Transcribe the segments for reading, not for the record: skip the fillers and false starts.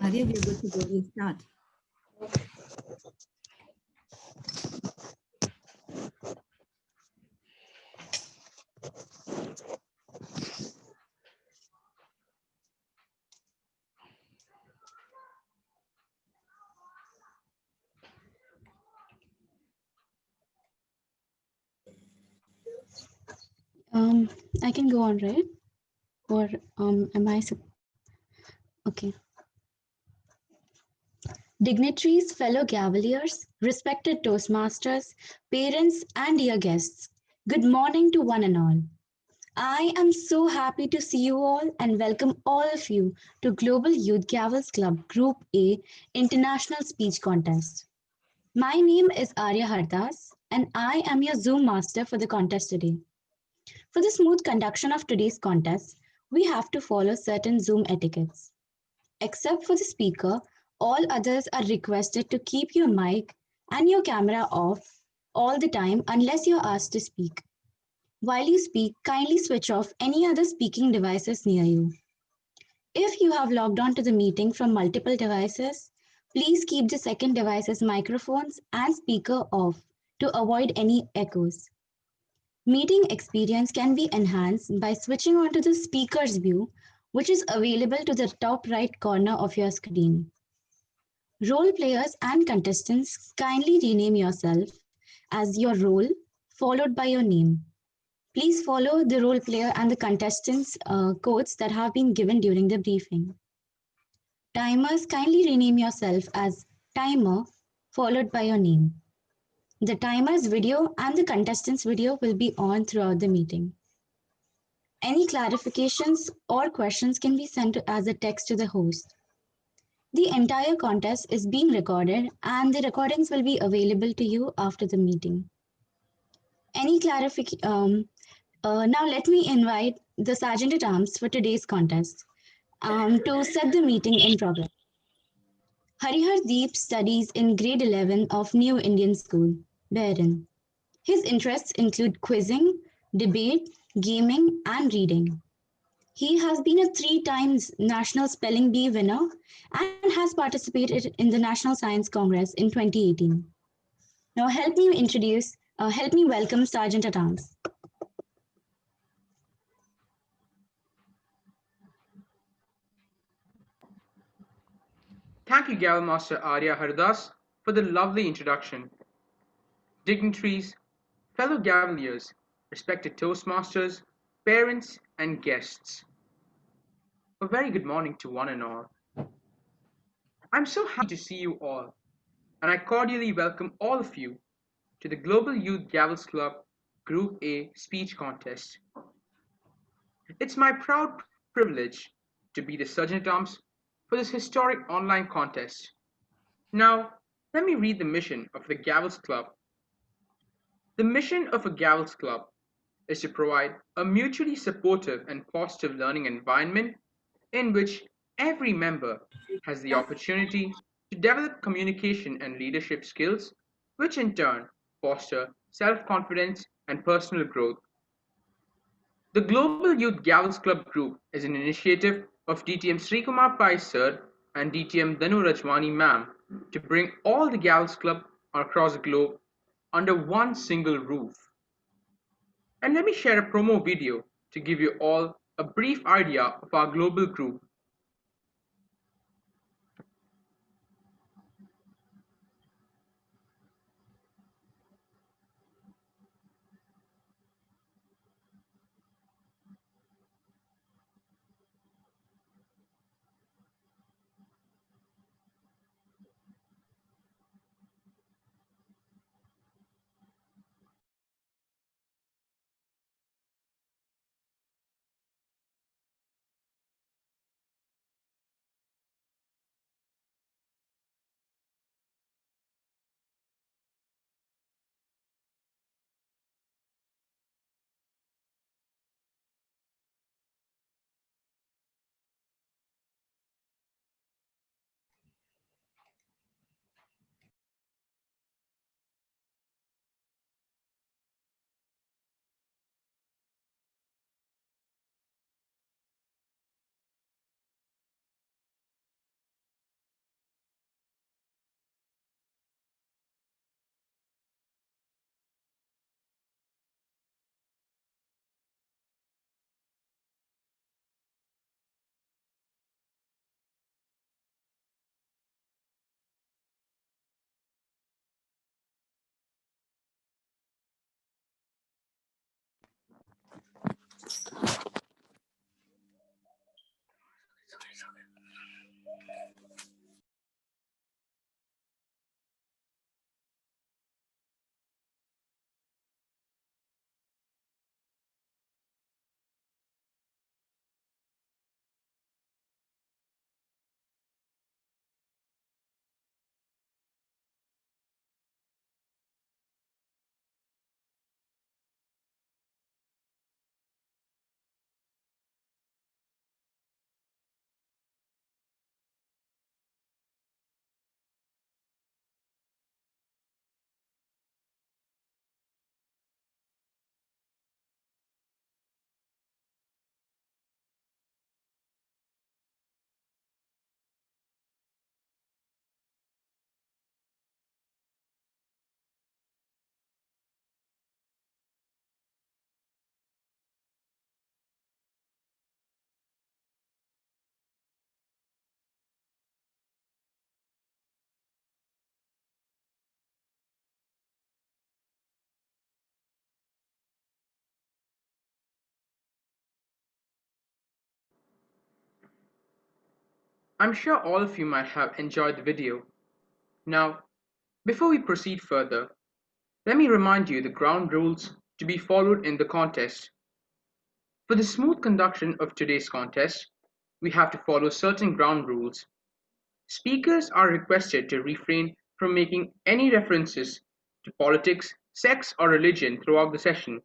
Hurry, we're good to go. We'll start. I can go on, right? Or am I? Okay. Dignitaries, fellow Gavaliers, respected Toastmasters, parents, and dear guests, good morning to one and all. I am so happy to see you all and welcome all of you to Global Youth Gavels Club Group A International Speech Contest. My name is Arya Hardas and I am your Zoom master for the contest today. For the smooth conduction of today's contest, we have to follow certain Zoom etiquettes. Except for the speaker, all others are requested to keep your mic and your camera off all the time unless you're asked to speak. While you speak, kindly switch off any other speaking devices near you. If you have logged on to the meeting from multiple devices, please keep the second device's microphones and speaker off to avoid any echoes. Meeting experience can be enhanced by switching on to the speaker's view, which is available to the top right corner of your screen. Role players and contestants, kindly rename yourself as your role followed by your name. Please follow the role player and the contestants' codes that have been given during the briefing. Timers, kindly rename yourself as timer followed by your name. The timer's video and the contestant's video will be on throughout the meeting. Any clarifications or questions can be sent as a text to the host. The entire contest is being recorded and the recordings will be available to you after the meeting. Any clarification? Now let me invite the Sergeant at Arms for today's contest to set the meeting in progress. Harihar Deep studies in grade 11 of New Indian School, Behrin. His interests include quizzing, debate, gaming, and reading. He has been a 3 times National Spelling Bee winner and has participated in the National Science Congress in 2018. Now help me welcome Sergeant at Arms. Thank you, Gavel Master Arya Hardas, for the lovely introduction. Dignitaries, fellow Gavaliers, respected Toastmasters, parents, and guests. A very good morning to one and all. I'm so happy to see you all, and I cordially welcome all of you to the Global Youth Gavels Club Group A Speech Contest. It's my proud privilege to be the Sergeant at Arms for this historic online contest. Now, let me read the mission of the Gavels Club. The mission of a Gavels Club is to provide a mutually supportive and positive learning environment in which every member has the opportunity to develop communication and leadership skills, which in turn foster self confidence and personal growth. The Global Youth Gavels Club Group is an initiative of DTM Srikumar Pai Sir and DTM Danu Rajwani Ma'am to bring all the Gavels Club across the globe under one single roof. And let me share a promo video to give you all a brief idea of our global group. I'm sure all of you might have enjoyed the video. Now, before we proceed further, let me remind you the ground rules to be followed in the contest. For the smooth conduction of today's contest, we have to follow certain ground rules. Speakers are requested to refrain from making any references to politics, sex, or religion throughout the session.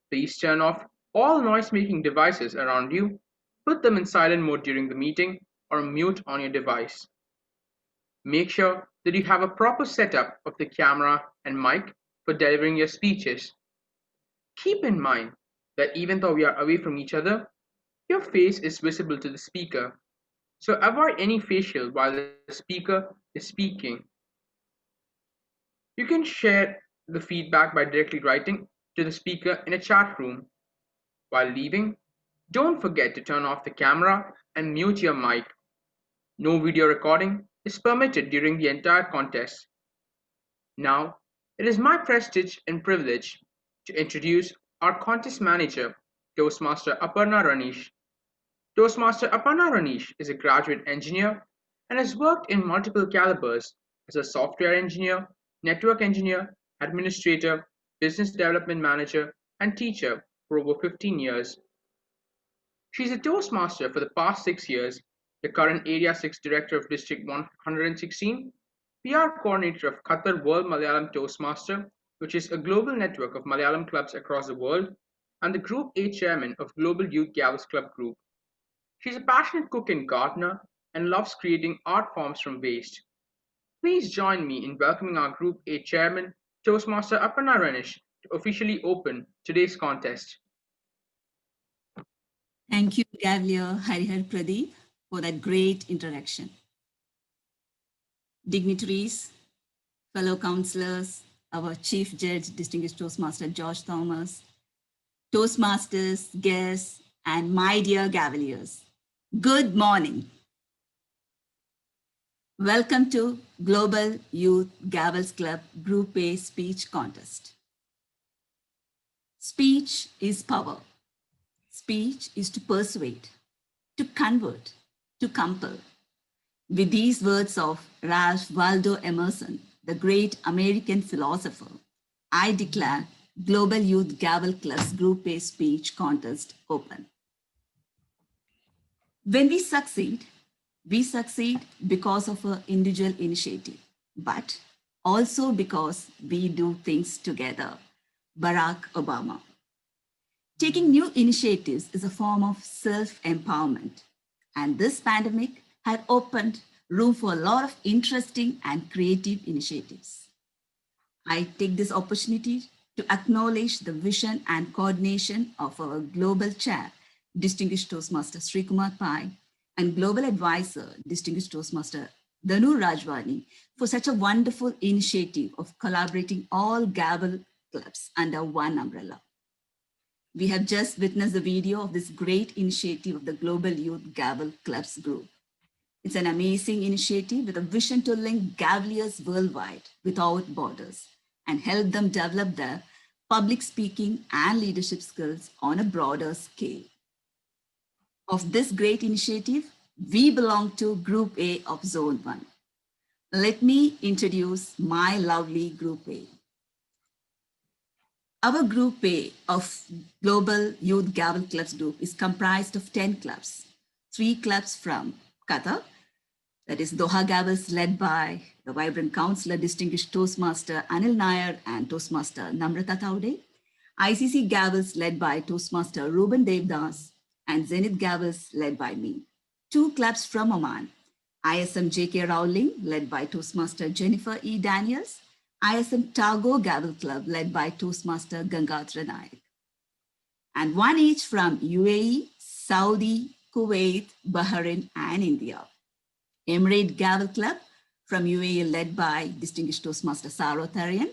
Please turn off all noise-making devices around you, put them in silent mode during the meeting, or mute on your device. Make sure that you have a proper setup of the camera and mic for delivering your speeches. Keep in mind that even though we are away from each other, your face is visible to the speaker, so avoid any facial while the speaker is speaking. You can share the feedback by directly writing to the speaker in a chat room. While leaving, don't forget to turn off the camera and mute your mic. No video recording is permitted during the entire contest. Now, it is my prestige and privilege to introduce our contest manager, Toastmaster Aparna Ranish. Toastmaster Aparna Ranish is a graduate engineer and has worked in multiple calibers as a software engineer, network engineer, administrator, business development manager, and teacher for over 15 years. She is a Toastmaster for the past 6 years, the current Area 6 Director of District 116, PR Coordinator of Qatar World Malayalam Toastmaster, which is a global network of Malayalam clubs across the world, and the Group A Chairman of Global Youth Gavels Club Group. She's a passionate cook and gardener and loves creating art forms from waste. Please join me in welcoming our Group A Chairman, Toastmaster Aparna Ranish, to officially open today's contest. Thank you, Gavel, Harihar Pradeep, for that great introduction. Dignitaries, fellow councillors, our Chief Judge, Distinguished Toastmaster George Thomas, Toastmasters, guests, and my dear Gaveliers, good morning. Welcome to Global Youth Gavels Club Group A Speech Contest. Speech is power. Speech is to persuade, to convert, to compel. With these words of Ralph Waldo Emerson, the great American philosopher, I declare Global Youth Gavel Club's Group A Speech Contest open. When we succeed because of an individual initiative, but also because we do things together. Barack Obama. Taking new initiatives is a form of self-empowerment, and this pandemic had opened room for a lot of interesting and creative initiatives. I take this opportunity to acknowledge the vision and coordination of our global chair, Distinguished Toastmaster Sri Kumar Pai, and global advisor, Distinguished Toastmaster Danu Rajwani, for such a wonderful initiative of collaborating all Gavel clubs under one umbrella. We have just witnessed the video of this great initiative of the Global Youth Gavel Clubs Group. It's an amazing initiative with a vision to link Gaveliers worldwide without borders and help them develop their public speaking and leadership skills on a broader scale. Of this great initiative, we belong to Group A of Zone 1. Let me introduce my lovely Group A. Our Group A of Global Youth Gavel Clubs Group is comprised of 10 clubs, 3 clubs from Qatar, that is Doha Gavels led by the vibrant councillor, Distinguished Toastmaster Anil Nair and Toastmaster Namrata Taude, ICC Gavels led by Toastmaster Ruben Devdas, and Zenith Gavels led by me. 2 clubs from Oman, ISM JK Rowling led by Toastmaster Jennifer E. Daniels, ISM Tago Gavel Club led by Toastmaster Gangadhar Naik, and 1 each from UAE, Saudi, Kuwait, Bahrain, and India. Emirate Gavel Club from UAE led by Distinguished Toastmaster Saro Tarian,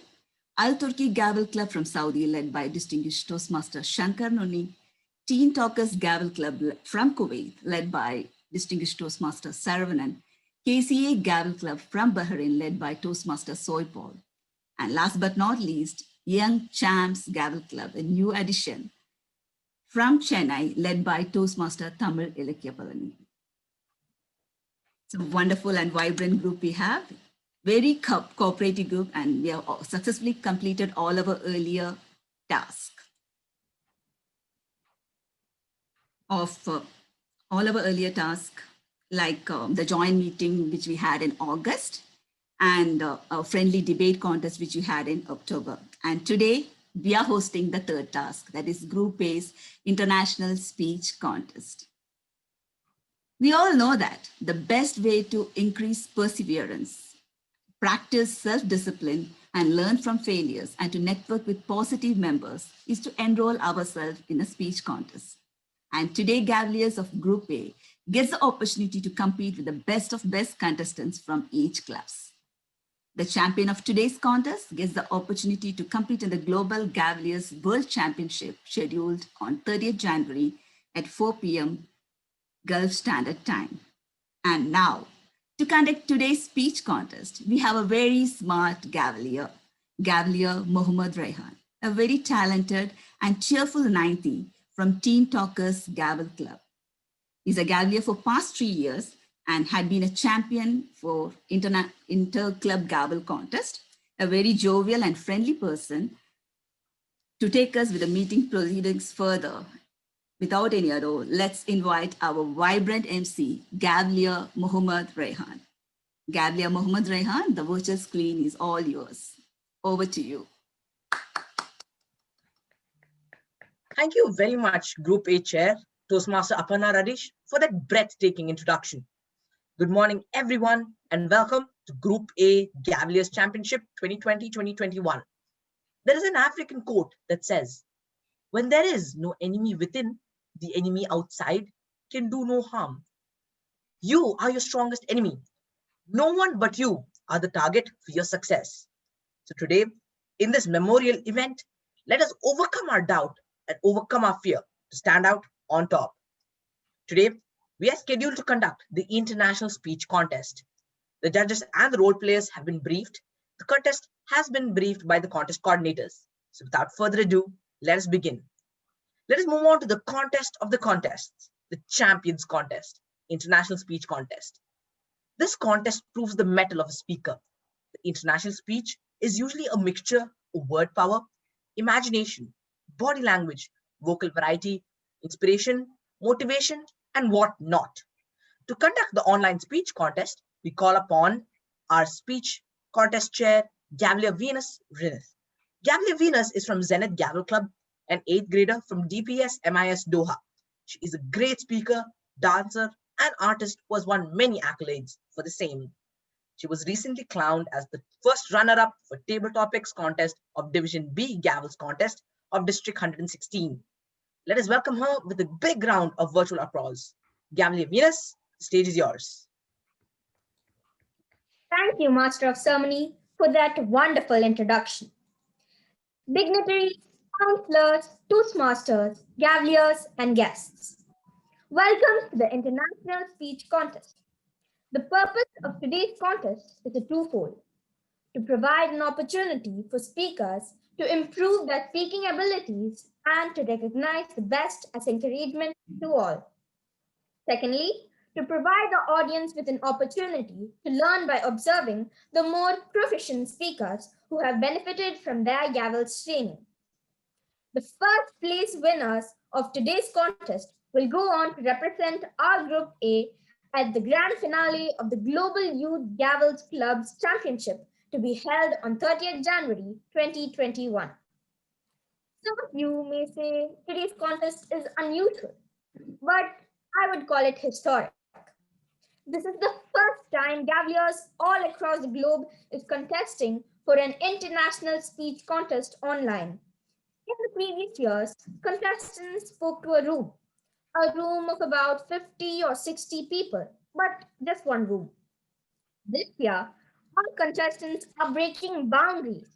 Al Turki Gavel Club from Saudi led by Distinguished Toastmaster Shankar Noni, Teen Talkers Gavel Club from Kuwait led by Distinguished Toastmaster Saravanan, KCA Gavel Club from Bahrain led by Toastmaster Soy Paul, and last but not least, Young Champs Gavel Club, a new addition from Chennai led by Toastmaster Tamil Ilakya Palani. It's a wonderful and vibrant group we have, very cooperative group, and we have successfully completed all our earlier tasks of all our earlier tasks, like the joint meeting which we had in August and a friendly debate contest which we had in October. And today we are hosting the third task, that is Group A's International Speech Contest. We all know that the best way to increase perseverance, practice self-discipline, and learn from failures and to network with positive members is to enroll ourselves in a speech contest. And today, Gavaliers of Group A gets the opportunity to compete with the best of best contestants from each class. The champion of today's contest gets the opportunity to compete in the Global Gavaliers World Championship scheduled on 30th January at 4 p.m. Gulf Standard Time. And now, to conduct today's speech contest, we have a very smart Gavalier, Gavalier Mohammad Rehan, a very talented and cheerful 90 from Teen Talkers Gavel Club. He's a Gavalier for past 3 years and had been a champion for inter-club Gavel contest, a very jovial and friendly person to take us with the meeting proceedings further. Without any ado, let's invite our vibrant MC, Gavalier Mohammad Rehan. Gavalier Mohammad Rehan, the virtual screen is all yours. Over to you. Thank you very much, Group A Chair, Toastmaster Aparna Ranish, for that breathtaking introduction. Good morning, everyone, and welcome to Group A Gavaliers Championship 2020-2021. There is an African quote that says, "When there is no enemy within, the enemy outside can do no harm." You are your strongest enemy. No one but you are the target for your success. So today, in this memorial event, let us overcome our doubt and overcome our fear to stand out on top. Today, we are scheduled to conduct the International Speech Contest. The judges and the role players have been briefed. The contest has been briefed by the contest coordinators. So without further ado, let us begin. Let us move on to the contest of the contests, the Champions Contest, International Speech Contest. This contest proves the mettle of a speaker. The international speech is usually a mixture of word power, imagination, body language, vocal variety, inspiration, motivation, and what not. To conduct the online speech contest, we call upon our speech contest chair, Gavalier Venus Rinith. Gavalier Venus is from Zenith Gavel Club, an 8th grader from DPS MIS Doha. She is a great speaker, dancer, and artist who has won many accolades for the same. She was recently crowned as the first runner-up for Table Topics contest of Division B Gavels contest of District 116. Let us welcome her with a big round of virtual applause. Gavalier Venus, the stage is yours. Thank you, Master of Ceremony, for that wonderful introduction. Dignitaries, counselors, Toastmasters, Gavaliers, and guests. Welcome to the International Speech Contest. The purpose of today's contest is a twofold: to provide an opportunity for speakers to improve their speaking abilities and to recognize the best as encouragement to all. Secondly, to provide the audience with an opportunity to learn by observing the more proficient speakers who have benefited from their Gavel's training. The first place winners of today's contest will go on to represent our Group A at the grand finale of the Global Youth Gavels Clubs Championship to be held on 30th January 2021. Some of you may say today's contest is unusual, but I would call it historic. This is the first time Gavaliers all across the globe is contesting for an international speech contest online. In the previous years, contestants spoke to a room of about 50 or 60 people, but just one room. This year, all contestants are breaking boundaries.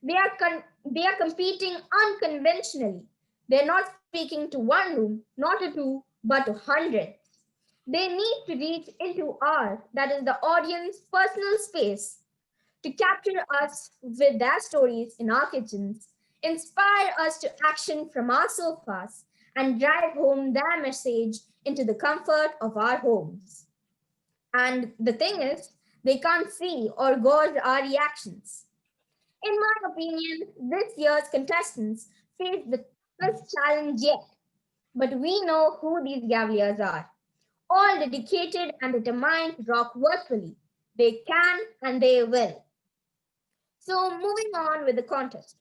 They are competing unconventionally. They're not speaking to one room, not to two, but to hundreds. They need to reach into our, that is the audience, personal space to capture us with their stories in our kitchens, inspire us to action from our sofas, and drive home their message into the comfort of our homes. And the thing is, they can't see or gauge our reactions. In my opinion, this year's contestants face the toughest challenge yet. But we know who these Gavaliers are. All dedicated and determined to rock virtually. They can and they will. So, moving on with the contest.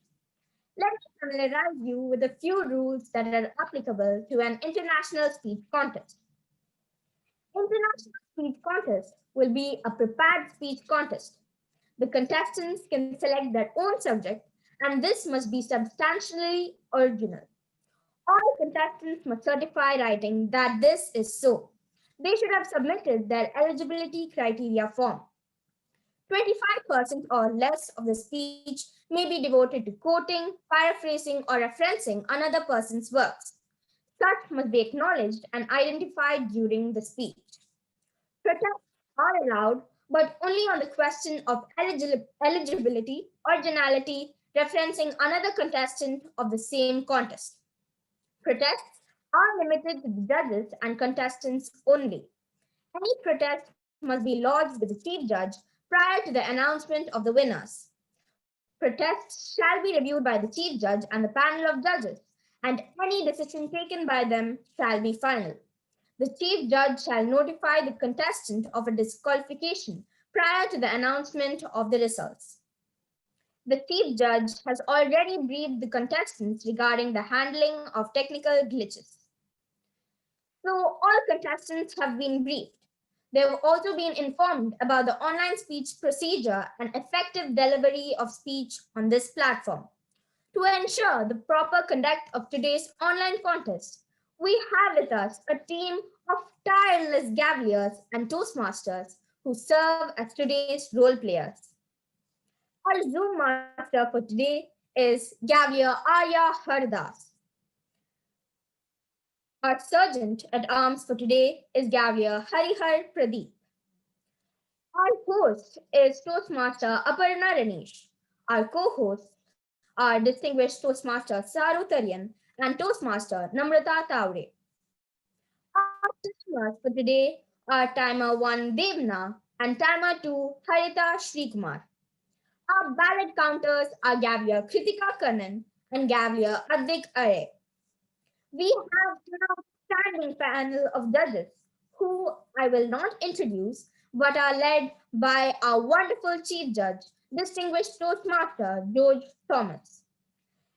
Let me familiarize you with a few rules that are applicable to an international speech contest. International speech contest will be a prepared speech contest. The contestants can select their own subject, and this must be substantially original. All contestants must certify writing that this is so. They should have submitted their eligibility criteria form. 25% or less of the speech may be devoted to quoting, paraphrasing, or referencing another person's works. Such must be acknowledged and identified during the speech. Protests are allowed, but only on the question of eligibility, originality, referencing another contestant of the same contest. Protests are limited to the judges and contestants only. Any protest must be lodged with the chief judge prior to the announcement of the winners. Protests shall be reviewed by the chief judge and the panel of judges, and any decision taken by them shall be final. The chief judge shall notify the contestant of a disqualification prior to the announcement of the results. The chief judge has already briefed the contestants regarding the handling of technical glitches. So, all contestants have been briefed. They have also been informed about the online speech procedure and effective delivery of speech on this platform. To ensure the proper conduct of today's online contest, we have with us a team of tireless Gavaliers and Toastmasters who serve as today's role players. Our Zoom master for today is Gavalier Arya Hardas. Our sergeant at arms for today is Gavalier Harihar Pradeep. Our host is Toastmaster Aparna Ranish. Our co-hosts are distinguished Toastmaster Saru Tarian and Toastmaster Namrata Taure. Our timers for today are Timer 1 Devna and Timer 2 Harita Srikumar. Our ballot counters are Gavalier Kritika Kannan and Gavalier Advik Are. We have an outstanding panel of judges who I will not introduce but are led by our wonderful Chief Judge, distinguished Toastmaster George Thomas.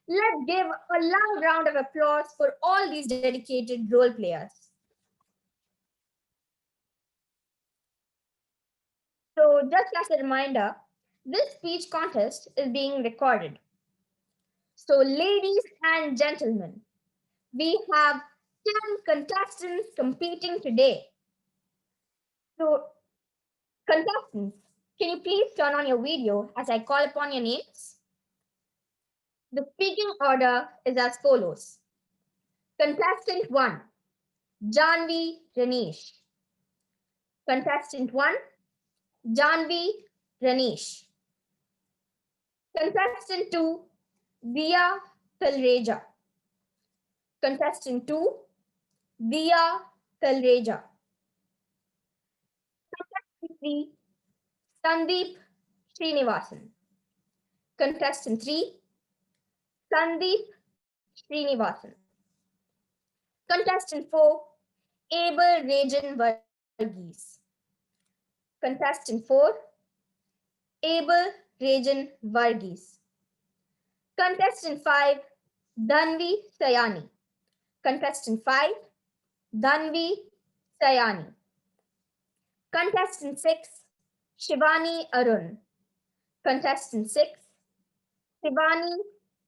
Let's give a loud round of applause for all these dedicated role players. So, just as a reminder, this speech contest is being recorded. So, ladies and gentlemen, we have 10 contestants competing today. So, contestants, can you please turn on your video as I call upon your names? The speaking order is as follows. Contestant 1, Janvi Ranish. Contestant 1, Janvi Ranish. Contestant 2, Dia Talreja. Contestant 2, Dia Talreja. Contestant 3, Sandeep Srinivasan. Contestant 3, Sandeep Srinivasan. Contestant 4, Abel Rajan Varghese. Contestant 4, Abel Rajan Varghese. Contestant 5, Dhanvi Sayani. Contestant 5, Dhanvi Sayani. Contestant 6, Shivani Arun. Contestant 6, Shivani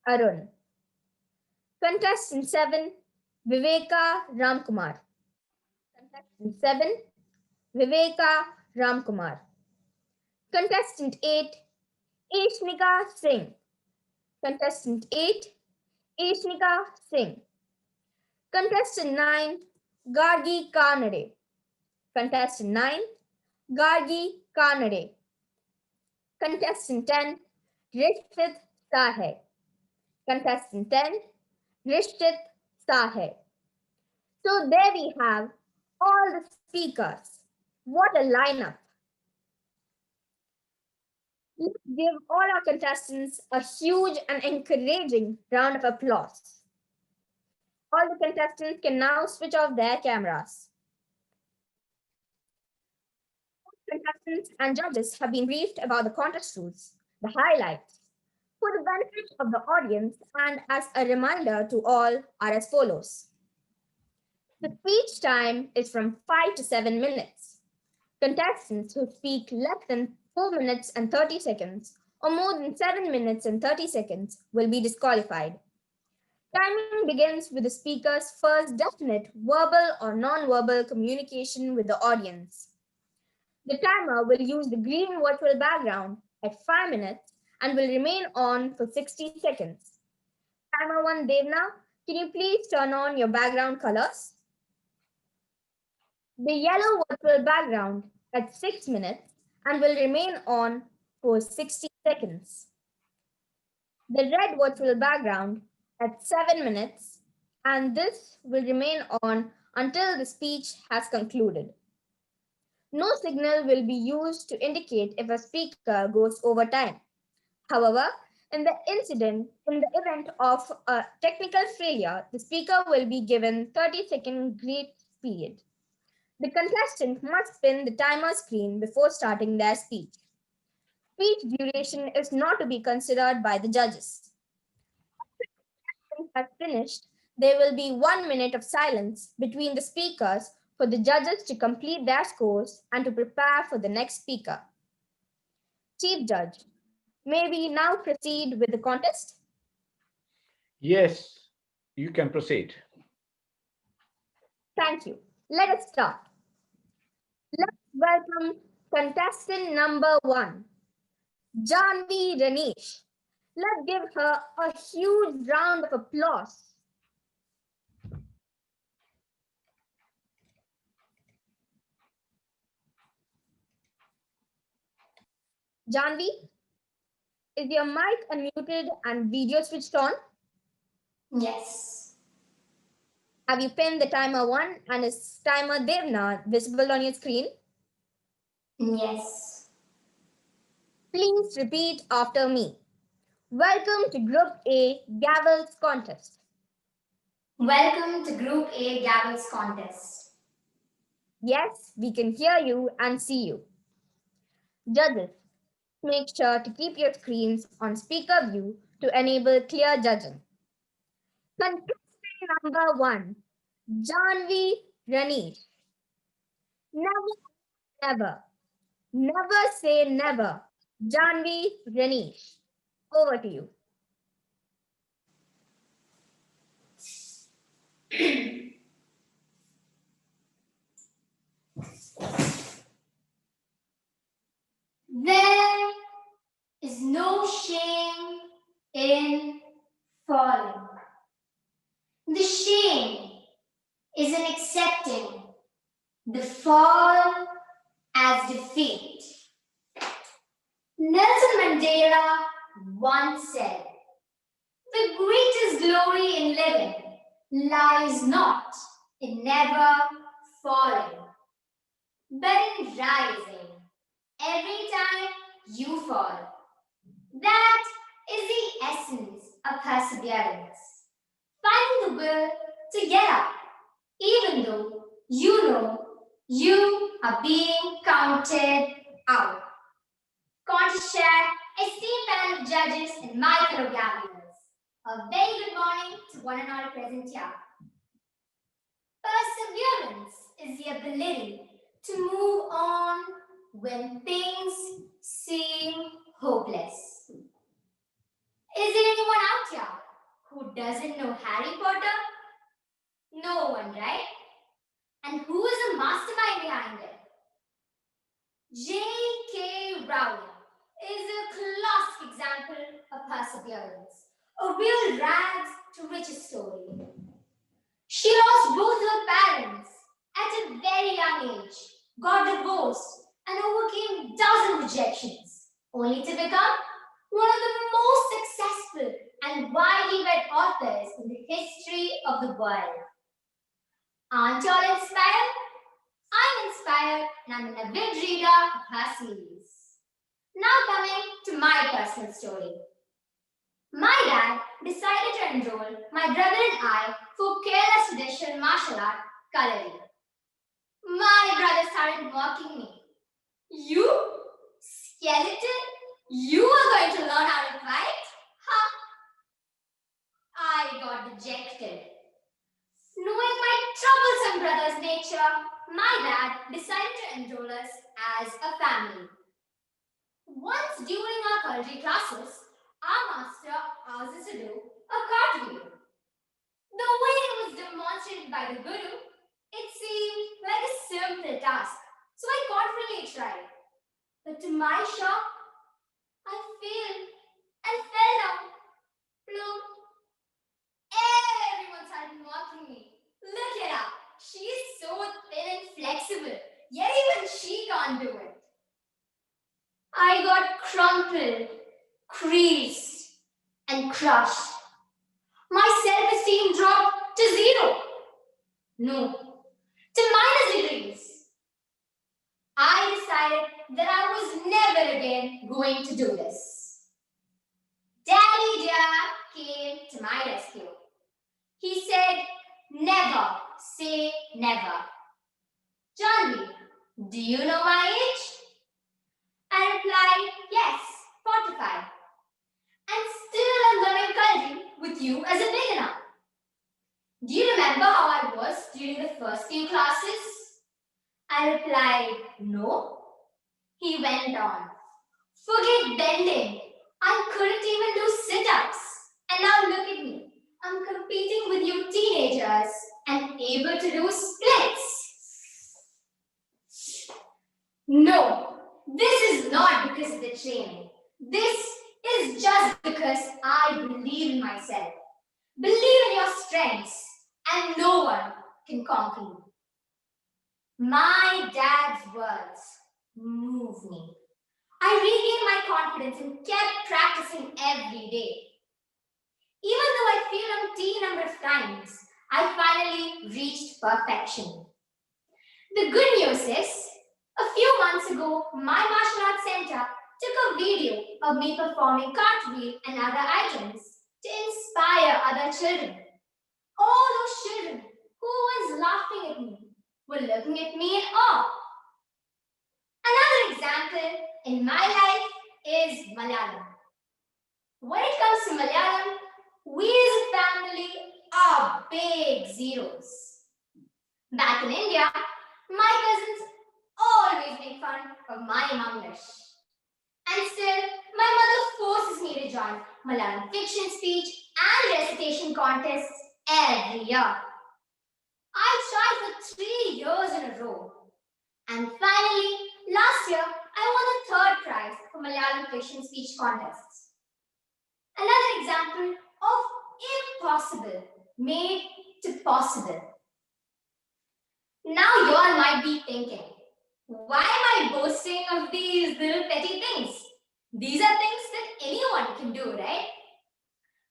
Arun. Contestant 7, Viveka Ramkumar. Contestant 7, Viveka Ramkumar. Contestant 8, Ishnika Singh. Contestant 8, Ishnika Singh. Contestant 9, Gargi Kanade. Contestant 9, Gargi Kanade. Contestant 10, Rishit Sahe. Contestant 10, Rishit Sahe. So there we have all the speakers. What a lineup! Let's give all our contestants a huge and encouraging round of applause. All the contestants can now switch off their cameras. Contestants and judges have been briefed about the contest rules, the highlights, for the benefit of the audience and as a reminder to all are as follows. The speech time is from 5 to 7 minutes. Contestants who speak less than 4 minutes and 30 seconds or more than 7 minutes and 30 seconds will be disqualified. Timing begins with the speaker's first definite verbal or non-verbal communication with the audience. The timer will use the green virtual background at 5 minutes and will remain on for 60 seconds. Timer 1 Devna, can you please turn on your background colors? The yellow virtual background at 6 minutes and will remain on for 60 seconds. The red virtual background at 7 minutes and this will remain on until the speech has concluded. No signal will be used to indicate if a speaker goes over time. However, in the event of a technical failure, the speaker will be given 30-second grace period. The contestant must spin the timer screen before starting their speech. Speech duration is not to be considered by the judges. After the have finished, there will be 1 minute of silence between the speakers for the judges to complete their scores and to prepare for the next speaker. Chief Judge, may we now proceed with the contest? Yes, you can proceed. Thank you. Let us start. Let's welcome contestant number 1, Janvi Ranish. Let's give her a huge round of applause. Janvi, is your mic unmuted and video switched on? Yes. Have you pinned the timer 1 and is timer Devna visible on your screen? Yes. Please repeat after me. Welcome to Group A Gavel's contest. Welcome to Group A Gavel's contest. Yes, we can hear you and see you. Judges, make sure to keep your screens on speaker view to enable clear judging. Contestant number 1, Janvi Ranish. Never say never. Janvi Ranish, over to you. There is no shame in falling. The shame is in accepting the fall as defeat. Nelson Mandela once said, "The greatest glory in living lies not in never falling, but in rising every time you fall." That is the essence of perseverance. Finding the will to get up, even though you know you are being counted out. Going to share esteemed panel of judges and my fellow gamblers. A very good morning to one and all present here. Perseverance is the ability to move on when things seem hopeless. Is there anyone out here who doesn't know Harry Potter? No one, right? And who is the mastermind behind it? J.K. Rowling is a classic example of perseverance, a real rags to riches story. She lost both her parents at a very young age, got divorced, and overcame dozen rejections, only to become one of the most successful and widely read authors in the history of the world. Aren't you all inspired? I'm inspired and I'm an avid reader of her series. Now coming to my personal story. My dad decided to enroll my brother and I for Kerala's traditional martial art, Kalari. My brother started mocking me. You? Skeleton? You are going to learn how to fight? Ha! I got dejected. Knowing my troublesome brother's nature, my dad decided to enroll us as a family. Once during our Kalari classes, our master asked us to do a cartwheel. The way it was demonstrated by the guru, it seemed like a simple task, so I confidently tried. But to my shock, I failed and fell down. Plump. Everyone started mocking me. Look at her. She's so thin and flexible, yet even she can't do it. I got crumpled, creased, and crushed. My self-esteem dropped to zero. No, to minus degrees. I decided that I was never again going to do this. Daddy Jack came to my rescue. He said, never say never. Johnny, do you know my age? I replied, yes, 45. And still I'm learning Kalari with you as a beginner. Do you remember how I was during the first few classes? I replied, no. He went on. Forget bending. I couldn't even do sit-ups. And now look at me. I'm competing with you teenagers and able to do splits. No, this is not because of the training. This is just because I believe in myself. Believe in your strengths and no one can conquer you. My dad's words move me. I regained my confidence and kept practicing every day. Even though I failed umpteen number of times, I finally reached perfection. The good news is, a few months ago, my martial arts center took a video of me performing cartwheel and other items to inspire other children. All those children who was laughing at me were looking at me in awe. Another example in my life is Malayalam. When it comes to Malayalam, we as a family are big zeros. Back in India, my cousins always make fun of my English. And still, my mother forces me to join Malayalam fiction speech and recitation contests every year. I tried for 3 years in a row. And finally, last year, I won the third prize for Malayalam fiction speech contests. Another example of impossible made to possible. Now you all might be thinking, why am I boasting of these little petty things? These are things that anyone can do, right?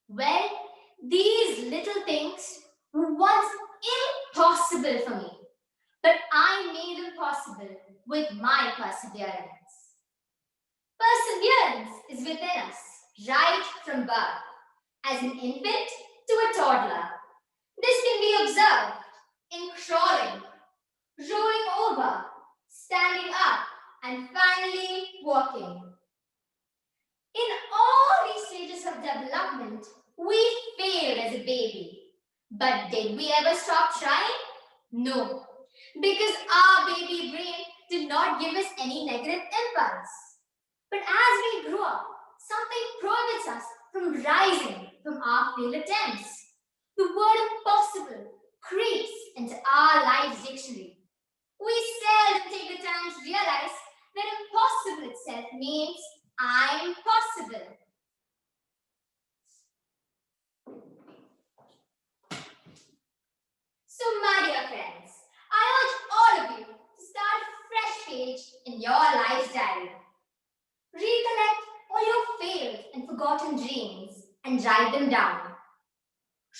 Well, these little things were once impossible for me, but I made them possible with my perseverance. Perseverance is within us, right from birth, as an infant to a toddler. This can be observed in crawling, rolling over, standing up, and finally walking. In all these stages of development, we failed as a baby. But did we ever stop trying? No, because our baby brain did not give us any negative impulse. But as we grow up, something prohibits us from rising from our failed attempts. The word impossible creeps into our life's dictionary. We seldom take the time to realize that impossible itself means I'm possible. So, my dear friends, I urge all of you to start a fresh page in your life's diary. Recollect all your failed and forgotten dreams and write them down.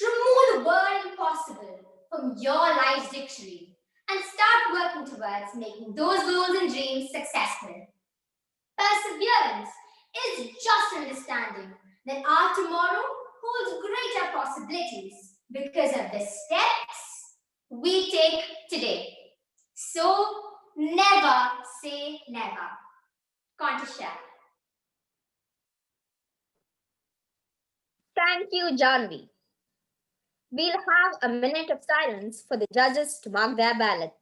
Remove the word impossible from your life's dictionary and start working towards making those goals and dreams successful. Perseverance is just understanding that our tomorrow holds greater possibilities because of the steps we take today. So never say never. Contisha. Thank you, Janvi. We'll have a minute of silence for the judges to mark their ballots.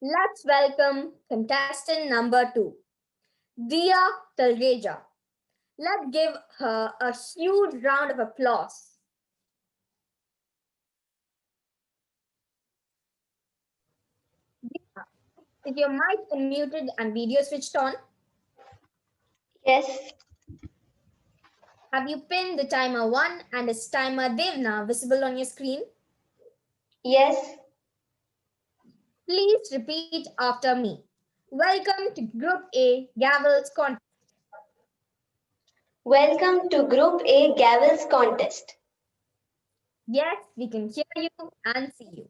Let's welcome contestant number 2, Dia Talreja. Let's give her a huge round of applause. Dia, is your mic unmuted and video switched on? Yes, Have you pinned the timer 1 and its timer Devna visible on your screen? yes. Please repeat after me. Welcome to Group A Gavel's contest. Welcome to Group A Gavel's contest. Yes, we can hear you and see you.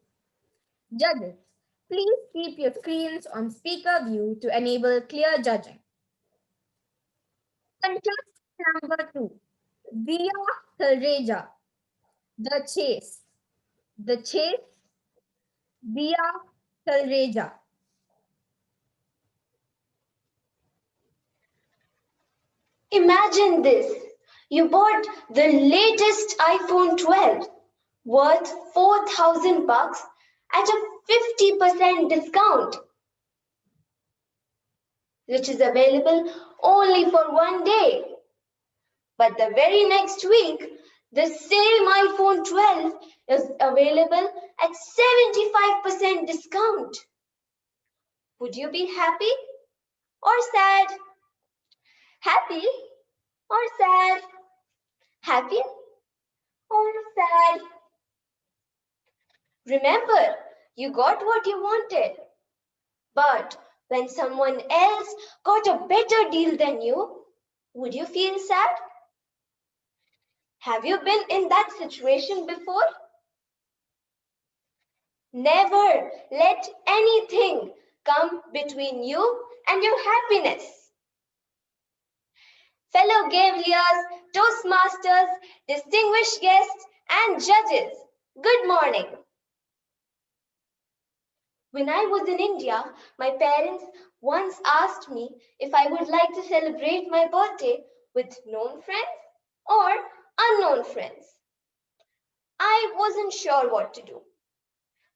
Judges, please keep your screens on speaker view to enable clear judging. Contestant number 2, Dia Talreja. The Chase. The Chase, Dia Talreja. Imagine this. You bought the latest iPhone 12 worth 4,000 bucks at a 50% discount, which is available only for one day. But the very next week, the same iPhone 12 is available at 75% discount. Would you be happy or sad? Happy or sad? Happy or sad? Remember, you got what you wanted. But when someone else got a better deal than you, would you feel sad? Have you been in that situation before? Never let anything come between you and your happiness. Fellow Gaveliers, Toastmasters, distinguished guests, and judges, good morning. When I was in India, my parents once asked me if I would like to celebrate my birthday with known friends or unknown friends. I wasn't sure what to do.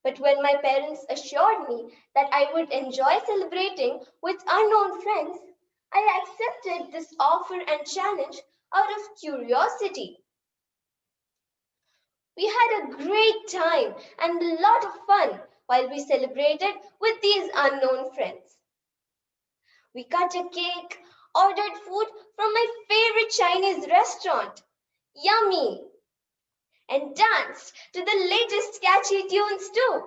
But when my parents assured me that I would enjoy celebrating with unknown friends, I accepted this offer and challenge out of curiosity. We had a great time and a lot of fun while we celebrated with these unknown friends. We cut a cake, ordered food from my favorite Chinese restaurant, yummy, and danced to the latest catchy tunes too.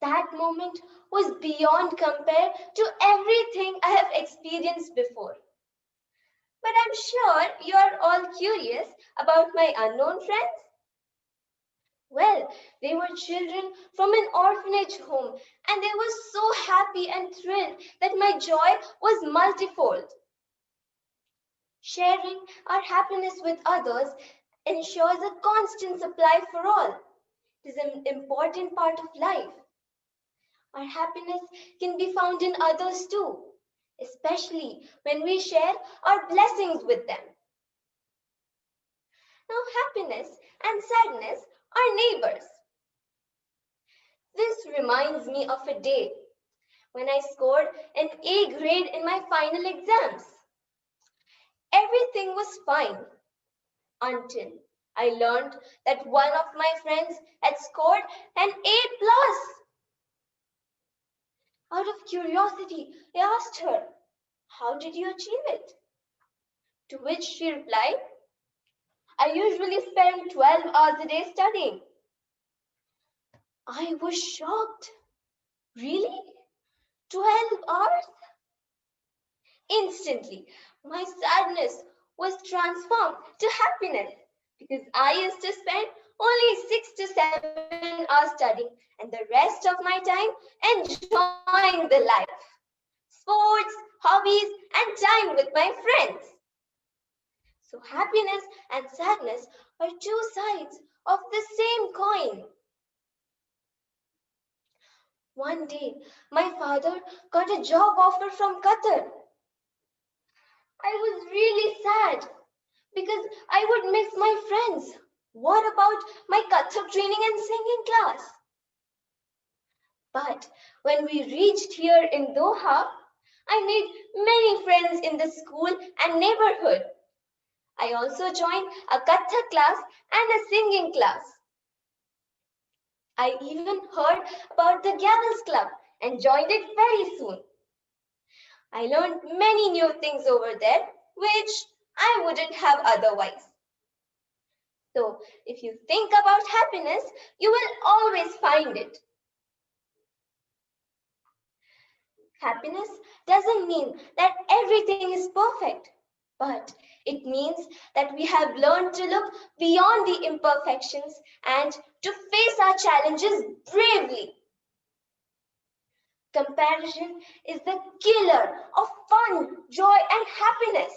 That moment was beyond compare to everything I have experienced before. But I'm sure you're all curious about my unknown friends. Well, they were children from an orphanage home, and they were so happy and thrilled that my joy was multifold. Sharing our happiness with others ensures a constant supply for all. It is an important part of life. Our happiness can be found in others too, especially when we share our blessings with them. Now, happiness and sadness are neighbors. This reminds me of a day when I scored an A grade in my final exams. Everything was fine until I learned that one of my friends had scored an A plus. Out of curiosity, I asked her, "How did you achieve it?" To which she replied, "I usually spend 12 hours a day studying." I was shocked. Really? 12 hours? Instantly, my sadness was transformed to happiness because I used to spend only 6 to 7 hours studying and the rest of my time enjoying the life, sports, hobbies, and time with my friends. So, happiness and sadness are two sides of the same coin. One day, my father got a job offer from Qatar. I was really sad because I would miss my friends. What about my Kathak training and singing class? But when we reached here in Doha, I made many friends in the school and neighborhood. I also joined a Kathak class and a singing class. I even heard about the Gavels Club and joined it very soon. I learned many new things over there, which I wouldn't have otherwise. So, if you think about happiness, you will always find it. Happiness doesn't mean that everything is perfect, but it means that we have learned to look beyond the imperfections and to face our challenges bravely. Comparison is the killer of fun, joy, and happiness.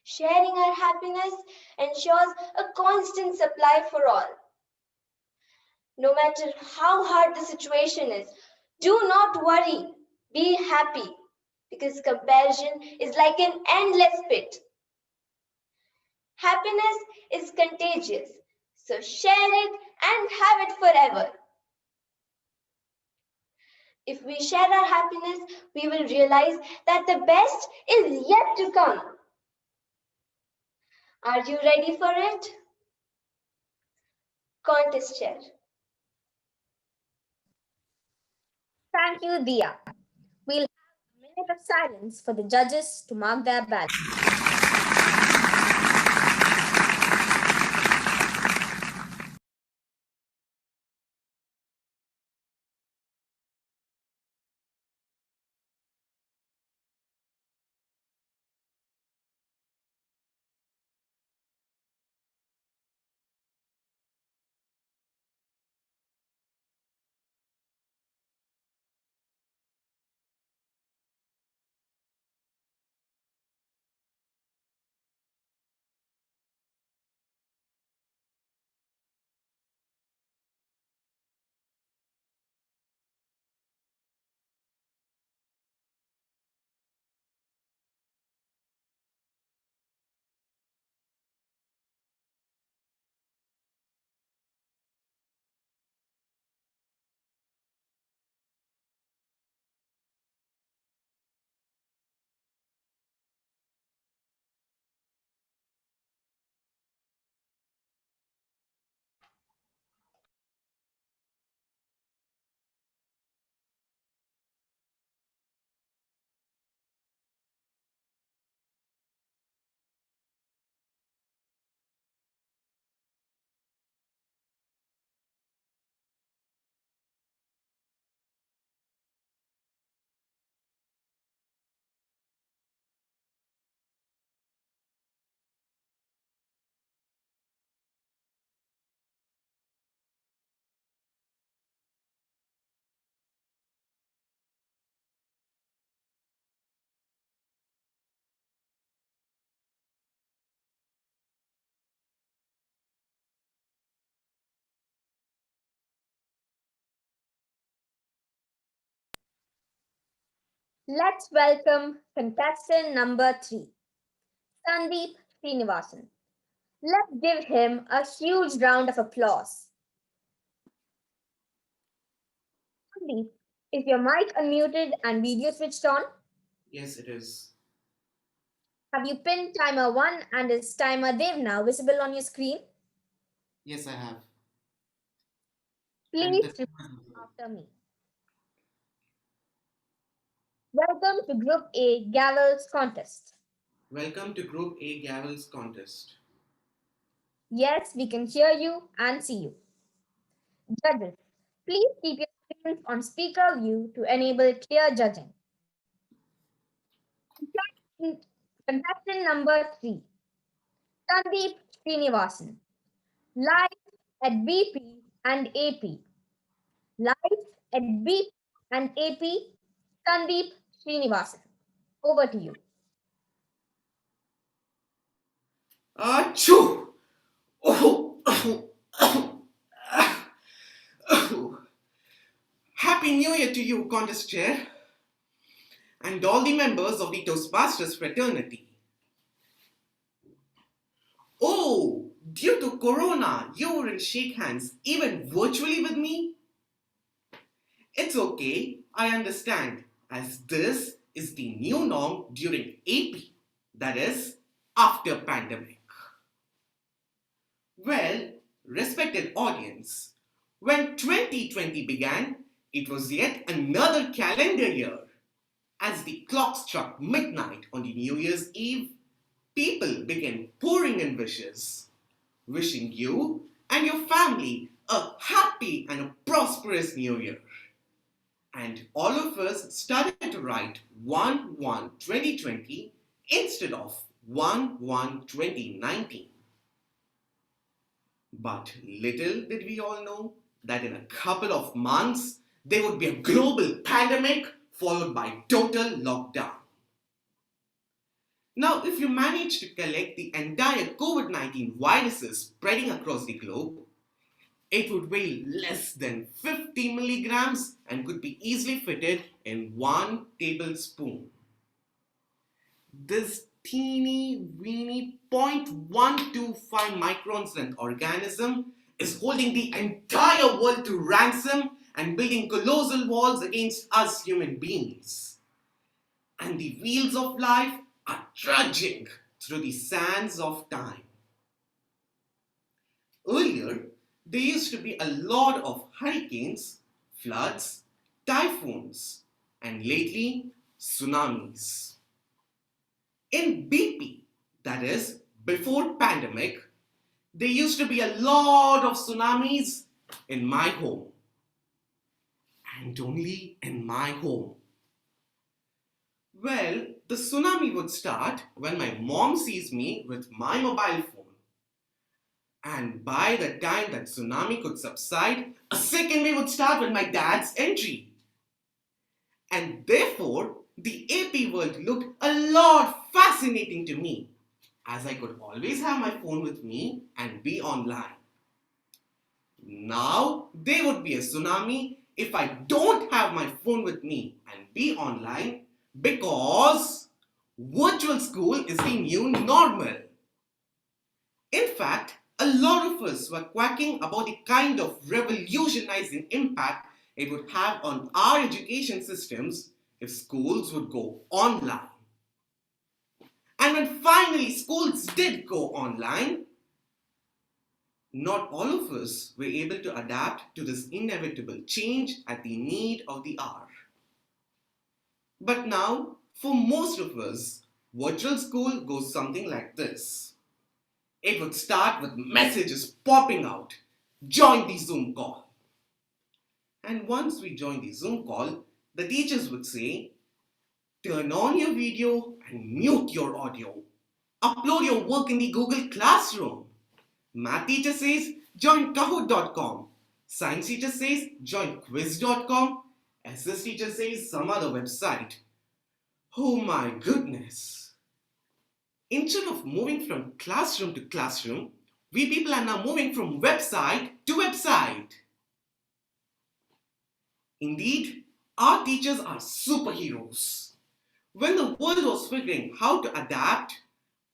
Sharing our happiness ensures a constant supply for all. No matter how hard the situation is, do not worry. Be happy because comparison is like an endless pit. Happiness is contagious, so share it and have it forever. If we share our happiness, we will realize that the best is yet to come. Are you ready for it? Contest chair. Thank you, Dia. We'll have a minute of silence for the judges to mark their ballots. Let's welcome contestant number 3, Sandeep Srinivasan. Let's give him a huge round of applause. Sandeep, is your mic unmuted and video switched on? Yes, it is. Have you pinned timer 1 and is timer Dev now visible on your screen? Yes, I have. And Please the repeat after me. Welcome to Group A Gavel's contest. welcome to Group A Gavel's contest. Yes, we can hear you and see you. Judges, please keep your screens on speaker view to enable clear judging. Contestant number 3, Sandeep Srinivasan. Live at BP and AP. Live at BP and AP, Sandeep Srinivasan. Over to you. Achoo! Oh, oh, oh, oh. Happy New Year to you, contest chair, and all the members of the Toastmasters fraternity. Oh, due to Corona, you wouldn't shake hands even virtually with me? It's okay, I understand, as this is the new norm during AP, that is, after pandemic. Well, respected audience, when 2020 began, it was yet another calendar year. As the clock struck midnight on the New Year's Eve, people began pouring in wishes, wishing you and your family a happy and a prosperous New Year. And all of us started to write 1/1/2020 instead of 1/1/2019. But little did we all know that in a couple of months there would be a global pandemic followed by total lockdown. Now, if you manage to collect the entire COVID-19 viruses spreading across the globe, it would weigh less than 50 milligrams and could be easily fitted in one tablespoon. This teeny weeny 0.125 microns length organism is holding the entire world to ransom and building colossal walls against us human beings. And the wheels of life are trudging through the sands of time. Earlier, there used to be a lot of hurricanes, floods, typhoons, and lately, tsunamis. In BP, that is, before pandemic, there used to be a lot of tsunamis in my home. And only in my home. Well, the tsunami would start when my mom sees me with my mobile phone. And by the time that tsunami could subside, a second wave would start with my dad's entry. And therefore, the AP world looked a lot fascinating to me, as I could always have my phone with me and be online. Now, there would be a tsunami if I don't have my phone with me and be online because virtual school is the new normal. In fact, a lot of us were quacking about the kind of revolutionizing impact it would have on our education systems if schools would go online. And when finally schools did go online, not all of us were able to adapt to this inevitable change at the need of the hour. But now, for most of us, virtual school goes something like this. It would start with messages popping out. Join the Zoom call. And once we join the Zoom call, the teachers would say, turn on your video and mute your audio. Upload your work in the Google Classroom. Math teacher says, join kahoot.com. Science teacher says, join quiz.com. SS teacher says, some other website. Oh my goodness. Instead of moving from classroom to classroom, we people are now moving from website to website. Indeed, our teachers are superheroes. When the world was figuring how to adapt,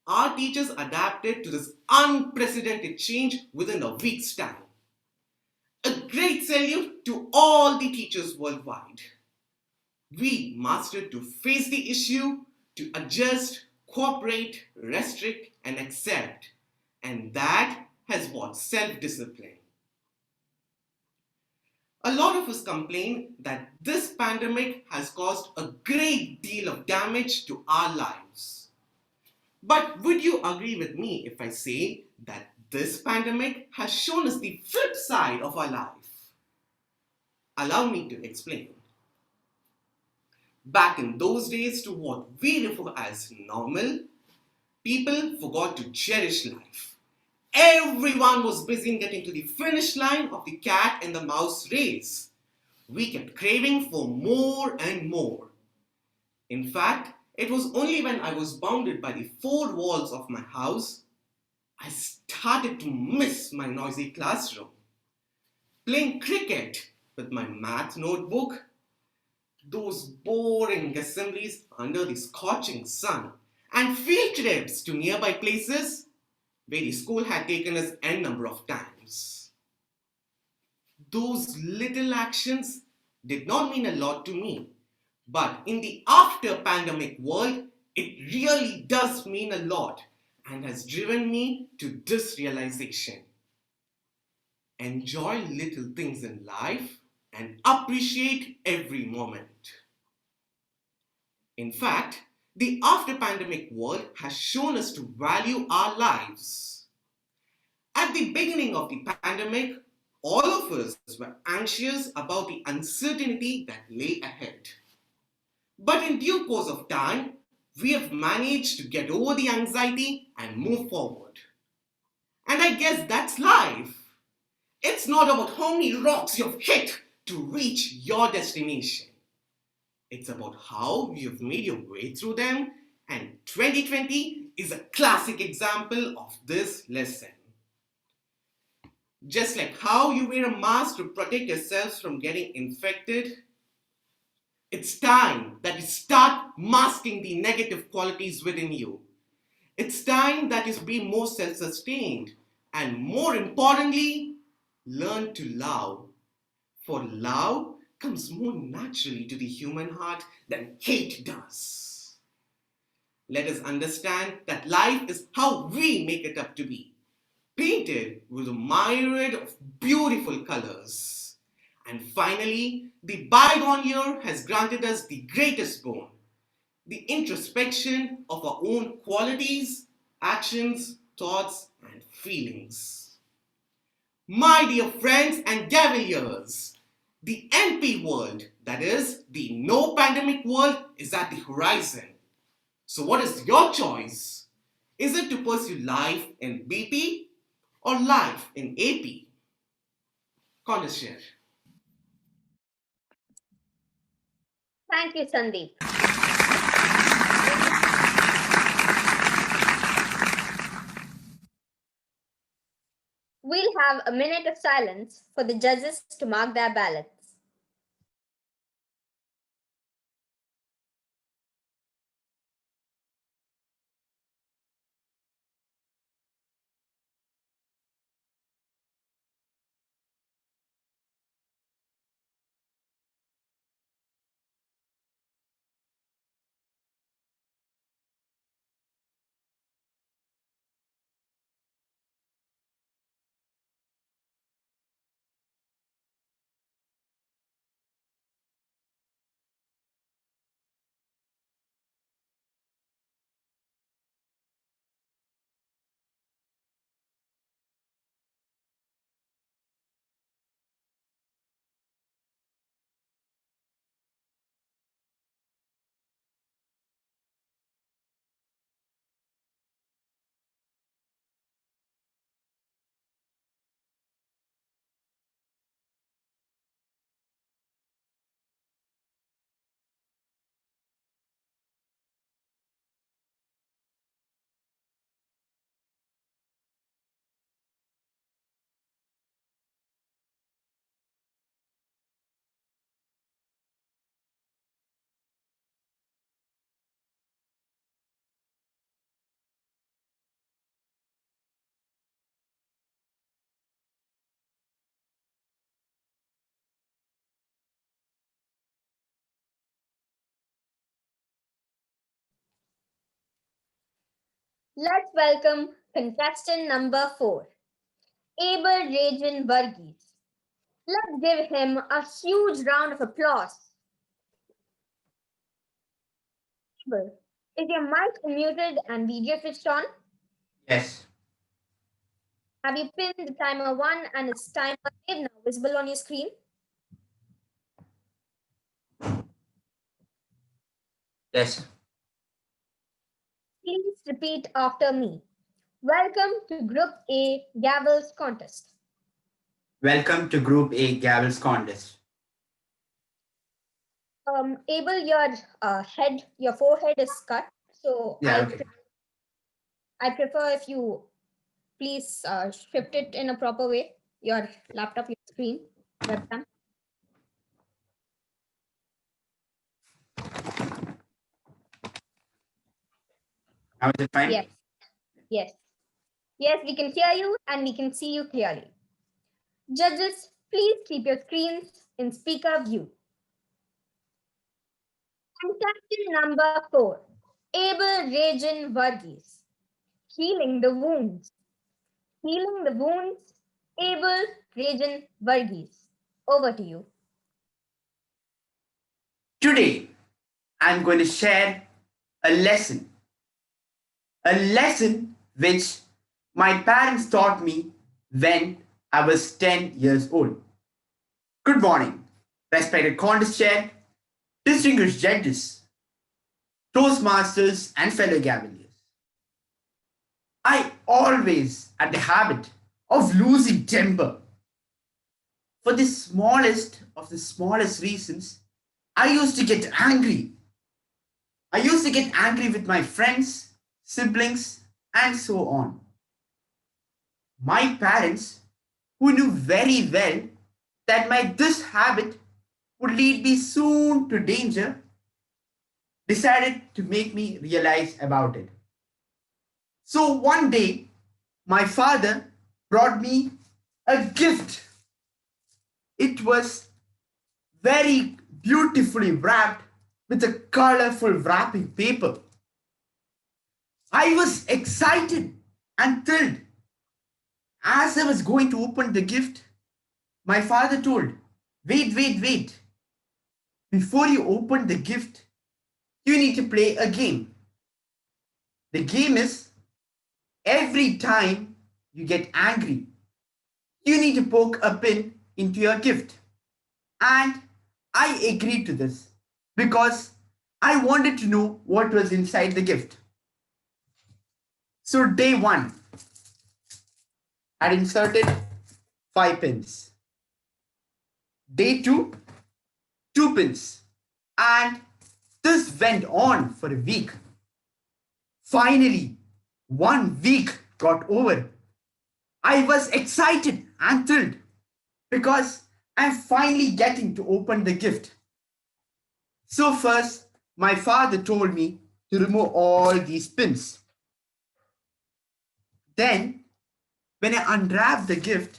our teachers adapted to this unprecedented change within a week's time. A great salute to all the teachers worldwide. We mastered to face the issue, to adjust, cooperate, restrict, and accept. And that has brought self discipline. A lot of us complain that this pandemic has caused a great deal of damage to our lives. But would you agree with me if I say that this pandemic has shown us the flip side of our life? Allow me to explain. Back in those days, to what we refer as normal, people forgot to cherish life. Everyone was busy in getting to the finish line of the cat and the mouse race. We kept craving for more and more. In fact, it was only when I was bounded by the four walls of my house I started to miss my noisy classroom. Playing cricket with my math notebook, those boring assemblies under the scorching sun, and field trips to nearby places where the school had taken us n number of times. Those little actions did not mean a lot to me, but in the after pandemic world, it really does mean a lot and has driven me to this realization. Enjoy little things in life and appreciate every moment. In fact, the after pandemic world has shown us to value our lives. At the beginning of the pandemic, all of us were anxious about the uncertainty that lay ahead. But in due course of time, we have managed to get over the anxiety and move forward. And I guess that's life. It's not about how many rocks you've hit to reach your destination. It's about how you've made your way through them, and 2020 is a classic example of this lesson. Just like how you wear a mask to protect yourselves from getting infected, it's time that you start masking the negative qualities within you. It's time that you be more self sustained and, more importantly, learn to love. For love comes more naturally to the human heart than hate does. Let us understand that life is how we make it up to be, painted with a myriad of beautiful colors. And finally, the bygone year has granted us the greatest boon, the introspection of our own qualities, actions, thoughts, and feelings. My dear friends and Gaveliers, the NP world, that is, the no pandemic world, is at the horizon. So, what is your choice? Is it to pursue life in BP or life in AP? Congress share. Thank you, Sandeep. We'll have a minute of silence for the judges to mark their ballots. Let's welcome contestant number 4, Abel Rajan Varghese. Let's give him a huge round of applause. Abel, is your mic unmuted and video switched on? Yes, Have you pinned the timer 1 and its timer wave now visible on your screen? yes. Please repeat after me. Welcome to Group A Gavel's contest. Welcome to Group A Gavel's contest. Abel, your forehead is cut, so Yeah, okay. I prefer if you please shift it in a proper way. Your laptop, your screen, webcam. Now is it fine? Yes, yes, yes. We can hear you and we can see you clearly. Judges, please keep your screens in speaker view. Contestant number 4, Abel Rajan Varghese. Healing the wounds. Healing the wounds, Abel Rajan Varghese. Over to you. Today, I'm going to share a lesson. A lesson which my parents taught me when I was 10 years old. Good morning, respected contest chair, distinguished judges, Toastmasters, and fellow Gaveliers. I always had the habit of losing temper. For the smallest of the smallest reasons, I used to get angry. I used to get angry with my friends, siblings, and so on. My parents, who knew very well that this habit would lead me soon to danger, decided to make me realize about it. So one day, my father brought me a gift. It was very beautifully wrapped with a colorful wrapping paper. I was excited and thrilled. As I was going to open the gift, my father told, "Wait, wait, wait. Before you open the gift, you need to play a game. The game is every time you get angry, you need to poke a pin into your gift." And I agreed to this because I wanted to know what was inside the gift. So, day one, I inserted 5 pins. Day two, 2 pins. And this went on for a week. Finally, 1 week got over. I was excited and thrilled because I'm finally getting to open the gift. So, first, my father told me to remove all these pins. Then, when I unwrapped the gift,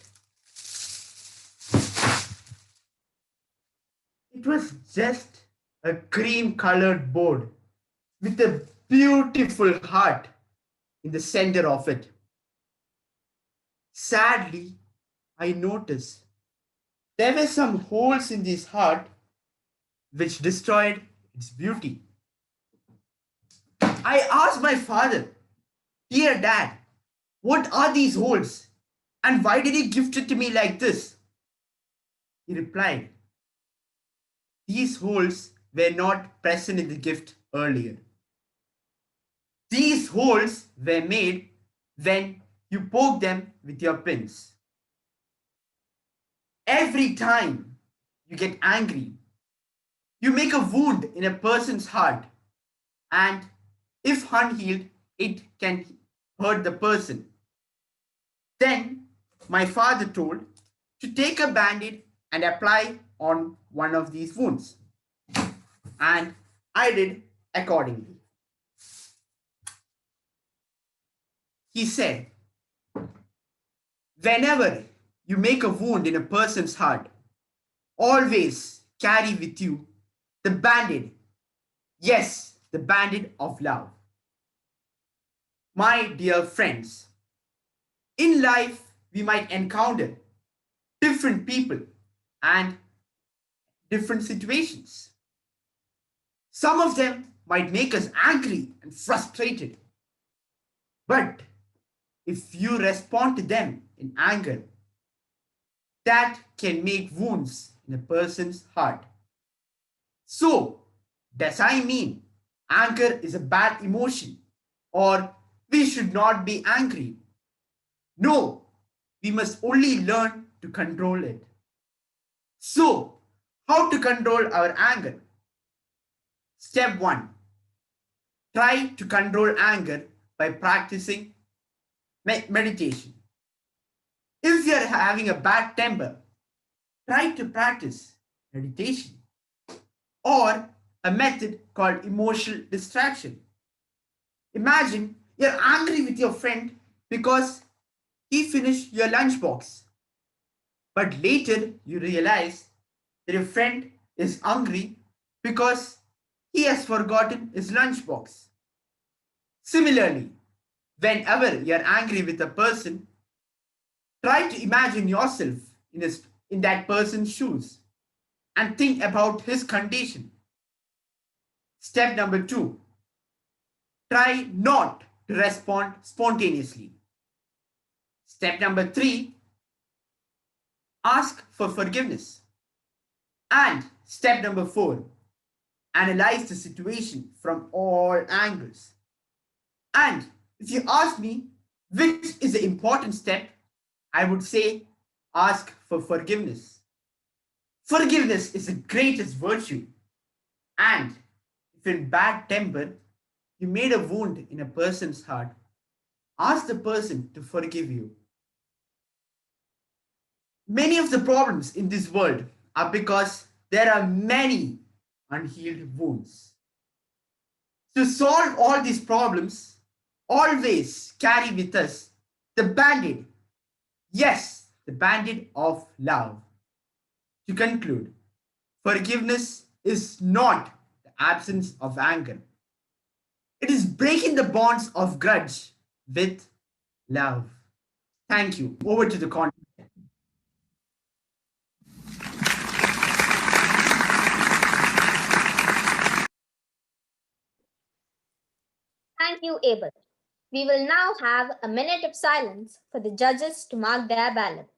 it was just a cream colored board with a beautiful heart in the center of it. Sadly, I noticed there were some holes in this heart which destroyed its beauty. I asked my father, "Dear Dad, what are these holes? And why did you gift it to me like this?" He replied, "These holes were not present in the gift earlier. These holes were made when you poke them with your pins. Every time you get angry, you make a wound in a person's heart, and if unhealed, it can hurt the person." Then my father told to take a band-aid and apply on one of these wounds. And I did accordingly. He said, "Whenever you make a wound in a person's heart, always carry with you the band-aid. Yes, the band-aid of love." My dear friends, in life we might encounter different people and different situations. Some of them might make us angry and frustrated. But if you respond to them in anger, that can make wounds in a person's heart. So, does I mean anger is a bad emotion or we should not be angry? No, we must only learn to control it. So, how to control our anger? Step 1. Try to control anger by practicing meditation. If you are having a bad temper, try to practice meditation or a method called emotional distraction. Imagine you're angry with your friend because he finished your lunchbox, but later you realize that your friend is hungry because he has forgotten his lunchbox. Similarly, whenever you're angry with a person, try to imagine yourself in that person's shoes and think about his condition. Step number 2. Try not to respond spontaneously. Step number 3. Ask for forgiveness. And step number 4. Analyze the situation from all angles. And if you ask me which is the important step, I would say ask for forgiveness. Forgiveness is the greatest virtue. And if in bad temper you made a wound in a person's heart, ask the person to forgive you. Many of the problems in this world are because there are many unhealed wounds. To solve all these problems, always carry with us the band-aid. Yes, the band-aid of love. To conclude, forgiveness is not the absence of anger. It is breaking the bonds of grudge with love. Thank you. Over to the content. Thank you, Abel. We will now have a minute of silence for the judges to mark their ballots.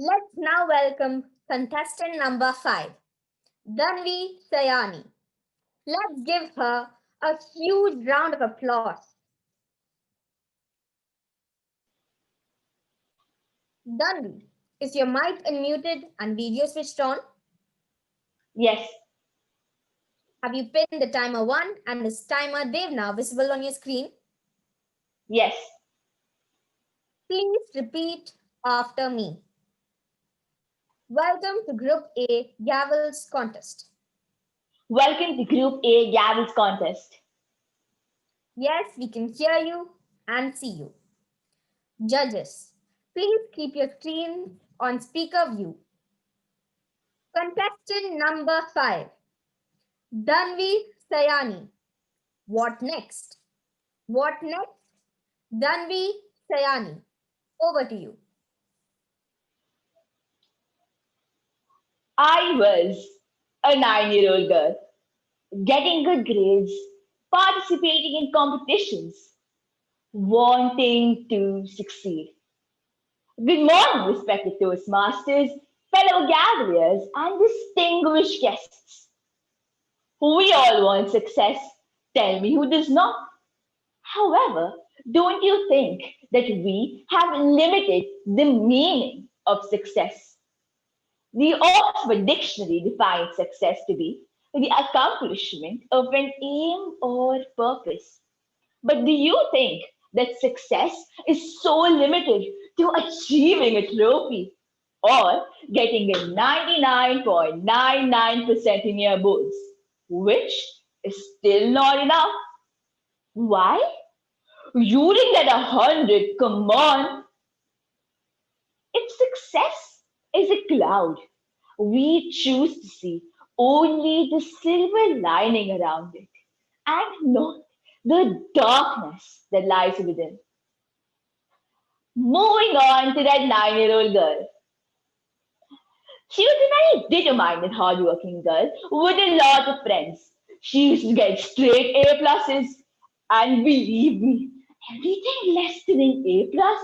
Let's now welcome contestant number 5, Dhanvi Sayani. Let's give her a huge round of applause. Dhanvi, is your mic unmuted and video switched on? Yes. Have you pinned the timer 1 and is timer Dev now visible on your screen? Yes. Please repeat after me. Welcome to Group A Gavel's contest. Welcome to Group A Gavel's contest. Yes, we can hear you and see you. Judges, please keep your screen on speaker view. Contestant number 5, Dhanvi Sayani. What next? What next? Dhanvi Sayani, over to you. I was A 9-year-old girl, getting good grades, participating in competitions, wanting to succeed. Good morning, respected Toastmasters, fellow gatherers, and distinguished guests. We all want success. Tell me who does not. However, don't you think that we have limited the meaning of success? The Oxford Dictionary defines success to be the accomplishment of an aim or purpose. But do you think that success is so limited to achieving a trophy or getting a 99.99% in your boards, which is still not enough? Why? You didn't get 100, come on. If success is a cloud, we choose to see only the silver lining around it and not the darkness that lies within. Moving on to that 9-year-old girl. She was a very determined and hardworking girl with a lot of friends. She used to get straight A pluses, and believe me, everything less than an A plus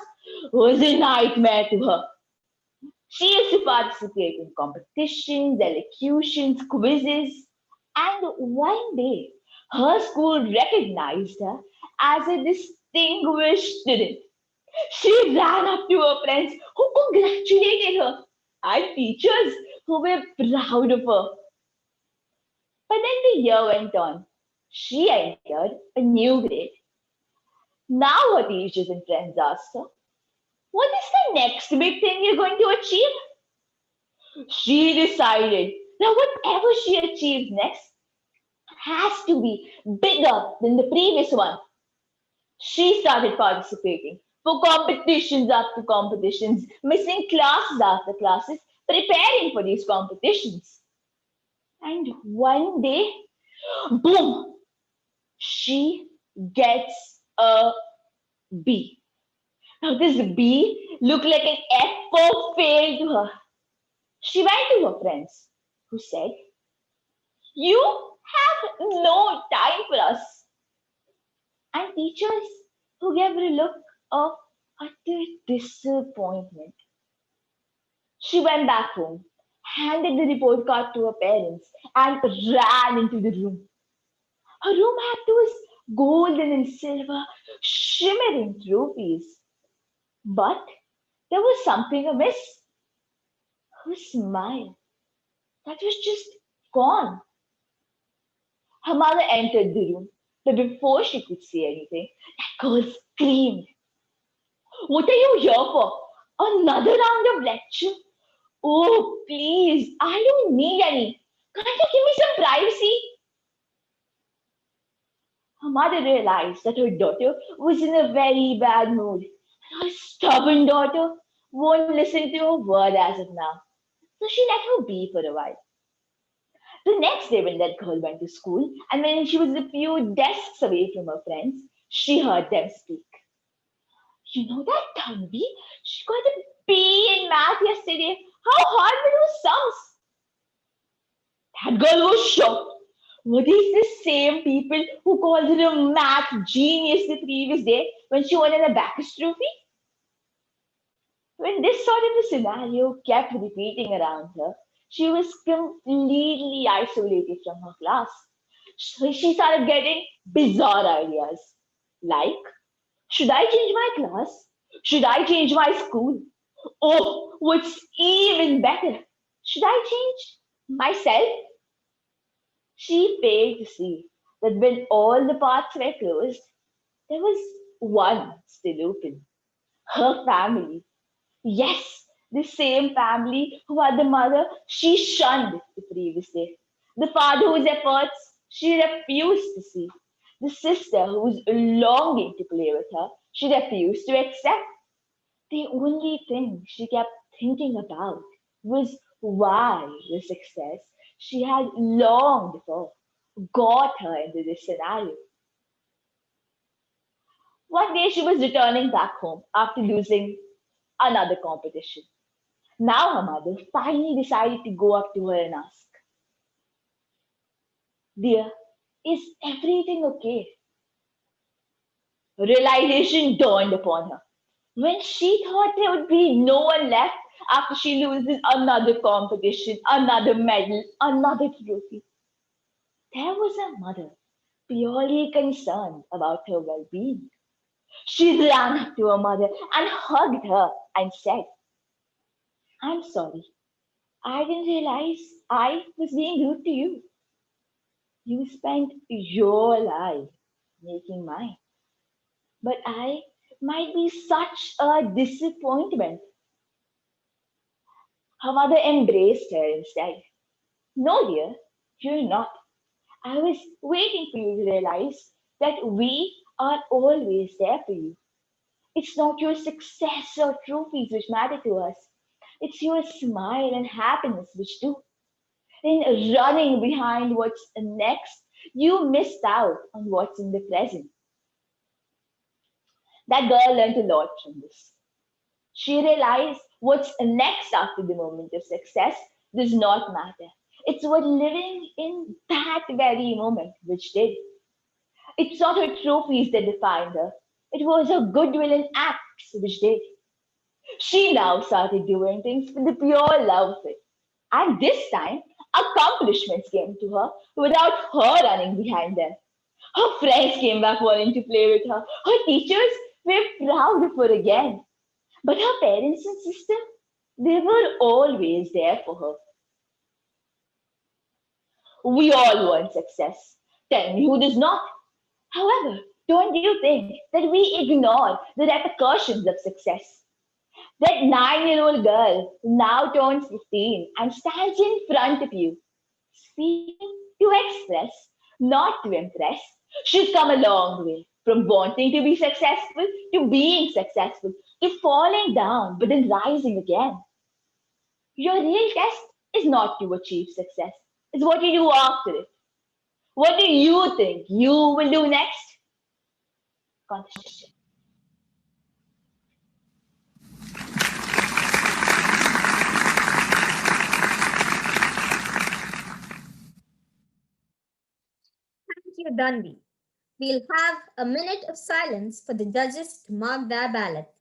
was a nightmare to her. She used to participate in competitions, elocutions, quizzes, and one day her school recognized her as a distinguished student. She ran up to her friends who congratulated her and teachers who were proud of her. But then the year went on. She entered a new grade. Now her teachers and friends asked her, what is the next big thing you're going to achieve? She decided that whatever she achieves next has to be bigger than the previous one. She started participating for competitions after competitions, missing classes after classes, preparing for these competitions. And one day, boom, she gets a B. Now, this B looked like an F for fail to her. She went to her friends who said, you have no time for us. And teachers who gave her a look of utter disappointment. She went back home, handed the report card to her parents, and ran into the room. Her room had those golden and silver shimmering trophies. But there was something amiss. Her smile, that was just gone. Her mother entered the room, but before she could say anything, that girl screamed. What are you here for? Another round of lecture? Oh, please, I don't need any. Can't you give me some privacy? Her mother realized that her daughter was in a very bad mood. Her stubborn daughter won't listen to a word as of now. So she let her be for a while. The next day, when that girl went to school, and when she was a few desks away from her friends, she heard them speak. You know that Tanvi? She got a B in math yesterday. How hard were those sums? That girl was shocked. Were these the same people who called her a math genius the previous day when she won an Abacus trophy? When this sort of a scenario kept repeating around her, she was completely isolated from her class. So she started getting bizarre ideas like, should I change my class? Should I change my school? Oh, what's even better? Should I change myself? She failed to see that when all the paths were closed, there was one still open. Her family. Yes, the same family who had the mother she shunned the previous day. The father whose efforts she refused to see. The sister who was longing to play with her, she refused to accept. The only thing she kept thinking about was why the success she had longed for got her into this scenario. One day she was returning back home after losing another competition. Now her mother finally decided to go up to her and ask, Dear, is everything okay? Realization dawned upon her. When she thought there would be no one left after she loses another competition, another medal, another trophy, there was a mother purely concerned about her well being. She ran up to her mother and hugged her and said, I'm sorry. I didn't realize I was being rude to you. You spent your life making mine. But I might be such a disappointment. Her mother embraced her instead. No, dear, you're not. I was waiting for you to realize that we are always there for you. It's not your success or trophies which matter to us. It's your smile and happiness which do. In running behind what's next, you missed out on what's in the present. That girl learned a lot from this. She realized what's next after the moment of success does not matter. It's what living in that very moment which did. It's not her trophies that defined her. It was her goodwill and acts which did. She now started doing things for the pure love of it. And this time, accomplishments came to her without her running behind them. Her friends came back wanting to play with her. Her teachers were proud of her again. But her parents and sister, they were always there for her. We all want success. Tell me who does not. However, don't you think that we ignore the repercussions of success? That 9-year-old girl now turns 15 and stands in front of you, speaking to express, not to impress. She's come a long way from wanting to be successful to being successful to falling down but then rising again. Your real test is not to achieve success, it's what you do after it. What do you think you will do next? Contestation. Thank you, Danvi. We'll have a minute of silence for the judges to mark their ballots.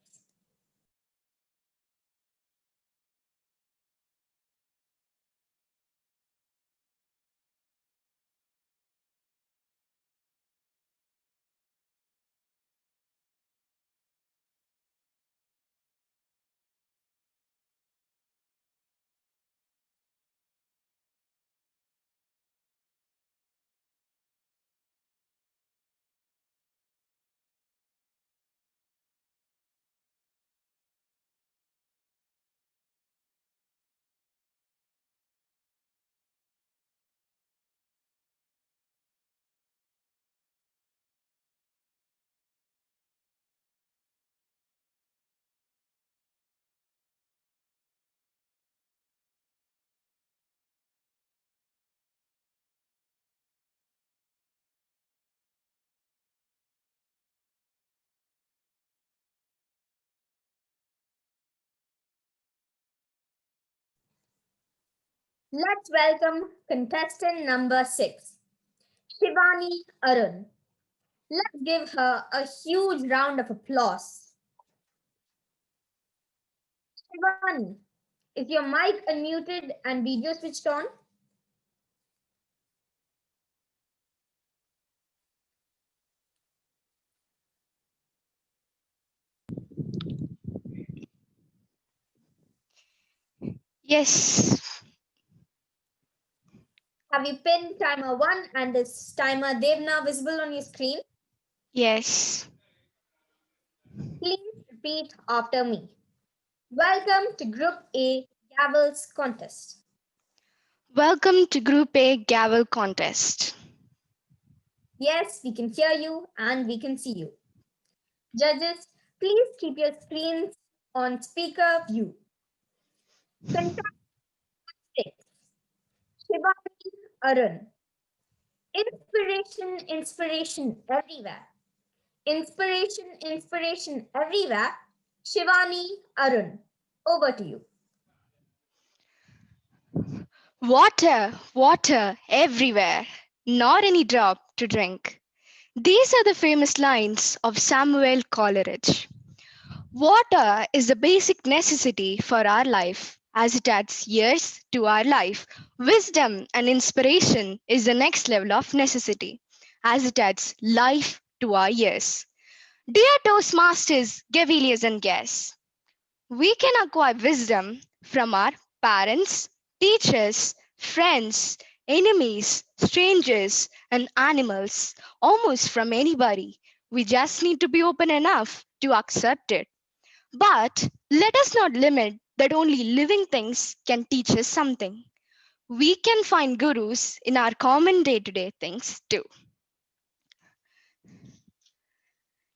Let's welcome contestant number 6, Shivani Arun. Let's give her a huge round of applause. Shivani, is your mic unmuted and video switched on? Yes, Have you pinned timer 1 and is timer Devna visible on your screen? yes. Please repeat after me. Welcome to Group A Gavel's contest. Welcome to Group A Gavel contest. Yes, we can hear you and we can see you. Judges, please keep your screens on speaker view. Contestant 6, Shivani Arun. Inspiration, inspiration everywhere. Inspiration, inspiration everywhere. Shivani Arun, over to you. Water, water everywhere. nor any drop to drink. These are the famous lines of Samuel Coleridge. Water is the basic necessity for our life, as it adds years to our life. Wisdom and inspiration is the next level of necessity, as it adds life to our years. Dear Toastmasters, Gaveliers, and guests, we can acquire wisdom from our parents, teachers, friends, enemies, strangers, and animals, almost from anybody. We just need to be open enough to accept it. But let us not limit that only living things can teach us something. We can find gurus in our common day to day things too.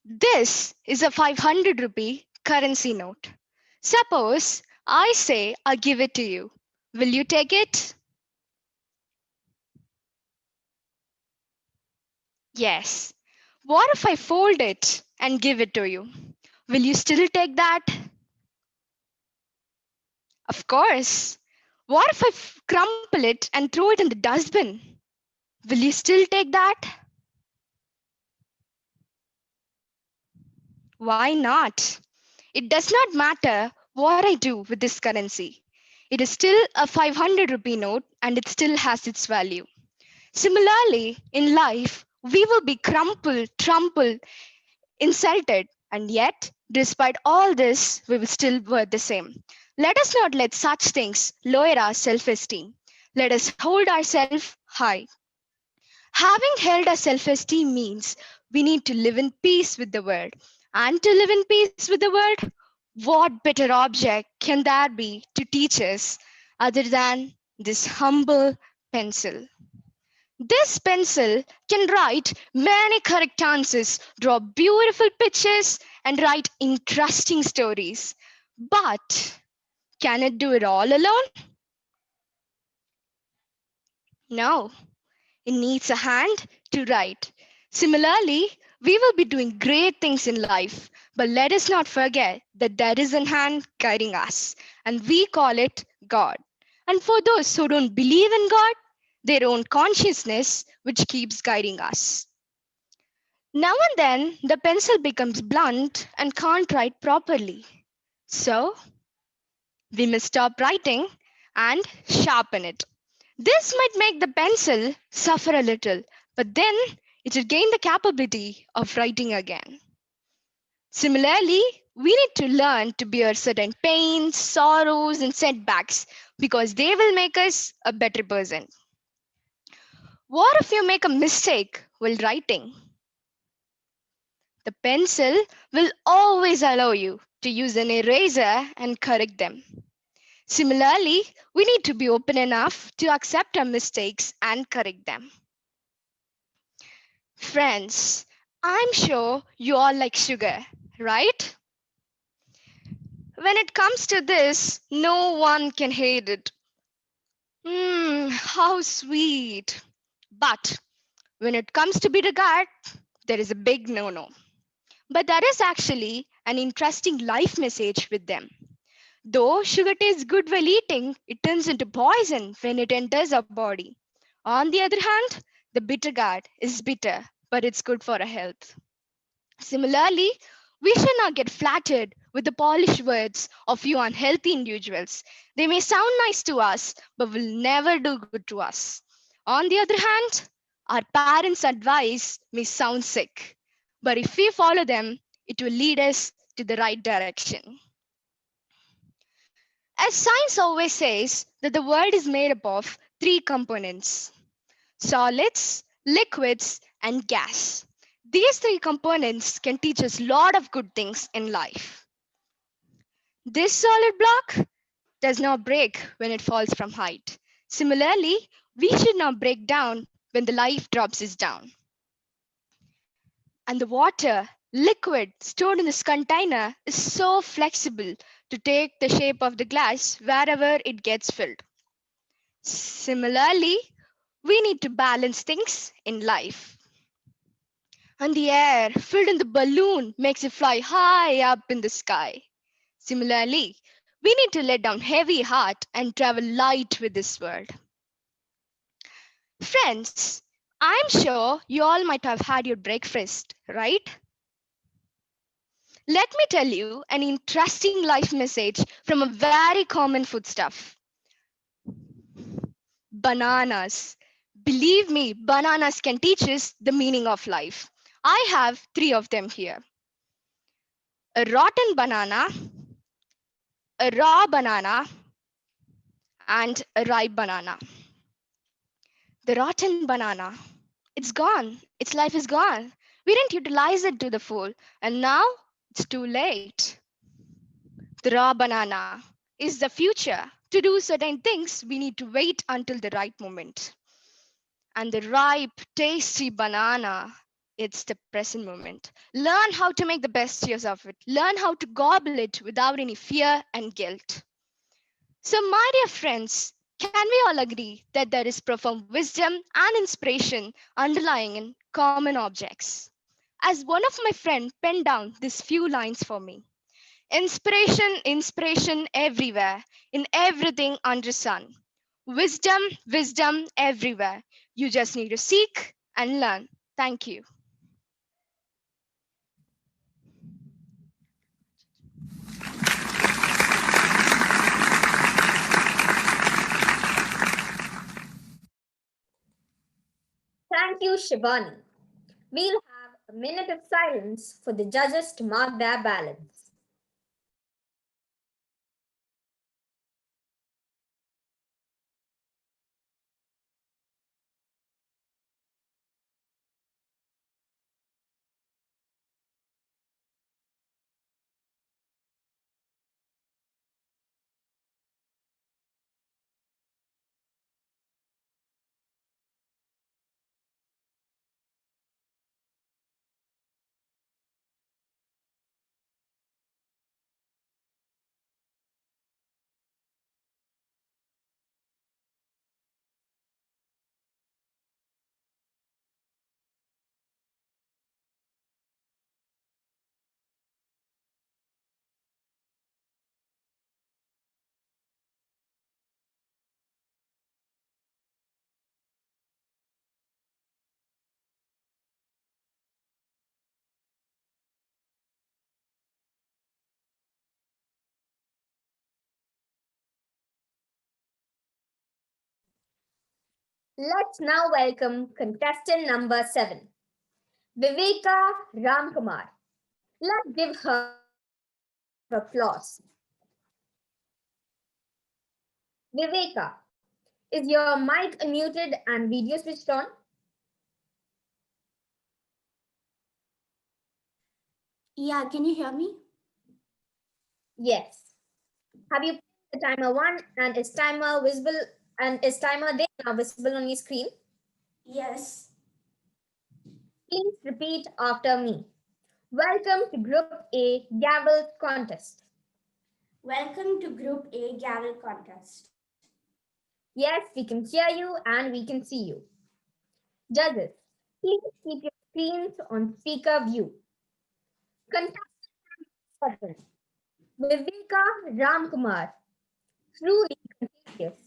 This is a 500 rupee currency note. Suppose I say I give it to you. Will you take it? Yes. What if I fold it and give it to you? Will you still take that? Of course. What if I crumple it and throw it in the dustbin? Will you still take that? Why not? It does not matter what I do with this currency. It is still a 500 rupee note and it still has its value. Similarly, in life, we will be crumpled, trampled, insulted, and yet, despite all this, we will still worth the same. Let us not let such things lower our self esteem. Let us hold ourselves high. Having held our self esteem means we need to live in peace with the world. And to live in peace with the world, what better object can there be to teach us other than this humble pencil? This pencil can write many correct answers, draw beautiful pictures, and write interesting stories. But can it do it all alone? No. It needs a hand to write. Similarly, we will be doing great things in life, but let us not forget that there is a hand guiding us, and we call it God. And for those who don't believe in God, their own consciousness which keeps guiding us. Now and then, the pencil becomes blunt and can't write properly. So, we must stop writing and sharpen it. This might make the pencil suffer a little, but then it will gain the capability of writing again. Similarly, we need to learn to bear certain pains, sorrows, and setbacks because they will make us a better person. What if you make a mistake while writing? The pencil will always allow you to use an eraser and correct them. Similarly, we need to be open enough to accept our mistakes and correct them. Friends, I'm sure you all like sugar, right? When it comes to this, no one can hate it. How sweet. But when it comes to bitter gourd, there is a big no no. But there is actually an interesting life message with them. Though sugar tastes good while eating, it turns into poison when it enters our body. On the other hand, the bitter gourd is bitter, but it's good for our health. Similarly, we should not get flattered with the polished words of few unhealthy individuals. They may sound nice to us, but will never do good to us. On the other hand, our parents' advice may sound sick, but if we follow them, it will lead us to the right direction. As science always says that the world is made up of three components: solids, liquids, and gas. These three components can teach us a lot of good things in life. This solid block does not break when it falls from height. Similarly, we should not break down when the life drops us down. And the water, liquid stored in this container, is so flexible to take the shape of the glass wherever it gets filled. Similarly, we need to balance things in life. And the air filled in the balloon makes it fly high up in the sky. Similarly, we need to let down heavy heart and travel light with this world. Friends, I'm sure you all might have had your breakfast, right? Let me tell you an interesting life message from a very common foodstuff: bananas. Believe me, bananas can teach us the meaning of life. I have three of them here: a rotten banana, a raw banana, and a ripe banana. The rotten banana, it's gone. Its life is gone. We didn't utilize it to the full, and now it's too late. The raw banana is the future. To do certain things, we need to wait until the right moment. And the ripe, tasty banana, it's the present moment. Learn how to make the best use of it. Learn how to gobble it without any fear and guilt. So, my dear friends, can we all agree that there is profound wisdom and inspiration underlying in common objects? As one of my friends penned down these few lines for me: inspiration, inspiration everywhere, in everything under sun. Wisdom, wisdom everywhere. You just need to seek and learn. Thank you. Thank you, Shivani. We'll have a minute of silence for the judges to mark their ballots. Let's now welcome contestant number 7, Viveka Ramkumar. Let's give her a round of applause. Viveka, is your mic unmuted and video switched on? Yeah, can you hear me? Yes. Have you put the timer 1 and is timer visible and is timer there now visible on your screen? Yes. Please repeat after me. Welcome to Group A Gavel Contest. Welcome to Group A Gavel Contest. Yes, we can hear you and we can see you. Judges, please keep your screens on speaker view. Contestant Viveka Ramkumar. Truly contagious.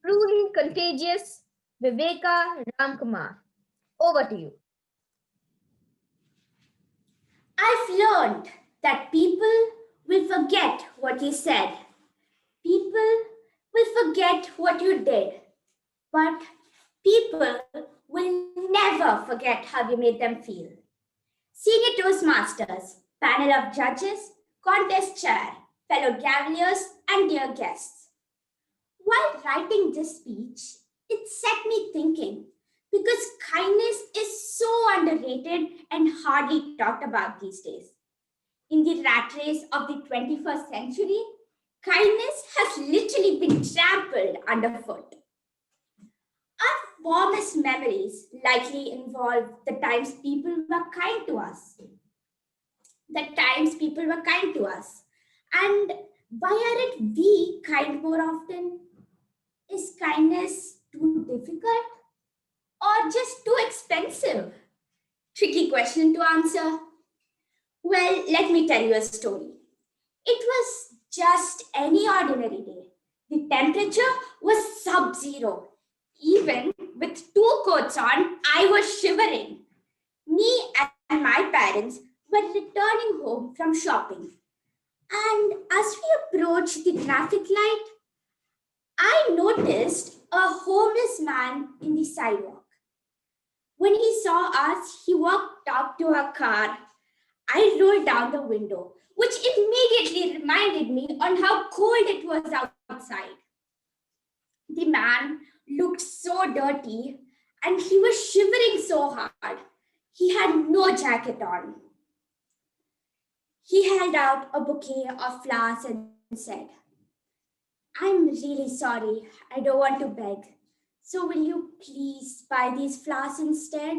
Truly contagious. Viveka Ramkumar. Over to you. I've learned that people will forget what you said. People will forget what you did. But people will never forget how you made them feel. Senior Toastmasters, panel of judges, contest chair, fellow Gavaliers, and dear guests. While writing this speech, it set me thinking because kindness is so underrated and hardly talked about these days. In the rat race of the 21st century, kindness has literally been trampled underfoot. Our warmest memories likely involve the times people were kind to us. The times people were kind to us. And why aren't we kind more often? Is kindness too difficult or just too expensive? Tricky question to answer. Well, let me tell you a story. It was just any ordinary day. The temperature was sub zero. Even with two coats on, I was shivering. Me and my parents were returning home from shopping. And as we approached the traffic light, I noticed a homeless man in the sidewalk. When he saw us, he walked up to our car. I rolled down the window, which immediately reminded me on how cold it was outside. The man looked so dirty and he was shivering so hard. He had no jacket on. He held out a bouquet of flowers and said, "I'm really sorry. I don't want to beg. So will you please buy these flowers instead?"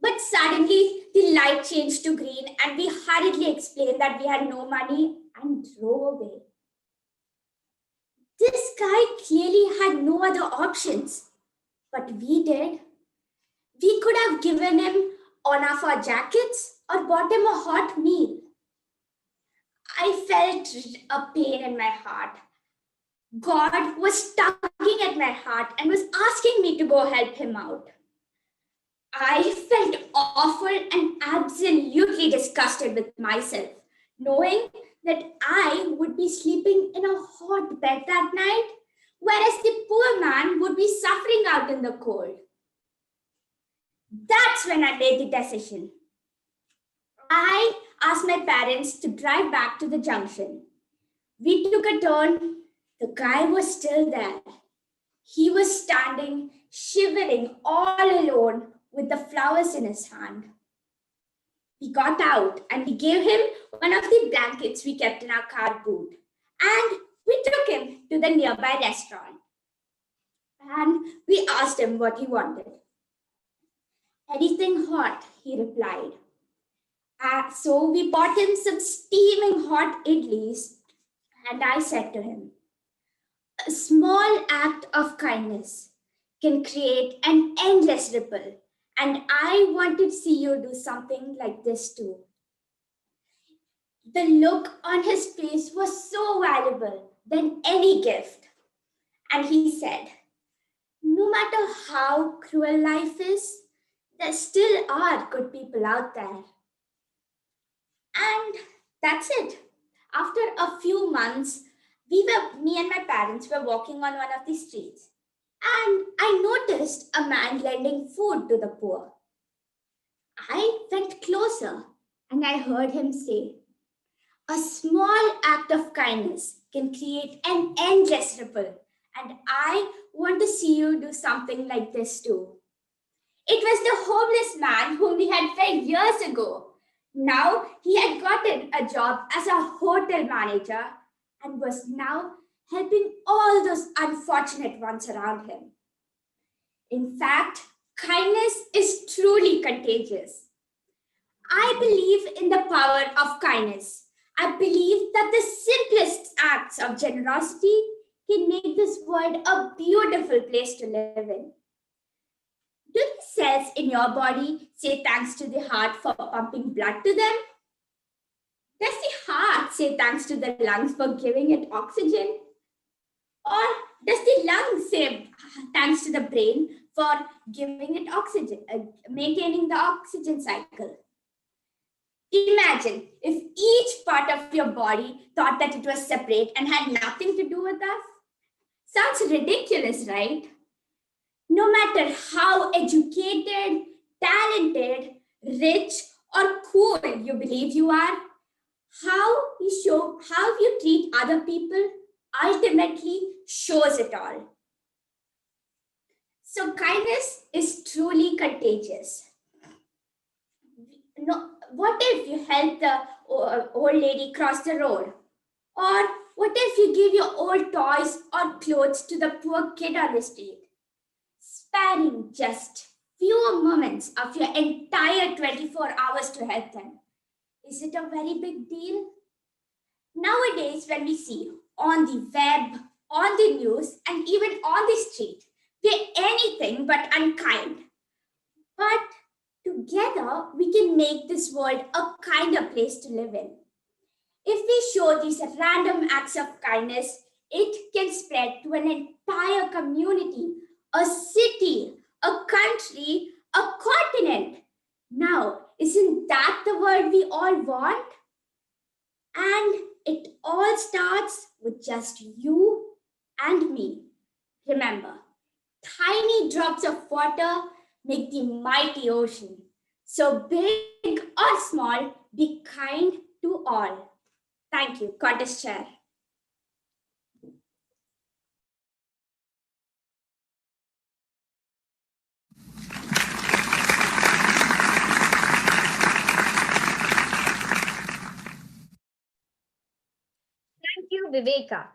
But suddenly the light changed to green and we hurriedly explained that we had no money and drove away. This guy clearly had no other options, but we did. We could have given him one of our jackets or bought him a hot meal. I felt a pain in my heart. God was tugging at my heart and was asking me to go help him out. I felt awful and absolutely disgusted with myself, knowing that I would be sleeping in a hot bed that night, whereas the poor man would be suffering out in the cold. That's when I made the decision. I asked my parents to drive back to the junction. We took a turn. The guy was still there. He was standing, shivering all alone with the flowers in his hand. We got out and we gave him one of the blankets we kept in our car boot. And we took him to the nearby restaurant. And we asked him what he wanted. "Anything hot," he replied. So we bought him some steaming hot idlis. And I said to him, "A small act of kindness can create an endless ripple. And I want to see you do something like this too." The look on his face was so valuable than any gift. And he said, "No matter how cruel life is, there still are good people out there." And that's it. After a few months, me and my parents were walking on one of the streets. And I noticed a man lending food to the poor. I went closer and I heard him say, "A small act of kindness can create an endless ripple. And I want to see you do something like this too." It was the homeless man whom we had fed years ago. Now he had gotten a job as a hotel manager and was now helping all those unfortunate ones around him. In fact, kindness is truly contagious. I believe in the power of kindness. I believe that the simplest acts of generosity can make this world a beautiful place to live in. Do the cells in your body say thanks to the heart for pumping blood to them? Does the heart say thanks to the lungs for giving it oxygen? Or does the lungs say thanks to the brain for giving it oxygen, maintaining the oxygen cycle? Imagine if each part of your body thought that it was separate and had nothing to do with us. Sounds ridiculous, right? No matter how educated, talented, rich, or cool you believe you are, how you treat other people ultimately shows it all. So kindness is truly contagious. No, what if you help the old lady cross the road? Or what if you give your old toys or clothes to the poor kid on the street? Sparing just few moments of your entire 24 hours to help them. Is it a very big deal? Nowadays, when we see on the web, on the news, and even on the street, we're anything but unkind. But together, we can make this world a kinder place to live in. If we show these random acts of kindness, it can spread to an entire community a city, a country, a continent. Now, isn't that the world we all want? And it all starts with just you and me. Remember, tiny drops of water make the mighty ocean. So, big or small, be kind to all. Thank you, contest chair. Thank you, Viveka.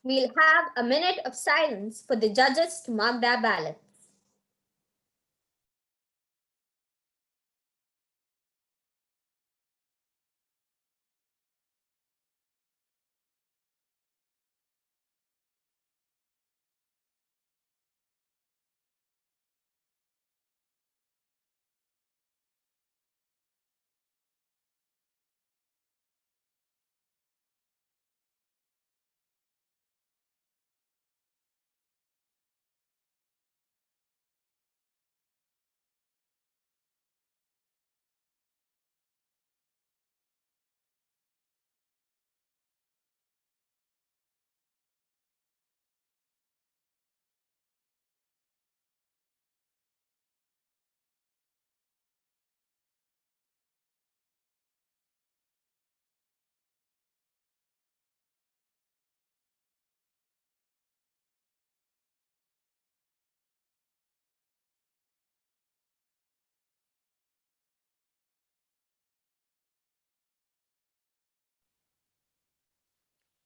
We'll have a minute of silence for the judges to mark their ballots.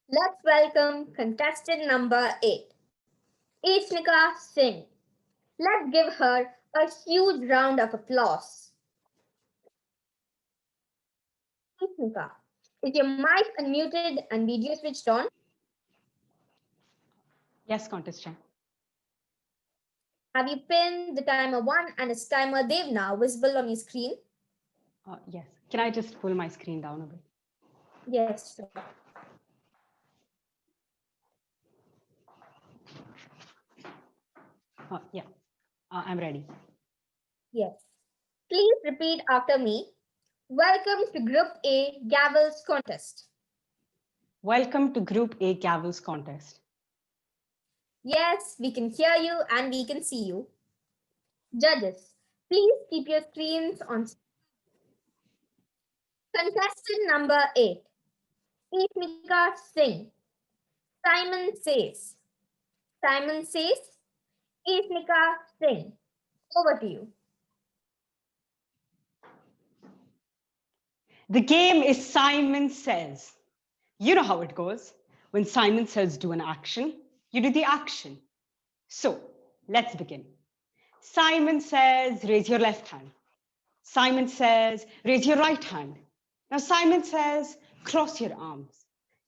Let's welcome contestant number 8, Ishnika Singh. Let's give her a huge round of applause. Ishnika, is your mic unmuted and video switched on? Yes, contestant. Have you pinned the timer 1 and its timer Dev now visible on your screen? Yes. Can I just pull my screen down a bit? Yes, sure. Yeah, I'm ready. Yes. Please repeat after me. Welcome to Group A Gavel's contest. Welcome to Group A Gavel's contest. Yes, we can hear you and we can see you. Judges, please keep your screens on. Contestant number 8, Ishmika Singh. Simon says. Simon says, Ishmika Singh. Over to you. The game is Simon Says. You know how it goes. When Simon says do an action, you do the action. So let's begin. Simon says, raise your left hand. Simon says, raise your right hand. Now Simon says, cross your arms.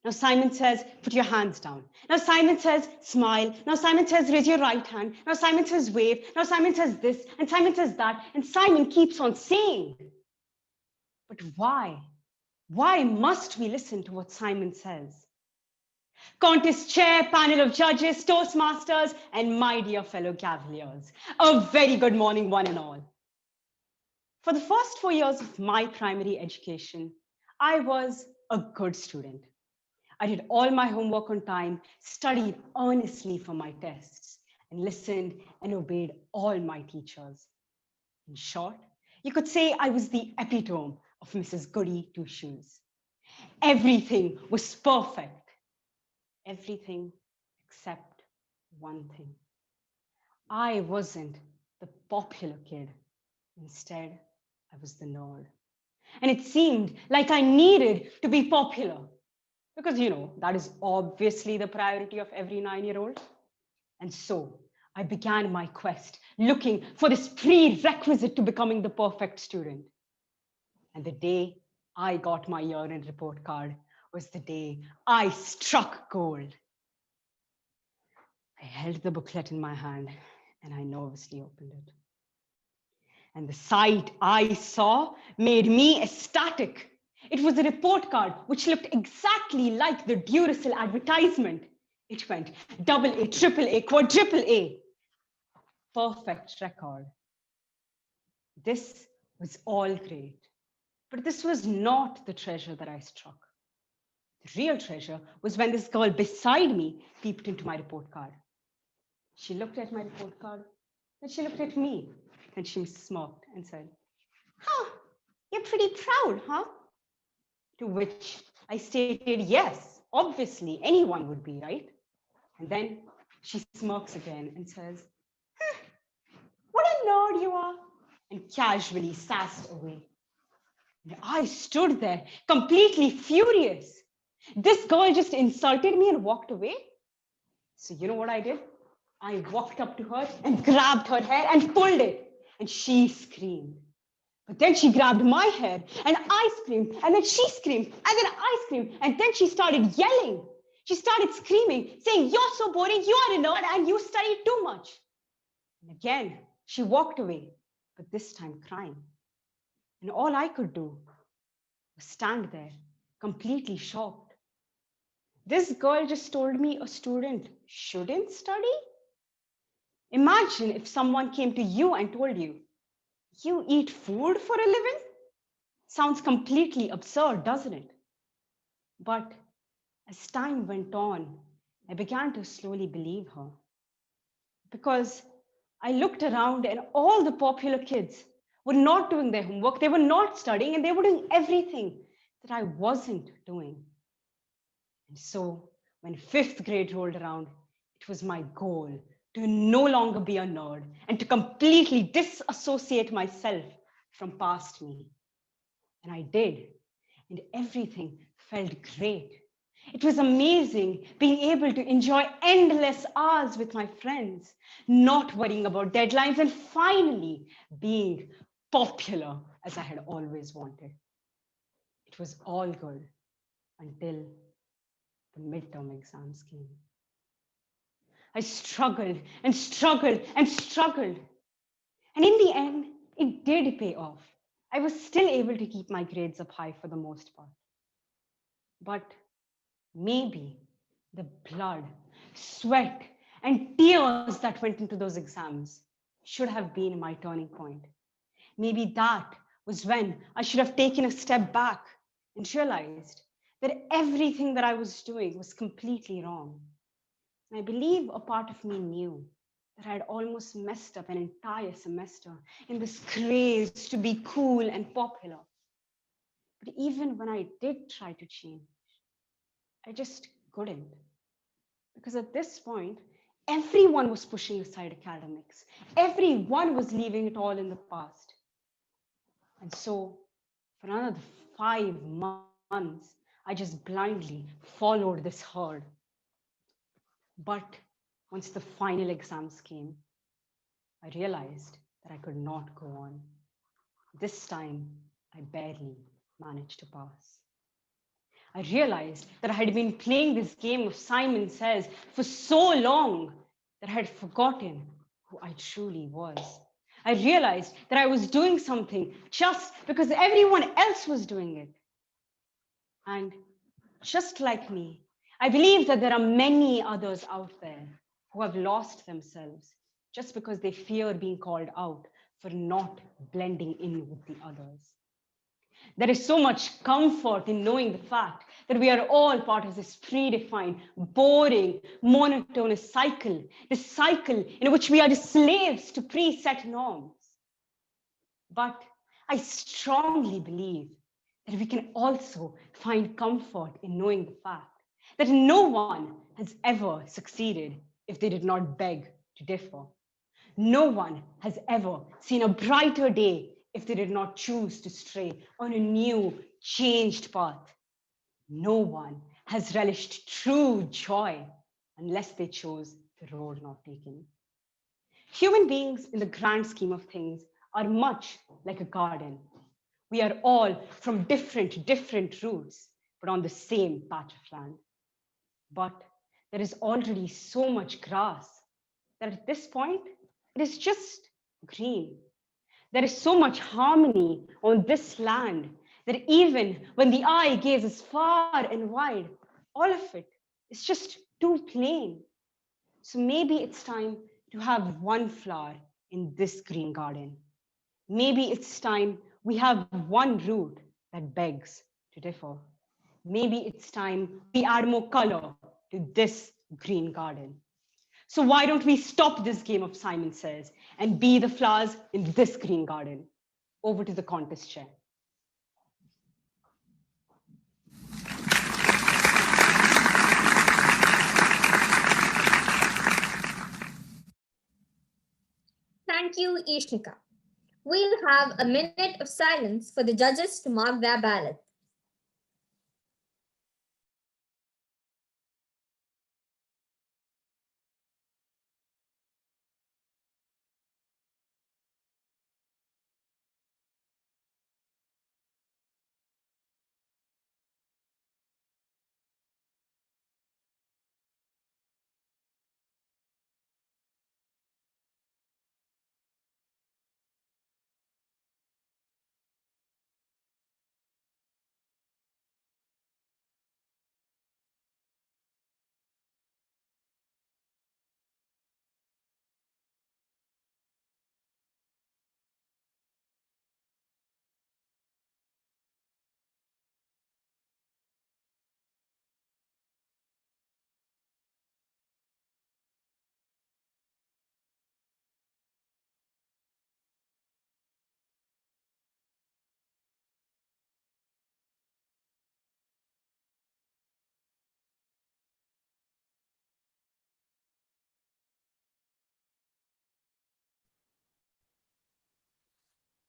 Now Simon says, put your hands down. Now Simon says, smile. Now Simon says, raise your right hand. Now Simon says, wave. Now Simon says this, and Simon says that, and Simon keeps on saying. But why? Why must we listen to what Simon says? Contest chair, panel of judges, Toastmasters, and my dear fellow Cavaliers, a very good morning, one and all. For the first 4 years of my primary education, I was a good student. I did all my homework on time, studied earnestly for my tests, and listened and obeyed all my teachers. In short, you could say I was the epitome of Mrs. Goody Two Shoes. Everything was perfect. Everything except one thing. I wasn't the popular kid. Instead, I was the nerd. And it seemed like I needed to be popular because, that is obviously the priority of every 9-year-old. And so I began my quest looking for this prerequisite to becoming the perfect student. And the day I got my year-end report card was the day I struck gold. I held the booklet in my hand and I nervously opened it. And the sight I saw made me ecstatic. It was a report card which looked exactly like the Duracell advertisement. It went AA, AAA, quadruple A. perfect record. This was all great, but this was not the treasure that I struck. The real treasure was when this girl beside me peeped into my report card. She looked at my report card, then she looked at me, and she smirked and said, "Huh, you're pretty proud, huh?" To which I stated, yes, obviously, anyone would be, right? And then she smirks again and says, "What a nerd you are," and casually sassed away. And I stood there completely furious. This girl just insulted me and walked away. So you know what I did? I walked up to her and grabbed her hair and pulled it, and she screamed. But then she grabbed my hair and I screamed, and then she screamed, and then I screamed, and then she started yelling. She started screaming, saying, "You're so boring, you are a nerd, and you study too much." And again, she walked away, but this time crying. And all I could do was stand there, completely shocked. This girl just told me a student shouldn't study? Imagine if someone came to you and told you, "You eat food for a living?" Sounds completely absurd, doesn't it? But as time went on, I began to slowly believe her. Because I looked around and all the popular kids were not doing their homework, they were not studying, and they were doing everything that I wasn't doing. And so when fifth grade rolled around, it was my goal to no longer be a nerd and to completely disassociate myself from past me. And I did. And everything felt great. It was amazing being able to enjoy endless hours with my friends, not worrying about deadlines, and finally being popular as I had always wanted. It was all good until the midterm exams came. I struggled and struggled and struggled. And in the end, it did pay off. I was still able to keep my grades up high for the most part. But maybe the blood, sweat, and tears that went into those exams should have been my turning point. Maybe that was when I should have taken a step back and realized that everything that I was doing was completely wrong. And I believe a part of me knew that I had almost messed up an entire semester in this craze to be cool and popular. But even when I did try to change, I just couldn't. Because at this point, everyone was pushing aside academics. Everyone was leaving it all in the past. And so, for another 5 months, I just blindly followed this herd. But once the final exams came, I realized that I could not go on. This time, I barely managed to pass. I realized that I had been playing this game of Simon Says for so long that I had forgotten who I truly was. I realized that I was doing something just because everyone else was doing it. And just like me, I believe that there are many others out there who have lost themselves just because they fear being called out for not blending in with the others. There is so much comfort in knowing the fact that we are all part of this predefined, boring, monotonous cycle, this cycle in which we are the slaves to preset norms. But I strongly believe that we can also find comfort in knowing the fact that no one has ever succeeded if they did not beg to differ. No one has ever seen a brighter day if they did not choose to stray on a new, changed path. No one has relished true joy unless they chose the road not taken. Human beings, in the grand scheme of things, are much like a garden. We are all from different roots, but on the same patch of land. But there is already so much grass that at this point, it is just green. There is so much harmony on this land that even when the eye gazes far and wide, all of it is just too plain. So maybe it's time to have one flower in this green garden. Maybe it's time we have one root that begs to differ. Maybe it's time we add more color to this green garden. So why don't we stop this game of Simon Says and be the flowers in this green garden? Over to the contest chair. Thank you, Ishnika. We'll have a minute of silence for the judges to mark their ballot.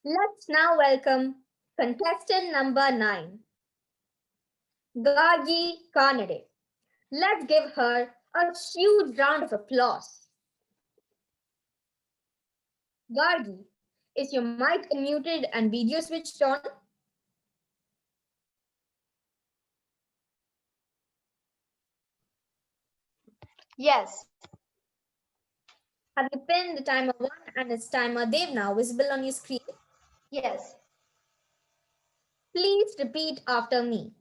Let's now welcome contestant number 9, Gargi Carnade. Let's give her a huge round of applause. Gargi, is your mic unmuted and video switched on? Yes. Have you pinned the timer 1 and its timer Dev now visible on your screen? Yes. Please repeat after me.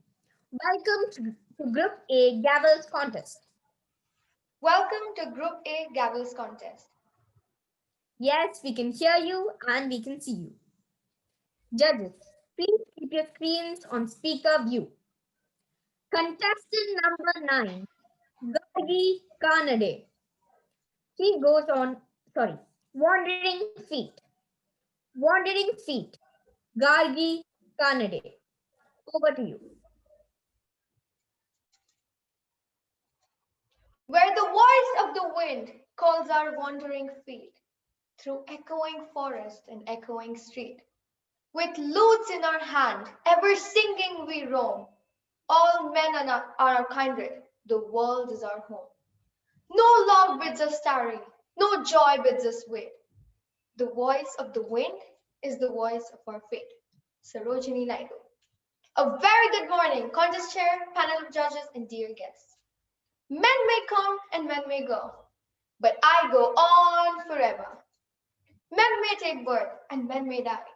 Welcome to Group A Gavel's contest. Welcome to Group A Gavel's contest. Yes, we can hear you and we can see you. Judges, please keep your screens on speaker view. Contestant number 9, Gargi Kanade. He goes on, Wandering Feet. Wandering Feet, Gargi Kanade. Over to you. Where the voice of the wind calls our wandering feet through echoing forest and echoing street. With lutes in our hand, ever singing we roam. All men are our kindred, the world is our home. No love bids us tarry, no joy bids us wait. The voice of the wind is the voice of our fate. Sarojini Naidu. A very good morning, contest chair, panel of judges, and dear guests. Men may come and men may go, but I go on forever. Men may take birth and men may die,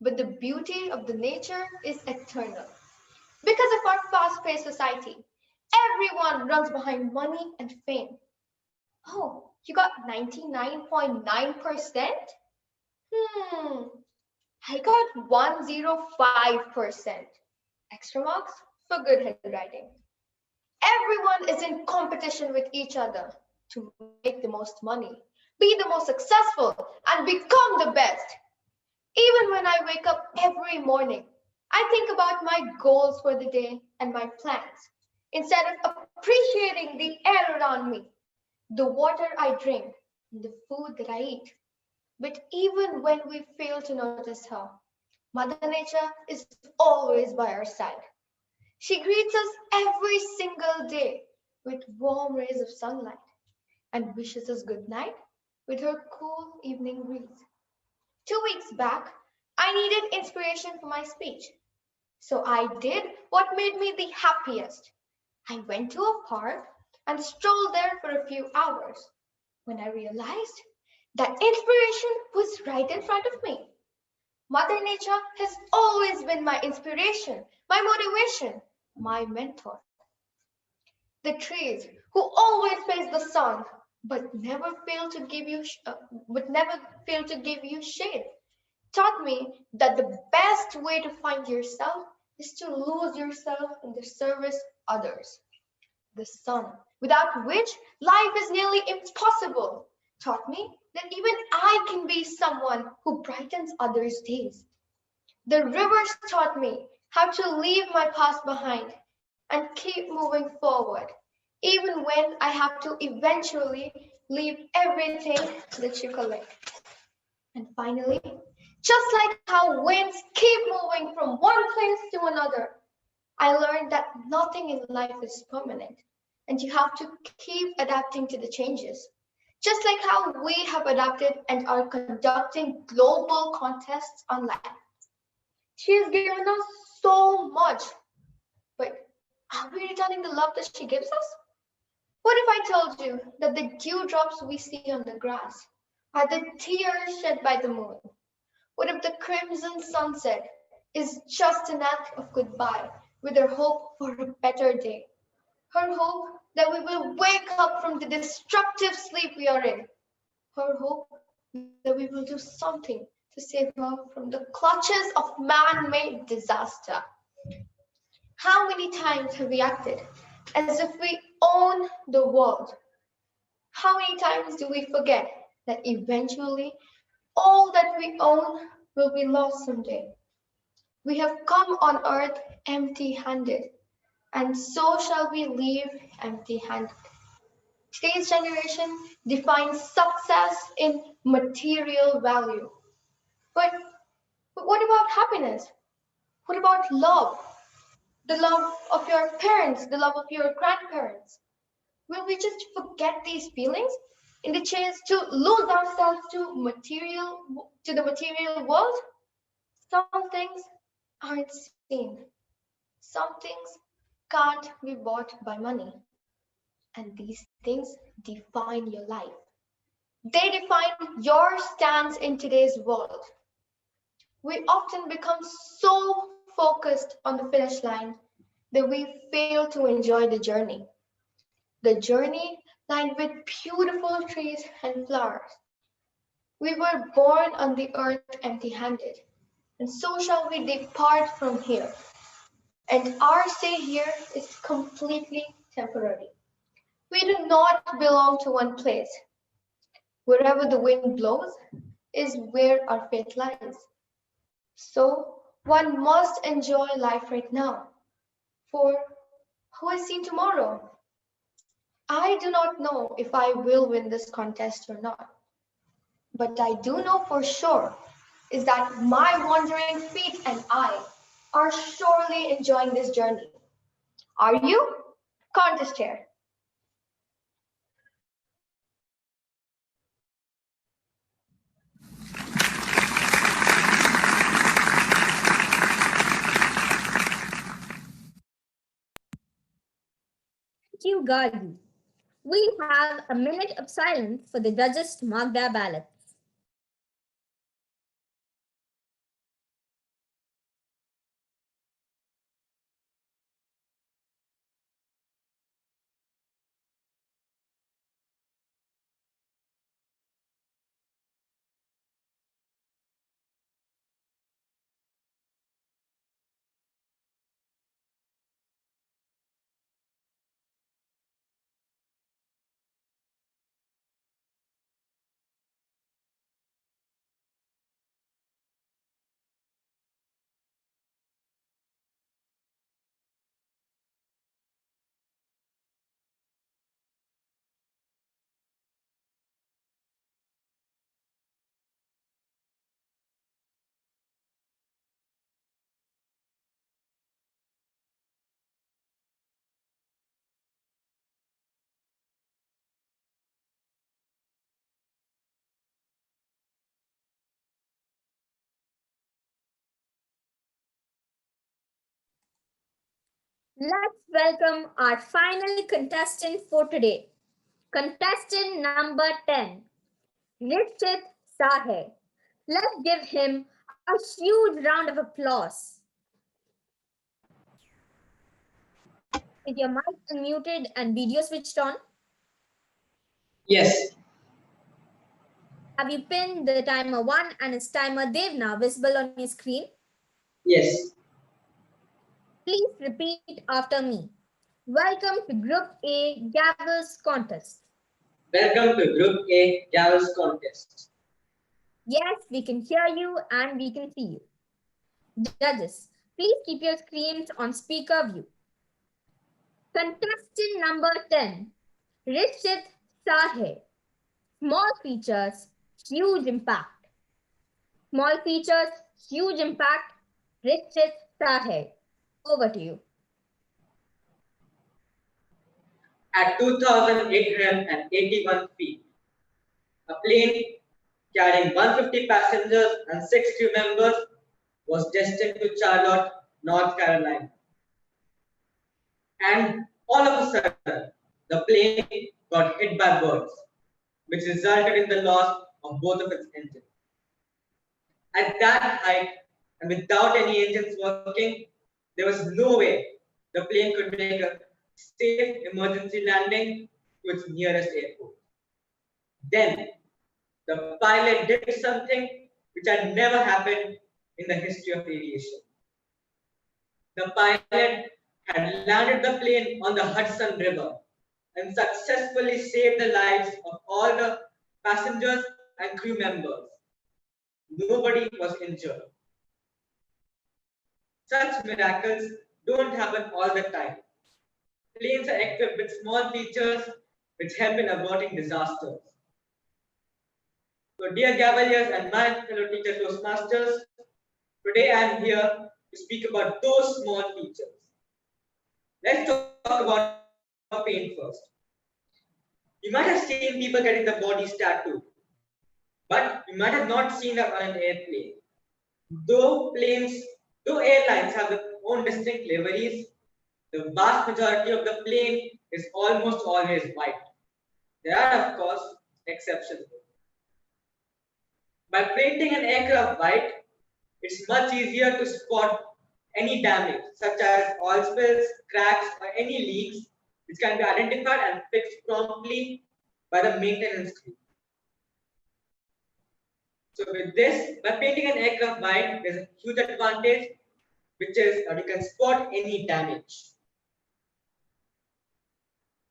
but the beauty of the nature is eternal. Because of our fast-paced society, everyone runs behind money and fame. Oh, you got 99.9%? I got 105%. Extra marks for good handwriting. Everyone is in competition with each other to make the most money, be the most successful, and become the best. Even when I wake up every morning, I think about my goals for the day and my plans, instead of appreciating the air around me, the water I drink, and the food that I eat. But even when we fail to notice her, Mother Nature is always by our side. She greets us every single day with warm rays of sunlight and wishes us good night with her cool evening breeze. 2 weeks back, I needed inspiration for my speech. So I did what made me the happiest. I went to a park and strolled there for a few hours when I realized that inspiration was right in front of me. Mother Nature has always been my inspiration, my motivation, my mentor. The trees who always face the sun but never fail to give you shade. Taught me that the best way to find yourself is to lose yourself in the service of others. The sun, without which life is nearly impossible, taught me that even I can be someone who brightens others' days. The rivers taught me how to leave my past behind and keep moving forward, even when I have to eventually leave everything that you collect. And finally, just like how winds keep moving from one place to another, I learned that nothing in life is permanent and you have to keep adapting to the changes. Just like how we have adapted and are conducting global contests online. She has given us so much, but are we returning the love that she gives us? What if I told you that the dewdrops we see on the grass are the tears shed by the moon? What if the crimson sunset is just an act of goodbye with her hope for a better day? Her hope that we will wake up from the destructive sleep we are in. Her hope that we will do something to save her from the clutches of man-made disaster. How many times have we acted as if we own the world? How many times do we forget that eventually all that we own will be lost someday? We have come on earth empty-handed, and so shall we leave empty-handed. Today's generation defines success in material value. But, but what about happiness? What about love? The love of your parents, the love of your grandparents? Will we just forget these feelings in the chase to lose ourselves to the material world? Some things aren't seen. Some things can't be bought by money. And these things define your life. They define your stance in today's world. We often become so focused on the finish line that we fail to enjoy the journey. The journey lined with beautiful trees and flowers. We were born on the earth empty handed, and so shall we depart from here. And our stay here is completely temporary. We do not belong to one place. Wherever the wind blows is where our fate lies. So one must enjoy life right now. For who has seen tomorrow? I do not know if I will win this contest or not. But I do know for sure is that my wandering feet and I are surely enjoying this journey. Are you? Contest chair. Thank you, Gargi. We have a minute of silence for the judges to mark their ballots. Let's welcome our final contestant for today. Contestant number 10, Rishit Sahe. Let's give him a huge round of applause. Is your mic unmuted and video switched on? Yes. Have you pinned the timer 1 and its timer Dev now visible on your screen? Yes. Please repeat after me. Welcome to Group A Gavel's contest. Welcome to Group A Gavel's contest. Yes, we can hear you and we can see you. Judges, please keep your screens on speaker view. Contestant number 10, Rishit Sahe. Small features, huge impact. Small features, huge impact. Rishit Sahe. Over to you. At 2,881 feet, a plane carrying 150 passengers and 6 crew members was destined to Charlotte, North Carolina. And all of a sudden, the plane got hit by birds, which resulted in the loss of both of its engines. At that height, and without any engines working, there was no way the plane could make a safe emergency landing to its nearest airport. Then, the pilot did something which had never happened in the history of aviation. The pilot had landed the plane on the Hudson River and successfully saved the lives of all the passengers and crew members. Nobody was injured. Such miracles don't happen all the time. Planes are equipped with small features which help in averting disasters. So, dear Gavaliers and my fellow teacher Toastmasters, today I am here to speak about those small features. Let's talk about paint first. You might have seen people getting their bodies tattooed, but you might have not seen that on an airplane. Though airlines have their own distinct liveries, the vast majority of the plane is almost always white. There are, of course, exceptions. By painting an aircraft white, it's much easier to spot any damage, such as oil spills, cracks, or any leaks, which can be identified and fixed promptly by the maintenance crew. So with this, by painting an aircraft white, there's a huge advantage, which is that you can spot any damage.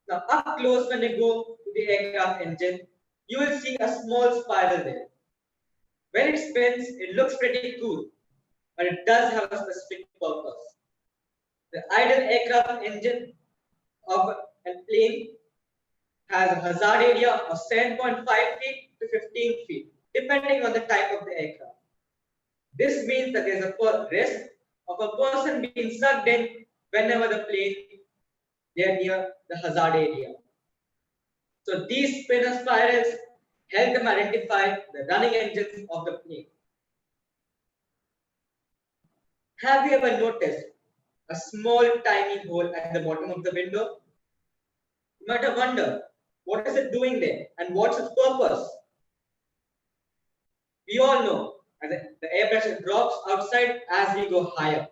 Now up close when you go to the aircraft engine, you will see a small spiral there. When it spins, it looks pretty cool, but it does have a specific purpose. The idle aircraft engine of a plane has a hazard area of 7.5 feet to 15 feet, depending on the type of the aircraft. This means that there's a risk of a person being sucked in whenever the plane they are near the hazard area. So these spinner spirals help them identify the running engines of the plane. Have you ever noticed a small tiny hole at the bottom of the window? You might have wondered, what is it doing there and what's its purpose? We all know that the air pressure drops outside as we go higher.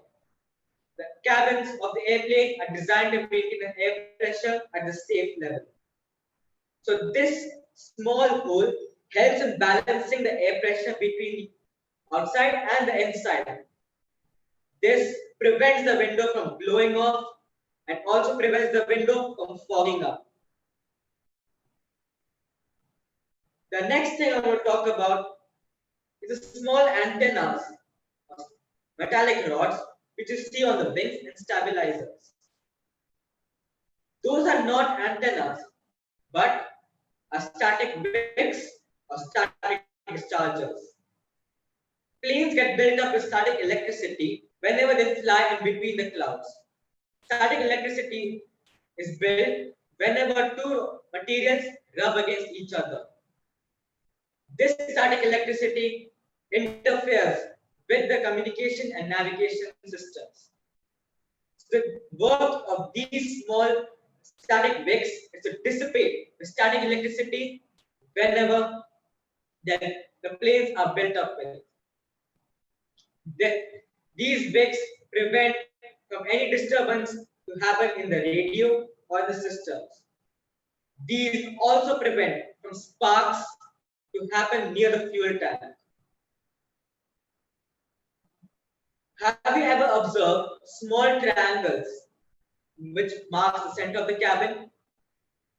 The cabins of the airplane are designed to maintain the air pressure at the safe level. So this small hole helps in balancing the air pressure between the outside and the inside. This prevents the window from blowing off and also prevents the window from fogging up. The next thing I want to talk about is the small antennas, metallic rods, which you see on the wings and stabilizers. Those are not antennas, but are static wicks or static dischargers. Planes get built up with static electricity whenever they fly in between the clouds. Static electricity is built whenever two materials rub against each other. This static electricity interferes with the communication and navigation systems. The work of these small static wicks is to dissipate the static electricity whenever the planes are built up with. These wicks prevent from any disturbance to happen in the radio or the systems. These also prevent from sparks to happen near the fuel tank. Have you ever observed small triangles which marks the center of the cabin?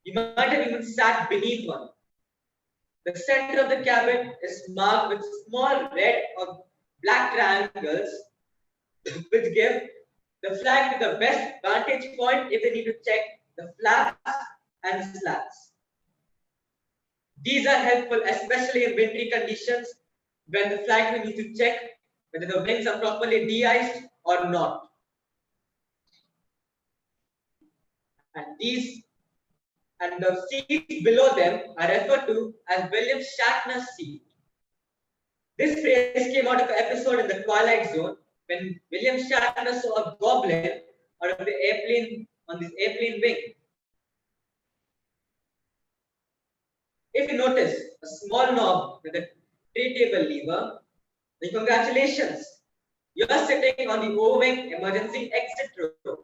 You might have even sat beneath one. The center of the cabin is marked with small red or black triangles which give the flag to the best vantage point if they need to check the flaps and slats. These are helpful especially in wintry conditions when the flag crew needs to check whether the wings are properly de-iced or not. And the seats below them are referred to as William Shatner's seat. This phrase came out of an episode in the Twilight Zone when William Shatner saw a goblin out of the airplane on this airplane wing. If you notice a small knob with a tray table lever, then congratulations, you are sitting on the O-wing emergency exit row.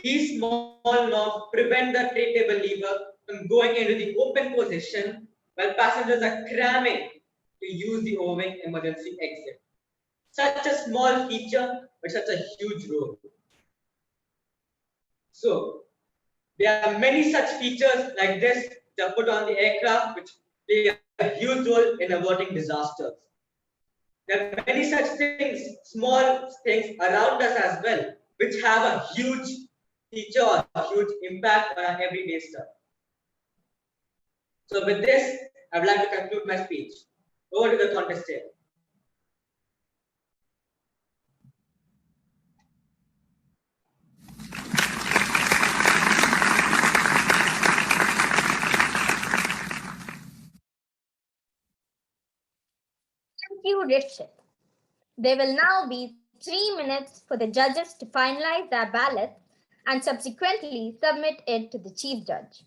These small knobs prevent the tray table lever from going into the open position while passengers are cramming to use the O-wing emergency exit. Such a small feature, but such a huge role. So, there are many such features like this that are put on the aircraft which play a huge role in averting disasters. There are many such things, small things around us as well, which have a huge feature or a huge impact on our everyday stuff. So with this, I would like to conclude my speech. Over to the contestant. Thank you, Richard. There will now be 3 minutes for the judges to finalize their ballots and subsequently submit it to the chief judge.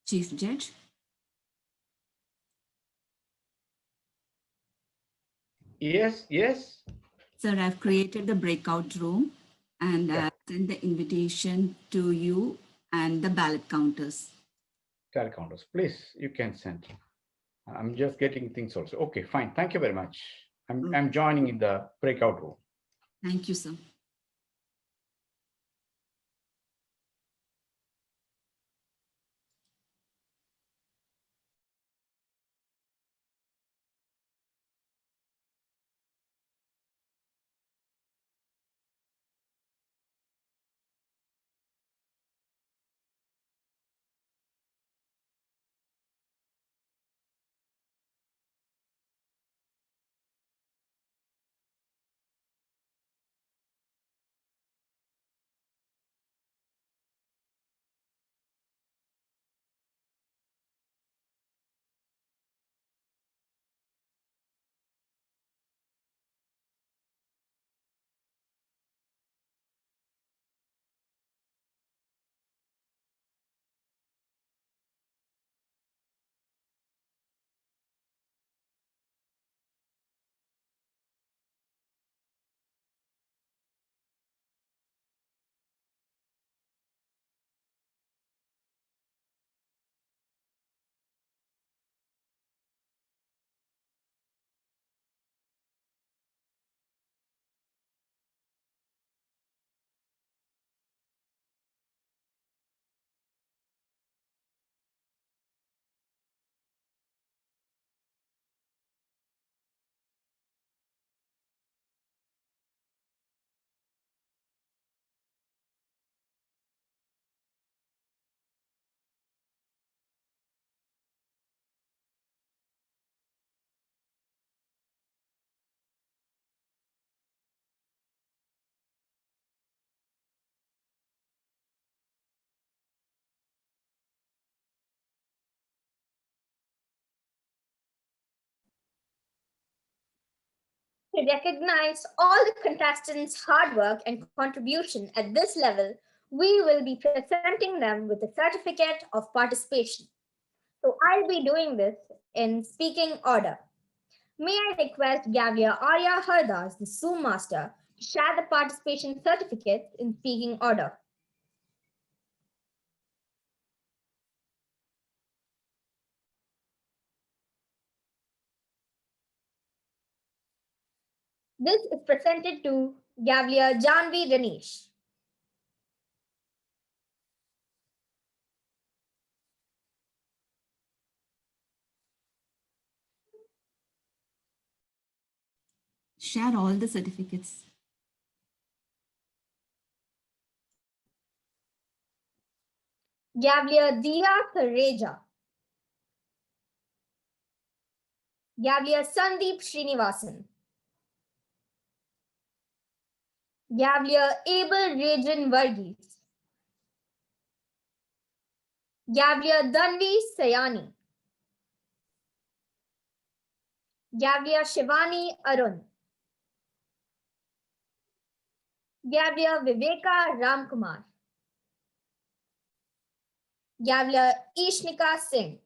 Chief Judge. Yes. Sir, I've created the breakout room and Yeah. sent the invitation to you and the ballot counters. Tell counters, please, you can send. I'm just getting things also. Okay, fine. Thank you very much. I'm joining in the breakout room. Thank you, sir. To recognize all the contestants' hard work and contribution at this level, we will be presenting them with a certificate of participation. So I'll be doing this in speaking order. May I request Gavia Arya Hardas, the Zoom master, to share the participation certificates in speaking order. This is presented to Gavlia Janvi Ranish. Share all the certificates. Gavlia Dia Kareja. Gavlia Sandeep Srinivasan. Gavlia Abel Rajan Varghese. Gavlia Danvi Sayani. Gavlia Shivani Arun. Gavlia Viveka Ramkumar. Gavlia Ishnika Singh.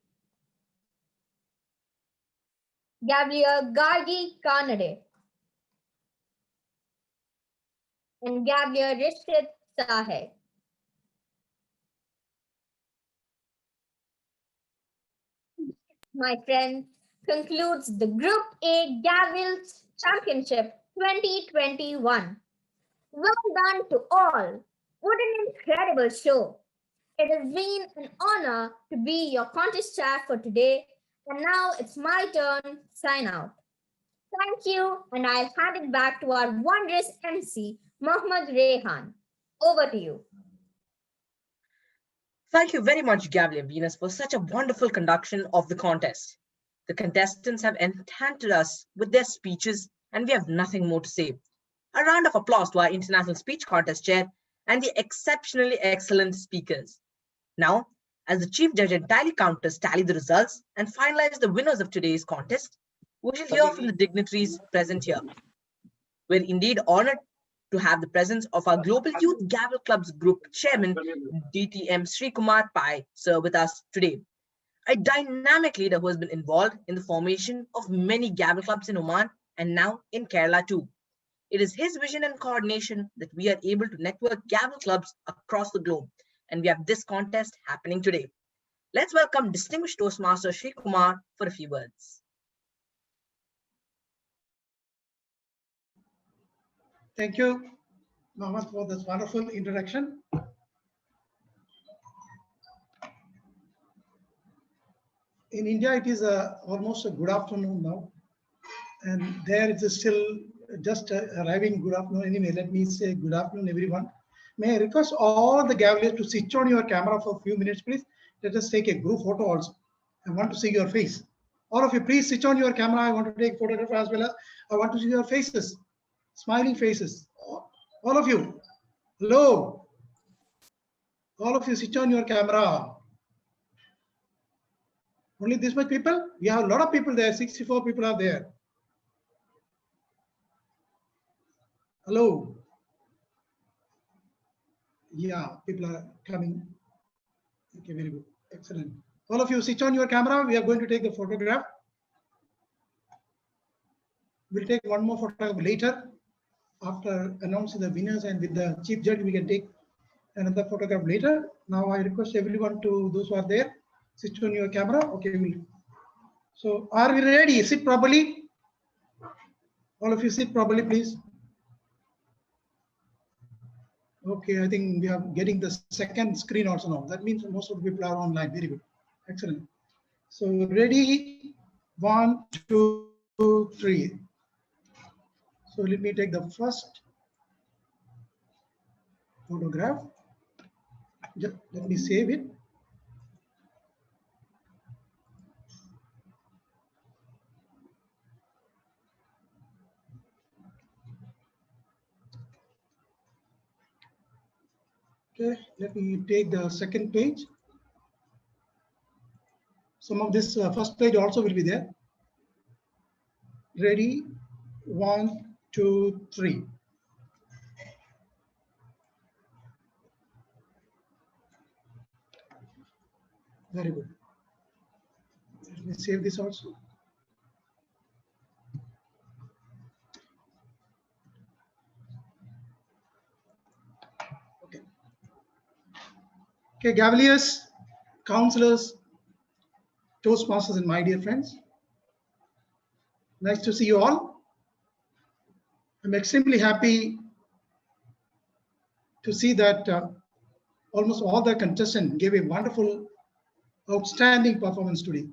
Gavlia Gargi Kanade. And Gavlia Rishit Sahe. My friends, concludes the Group A Gavel Championship 2021. Well done to all. What an incredible show. It has been an honor to be your contest chair for today. And now it's my turn to sign out. Thank you, and I'll hand it back to our wondrous MC, Mohammad Rehan. Over to you. Thank you very much, Gavel and Venus, for such a wonderful conduction of the contest. The contestants have enchanted us with their speeches, and we have nothing more to say. A round of applause to our International Speech Contest Chair and the exceptionally excellent speakers. Now, as the Chief Judge and Tally Counters tally the results and finalize the winners of today's contest, we shall hear from the dignitaries present here. We're indeed honored to have the presence of our Global Youth Gavel Club's Group Chairman, DTM Sri Kumar Pai, sir, with us today. A dynamic leader who has been involved in the formation of many Gavel Clubs in Oman and now in Kerala too. It is his vision and coordination that we are able to network Gavel Clubs across the globe, and we have this contest happening today. Let's welcome distinguished Toastmaster Sri Kumar for a few words. Thank you, Mohammed, for this wonderful introduction. In India, it is almost a good afternoon now, and there it is still just arriving good afternoon. Anyway, let me say good afternoon, everyone. May I request all the Gaveliers to switch on your camera for a few minutes, please. Let us take a group photo also. I want to see your face. All of you, please switch on your camera. I want to take photograph as well as I want to see your faces, smiling faces. All of you, hello. All of you, switch on your camera. Only this much people? We have a lot of people there. 64 people are there. Hello. Yeah, people are coming. Okay, very good. Excellent. All of you, switch on your camera. We are going to take the photograph. We'll take one more photograph later. After announcing the winners and with the chief judge, we can take another photograph later. Now I request everyone to, those who are there, switch on your camera. Okay. So are we ready? Sit properly. All of you sit properly, please. Okay, I think we are getting the second screen also now. That means most of the people are online. Very good. Excellent. So ready? 1, 2, 3. So let me take the first photograph. Just let me save it. Okay, let me take the second page. Some of this first page also will be there. Ready? 1, 2, 3. Very good. Let me save this also. Okay. Okay, Gaveliers, counselors, Toastmasters, and my dear friends. Nice to see you all. I'm extremely happy to see that almost all the contestants gave a wonderful, outstanding performance today.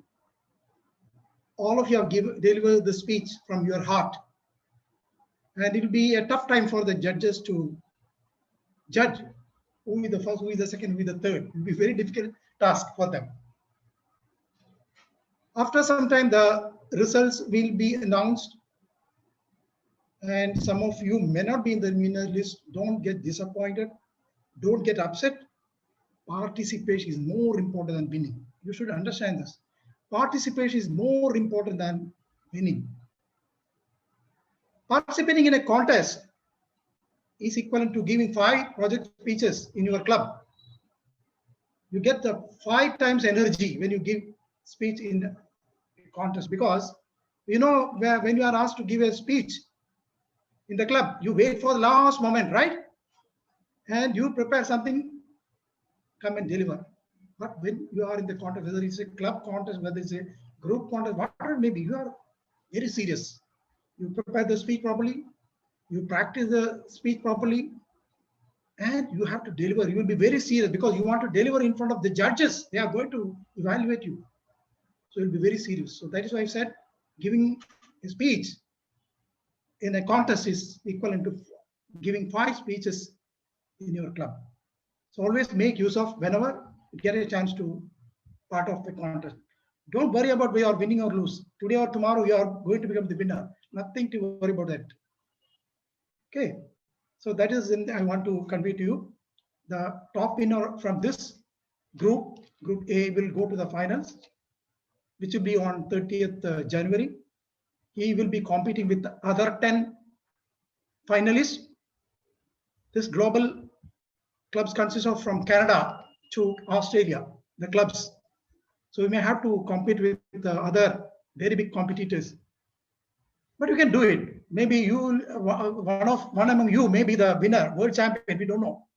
All of you have delivered the speech from your heart. And it will be a tough time for the judges to judge who is the first, who is the second, who is the third. It will be a very difficult task for them. After some time, the results will be announced. And some of you may not be in the winner list. Don't get disappointed. Don't get upset. Participation is more important than winning. You should understand this. Participation is more important than winning. Participating in a contest is equivalent to giving 5 project speeches in your club. You get the 5 times energy when you give speech in a contest, because you know when you are asked to give a speech in the club, you wait for the last moment, right? And you prepare something, come and deliver. But when you are in the contest, whether it's a club contest, whether it's a group contest, whatever it may be, you are very serious. You prepare the speech properly, you practice the speech properly, and you have to deliver. You will be very serious because you want to deliver in front of the judges. They are going to evaluate you. So you'll be very serious. So that is why I said giving a speech in a contest is equivalent to giving 5 speeches in your club. So always make use of whenever you get a chance to part of the contest. Don't worry about whether you are winning or lose. Today or tomorrow, you are going to become the winner. Nothing to worry about that. Okay. So that is I want to convey to you. The top winner from this group, Group A, will go to the finals, which will be on 30th January. He will be competing with the other 10 finalists. This global clubs consist of from Canada to Australia, the clubs. So we may have to compete with the other very big competitors. But you can do it. Maybe you, one among you may be the winner, world champion. We don't know.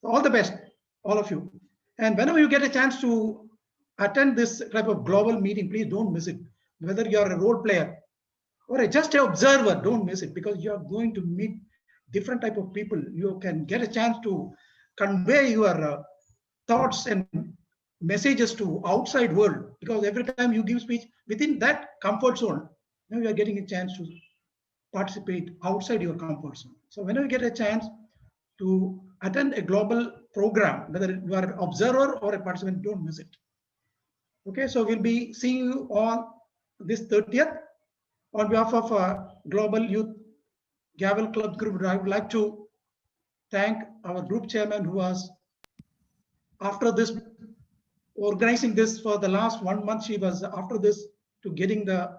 So all the best, all of you. And whenever you get a chance to attend this type of global meeting, please don't miss it. Whether you are a role player or just an observer, don't miss it, because you are going to meet different type of people. You can get a chance to convey your thoughts and messages to outside world, because every time you give speech within that comfort zone, now you are getting a chance to participate outside your comfort zone. So whenever you get a chance to attend a global program, whether you are an observer or a participant, don't miss it. Okay, so we'll be seeing you on this 30th. On behalf of Global Youth Gavel Club Group, I would like to thank our group chairman, who was, after this, organizing this for the last 1 month. She was after this to getting the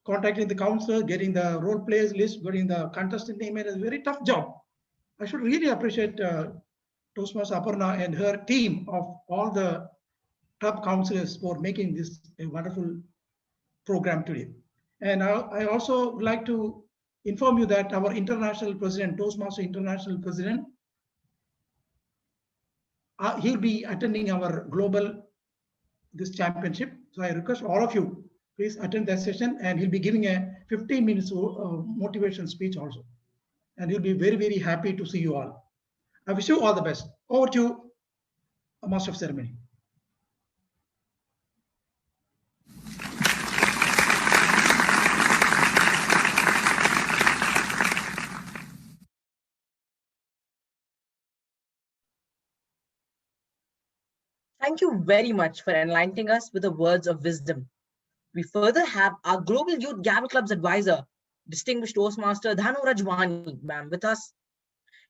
contacting the counselor, getting the role players list, getting the contestant name. It is a very tough job. I should really appreciate Toastmaster Aparna and her team of all the club counselors for making this a wonderful program today. And I also would like to inform you that our international president, Toastmaster International President, he'll be attending our global this championship. So I request all of you, please attend that session, and he'll be giving a 15 minutes motivation speech also. And he'll be very, very happy to see you all. I wish you all the best. Over to you, Master of Ceremony. Thank you very much for enlightening us with the words of wisdom. We further have our Global Youth Gavel Club's advisor, distinguished Toastmaster Dhanu Rajwani, ma'am, with us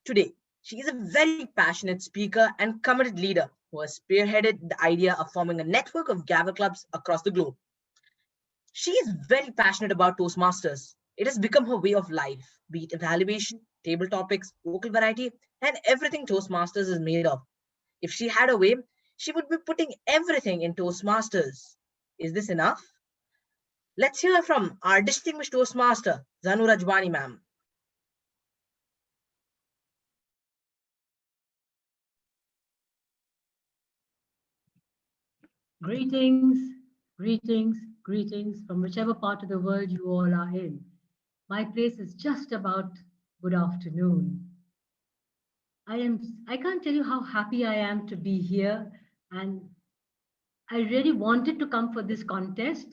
today. She is a very passionate speaker and committed leader who has spearheaded the idea of forming a network of Gavel Clubs across the globe. She is very passionate about Toastmasters It has become her way of life, be it evaluation, table topics, vocal variety, and everything Toastmasters is made of. If she had a way, she would be putting everything in Toastmasters. Is this enough? Let's hear from our distinguished Toastmaster, Zanu Rajwani ma'am. Greetings, greetings, greetings from whichever part of the world you all are in. My place is just about good afternoon. I can't tell you how happy I am to be here, and I really wanted to come for this contest,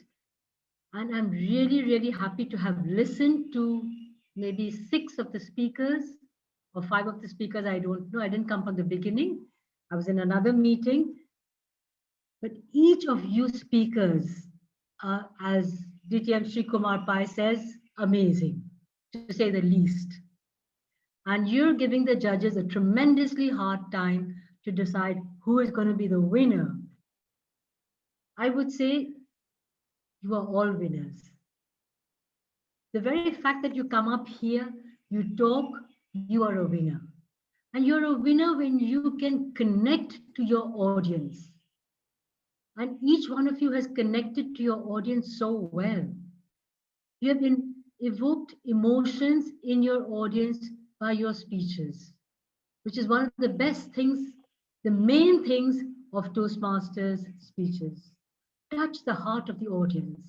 and I'm really happy to have listened to maybe 6 of the speakers or 5 of the speakers. I don't know. I didn't come from the beginning. I was in another meeting. But each of you speakers, as DTM Sri Kumar Pai says, amazing, to say the least. And you're giving the judges a tremendously hard time to decide who is going to be the winner. I would say you are all winners. The very fact that you come up here, you talk, you are a winner. And you're a winner when you can connect to your audience. And each one of you has connected to your audience so well. You have evoked emotions in your audience by your speeches, which is one of the best things, the main things of Toastmasters speeches. Touch the heart of the audience.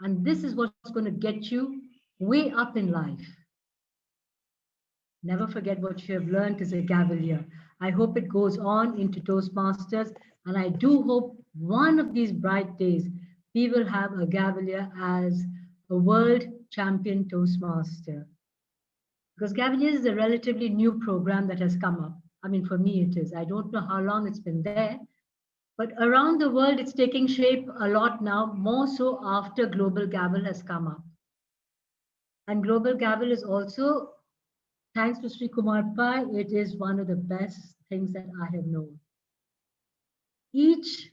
And this is what's going to get you way up in life. Never forget what you have learned as a Gavelier. I hope it goes on into Toastmasters, and I do hope one of these bright days we will have a Gavelier as a world champion Toastmaster. Because Gavelier is a relatively new program that has come up. I mean, for me it is. I don't know how long it's been there, but around the world it's taking shape a lot now, more so after Global Gavel has come up. And Global Gavel is also, thanks to Sri Kumar Pai, it is one of the best things that I have known. Each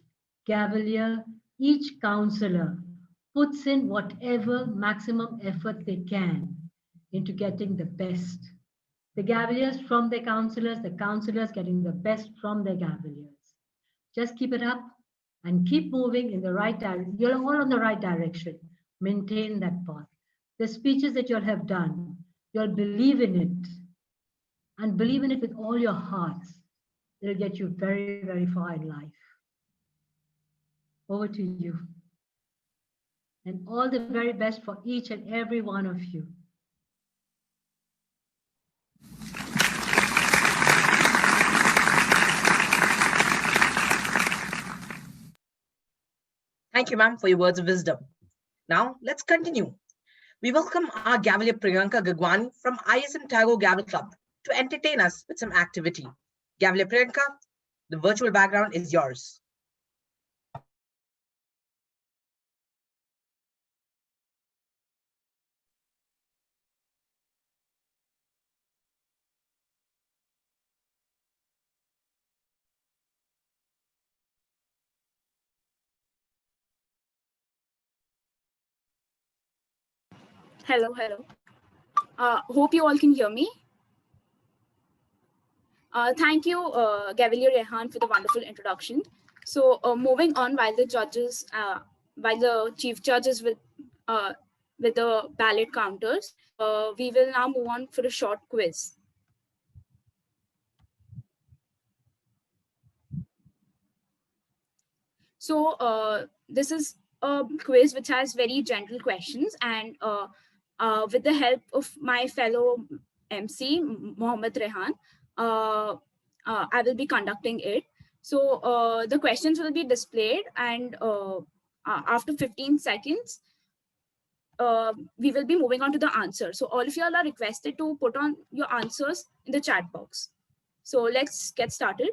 Gavelier, each counselor puts in whatever maximum effort they can into getting the best. The Gaveliers from their counselors, the counselors getting the best from their Gaveliers. Just keep it up and keep moving in the right direction. You're all on the right direction. Maintain that path. The speeches that you'll have done, you'll believe in it and believe in it with all your hearts. It'll get you very far in life. Over to you. And all the very best for each and every one of you. Thank you, ma'am, for your words of wisdom. Now, let's continue. We welcome our Gavelier Priyanka Gagwani from ISM Tagore Gavel Club to entertain us with some activity. Gavelier Priyanka, the virtual background is yours. Hello. Hope you all can hear me. Thank you, Gavelier Rehan, for the wonderful introduction. So, moving on, while the chief judges with the ballot counters, we will now move on for a short quiz. So, this is a quiz which has very general questions, and with the help of my fellow MC, Mohammed Rehan, I will be conducting it. So the questions will be displayed, and after 15 seconds, we will be moving on to the answer. So all of you all are requested to put on your answers in the chat box. So let's get started.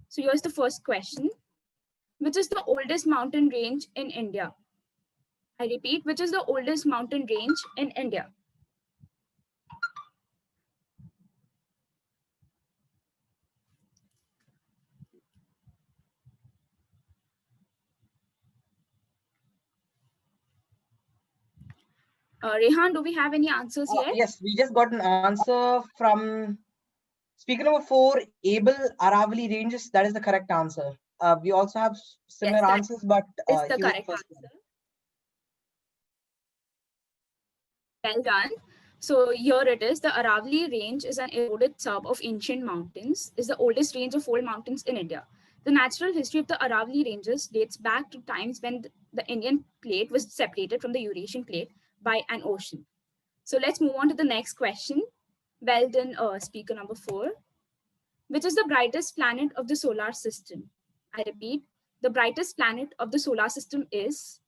So here's the first question. Which is the oldest mountain range in India? I repeat, which is the oldest mountain range in India? Rehan, do we have any answers yet? Yes, we just got an answer from speaker number 4, Able Aravali ranges. That is the correct answer. We also have similar Yes, that answers, but is the he was the correct first answer. one. Well done. So here it is. The Aravali range is an eroded sub of ancient mountains, is the oldest range of old mountains in India. The natural history of the Aravali ranges dates back to times when the Indian plate was separated from the Eurasian plate by an ocean. So let's move on to the next question. Well done, speaker number 4. Which is the brightest planet of the solar system? I repeat, the brightest planet of the solar system is...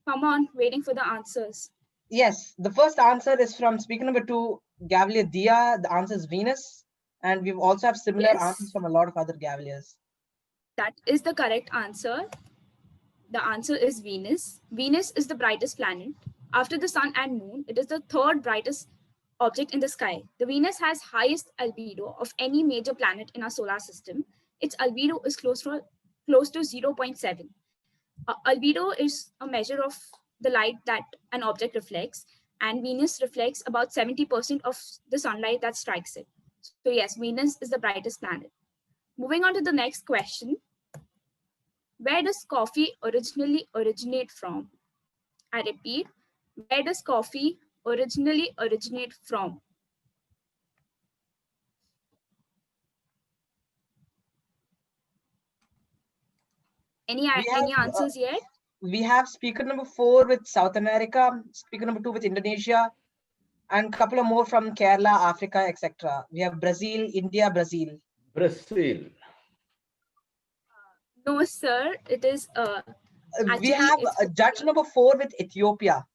Come on, waiting for the answers. Yes, the first answer is from speaker number 2, Gavel Dia. The answer is Venus. And we also have similar answers Yes, from a lot of other Gaveliers. that is the correct answer. The answer is Venus. Venus is the brightest planet. After the sun and moon, it is the third brightest object in the sky. The Venus has highest albedo of any major planet in our solar system. Its albedo is close to 0.7. Albedo is a measure of the light that an object reflects, and Venus reflects about 70% of the sunlight that strikes it. So yes, Venus is the brightest planet. Moving on to the next question. Where does coffee originally originate from? I repeat, where does coffee originally originate from? Any We any have answers yet? we have speaker number 4 with South America, speaker number 2 with Indonesia, and a couple of more from Kerala, Africa, etc. We have Brazil, India, Brazil. Brazil. No, sir. It is We actually have judge Ethiopia. number 4 with Ethiopia.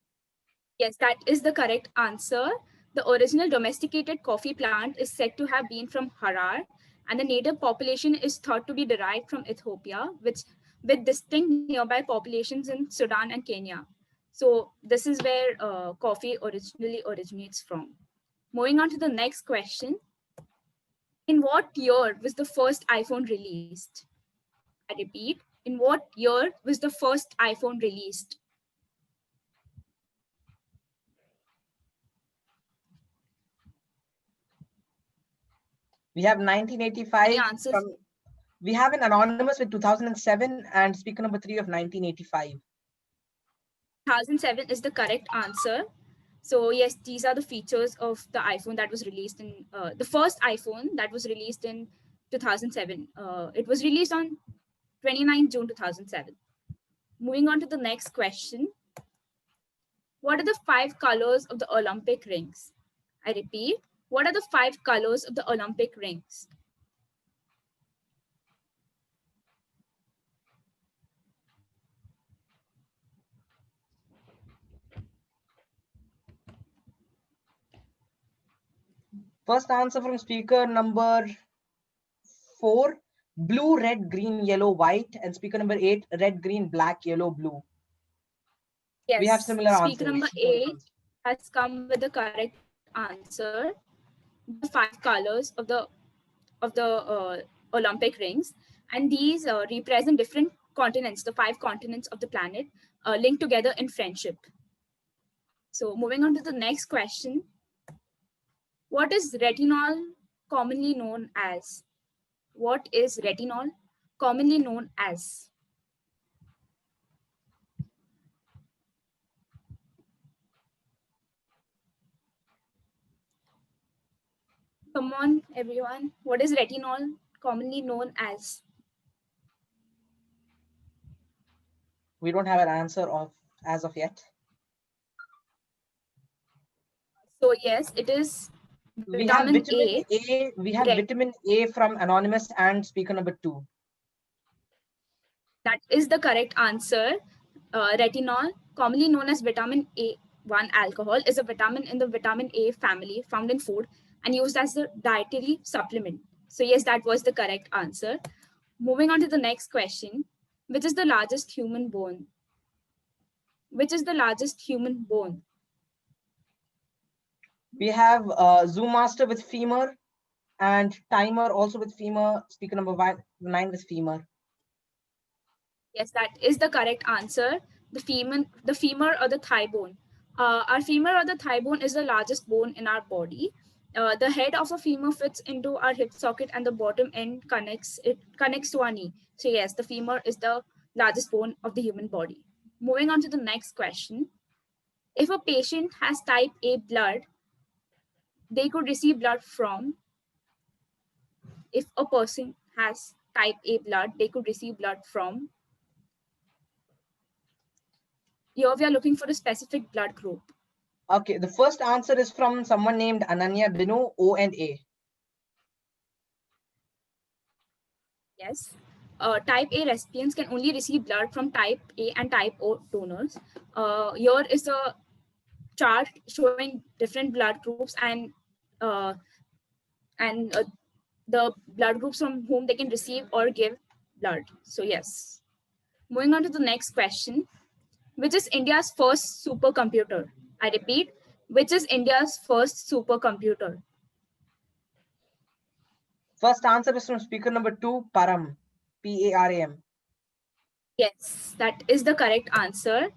Yes, that is the correct answer. The original domesticated coffee plant is said to have been from Harar, and the native population is thought to be derived from Ethiopia, which with distinct nearby populations in Sudan and Kenya. So this is where coffee originally originates from. Moving on to the next question. In what year was the first iPhone released? I repeat, in what year was the first iPhone released? We have Any 1985 answers? from. We have an anonymous with 2007 and speaker number 3 of 1985. 2007 is the correct answer. So yes, these are the features of the iPhone that was released in the first iPhone that was released in 2007. It was released on 29 June 2007. Moving on to the next question. What are the 5 colors of the Olympic rings? I repeat, what are the 5 colors of the Olympic rings? First answer from speaker number 4, blue, red, green, yellow, white, and speaker number 8, red, green, black, yellow, blue. We have Yes, similar speaker answers. number 8 has come with the correct answer. The 5 colors of the Olympic rings, and these represent different continents, the 5 continents of the planet, linked together in friendship. So moving on to the next question. What is retinol commonly known as? What is retinol commonly known as? Come on, everyone. What is retinol commonly known as? We don't have an answer as of yet. So yes, it is We have vitamin vitamin A. A. We have vitamin A from anonymous and speaker number 2. That is the correct answer. Retinol, commonly known as vitamin A1 alcohol, is a vitamin in the vitamin A family found in food and used as a dietary supplement. So yes, that was the correct answer. Moving on to the next question. Which is the largest human bone? Which is the largest human bone? We have Zoom Master with femur and Timer also with femur. Speaker number 9 with femur. Yes, that is the correct answer. The femur or the thigh bone. Our femur or the thigh bone is the largest bone in our body. The head of a femur fits into our hip socket and the bottom end connects to our knee. So yes, the femur is the largest bone of the human body. Moving on to the next question. If a patient has type A blood, they could receive blood from. If a person has type A blood, they could receive blood from. Here we are looking for a specific blood group. Okay, the first answer is from someone named Ananya Binu, O and A. Yes. Type A recipients can only receive blood from type A and type O donors. Here is a chart showing different blood groups uh, and the blood groups from whom they can receive or give blood. So yes. Moving on to the next question. Which is India's first supercomputer? I repeat, which is India's first supercomputer? First answer is from speaker number 2, Param, P-A-R-A-M. Yes, that is the correct answer.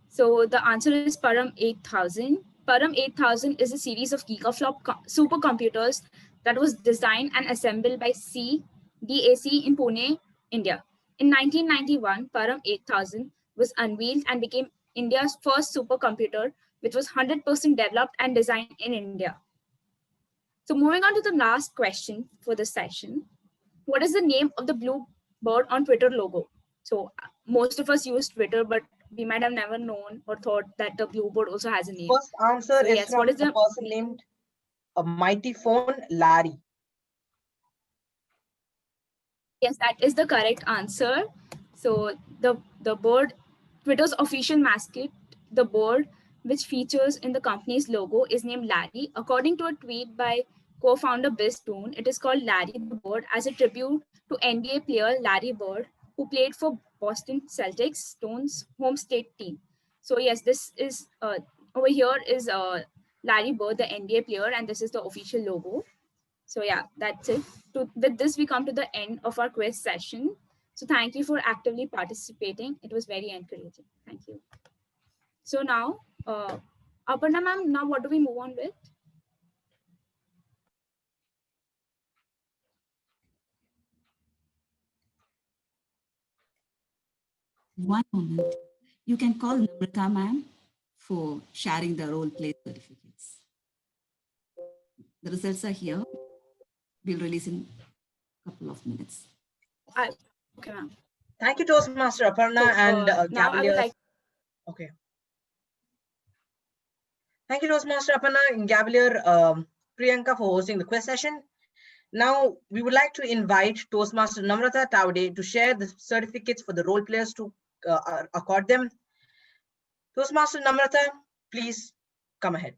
So the answer is Param 8000. Param 8000 is a series of gigaflop supercomputers that was designed and assembled by CDAC in Pune, India. In 1991, Param 8000 was unveiled and became India's first supercomputer, which was 100% developed and designed in India. So moving on to the last question for this session. What is the name of the blue bird on Twitter logo? So most of us use Twitter, but we might have never known or thought that the blue bird also has a name. First answer So is yes, from what is a the person named a Mighty Phone, Larry. Yes, that is the correct answer. So the bird, Twitter's official mascot, the bird which features in the company's logo is named Larry. According to a tweet by co-founder Biz Toon, it is called Larry the Bird as a tribute to NBA player Larry Bird, who played for Boston Celtics, Stone's home state team. So yes, this is over here is Larry Bird, the NBA player, and this is the official logo. So yeah, that's it. With this, we come to the end of our quiz session. So thank you for actively participating. It was very encouraging. Thank you. So now, Aparna ma'am, now what do we move on with? One moment. You can call Namrata ma'am for sharing the role play certificates. The results are here. We'll release in a couple of minutes. Okay, ma'am. Thank you, Toastmaster Aparna So, and now I would Gavaliers. like. Okay. Thank you, Toastmaster Aparna and Gavalier Priyanka for hosting the quiz session. Now, we would like to invite Toastmaster Namrata Taude to share the certificates for the role players to accord them. Toastmaster Namrata, please come ahead.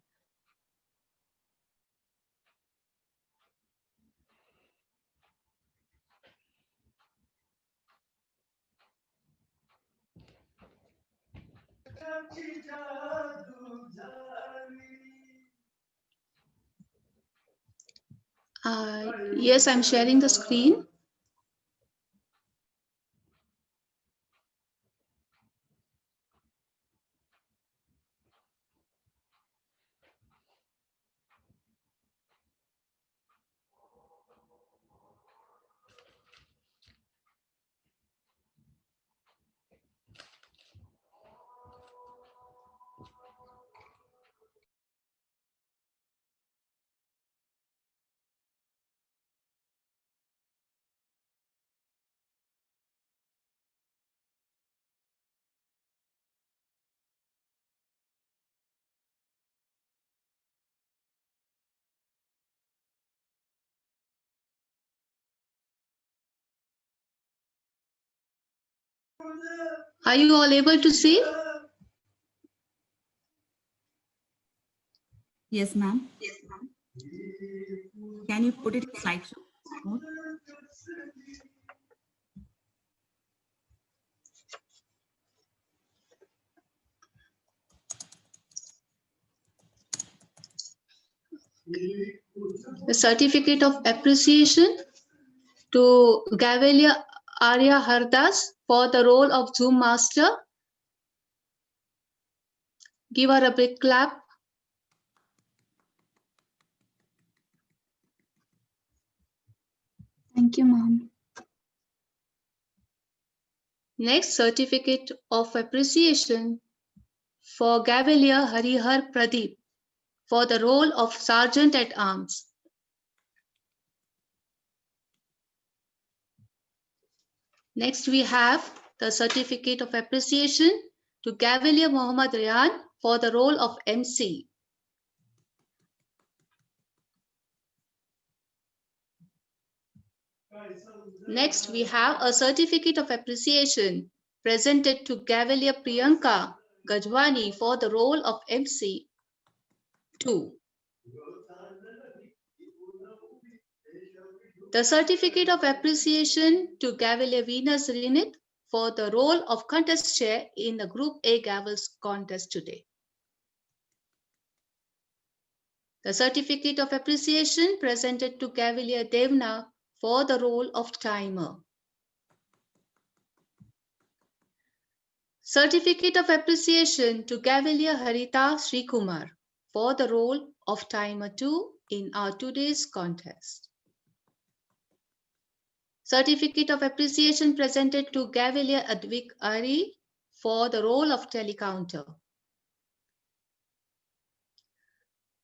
Yes, I'm sharing the screen. Are you all able to see? Yes, ma'am. Yes, ma'am. Can you put it in slideshow mode? The certificate of appreciation to Gavel Arya Hardas for the role of Zoom Master. Give her a big clap. Thank you, ma'am. Next, certificate of appreciation for Gavelier Harihar Pradeep for the role of Sergeant at Arms. Next, we have the certificate of appreciation to Gavelier Mohammad Rayan for the role of MC. Next, we have a certificate of appreciation presented to Gavelier Priyanka Gajwani for the role of MC 2. The certificate of appreciation to Gavelier Venus Rinit for the role of contest chair in the Group A Gavels contest today. The certificate of appreciation presented to Gavelier Devna for the role of timer. Certificate of appreciation to Gavelier Harita Srikumar for the role of timer 2 in our today's contest. Certificate of appreciation presented to Gavelier Advik Ari for the role of telecounter.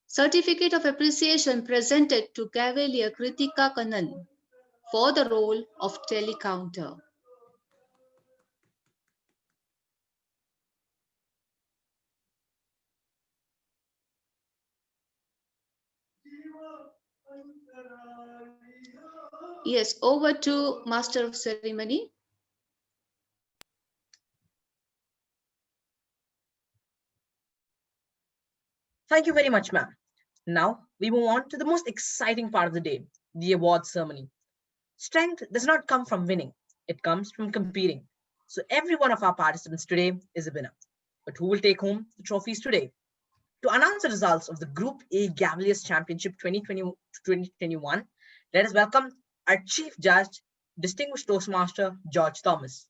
Certificate of appreciation presented to Gavelier Kritika Kannan for the role of telecounter. Yes, over to Master of Ceremony. Thank you very much, ma'am. Now we move on to the most exciting part of the day, the award ceremony. Strength does not come from winning, it comes from competing. So every one of our participants today is a winner. But who will take home the trophies today? To announce the results of the Group A Gaveliers Championship 2020-2021, let us welcome our Chief Judge, Distinguished Toastmaster George Thomas.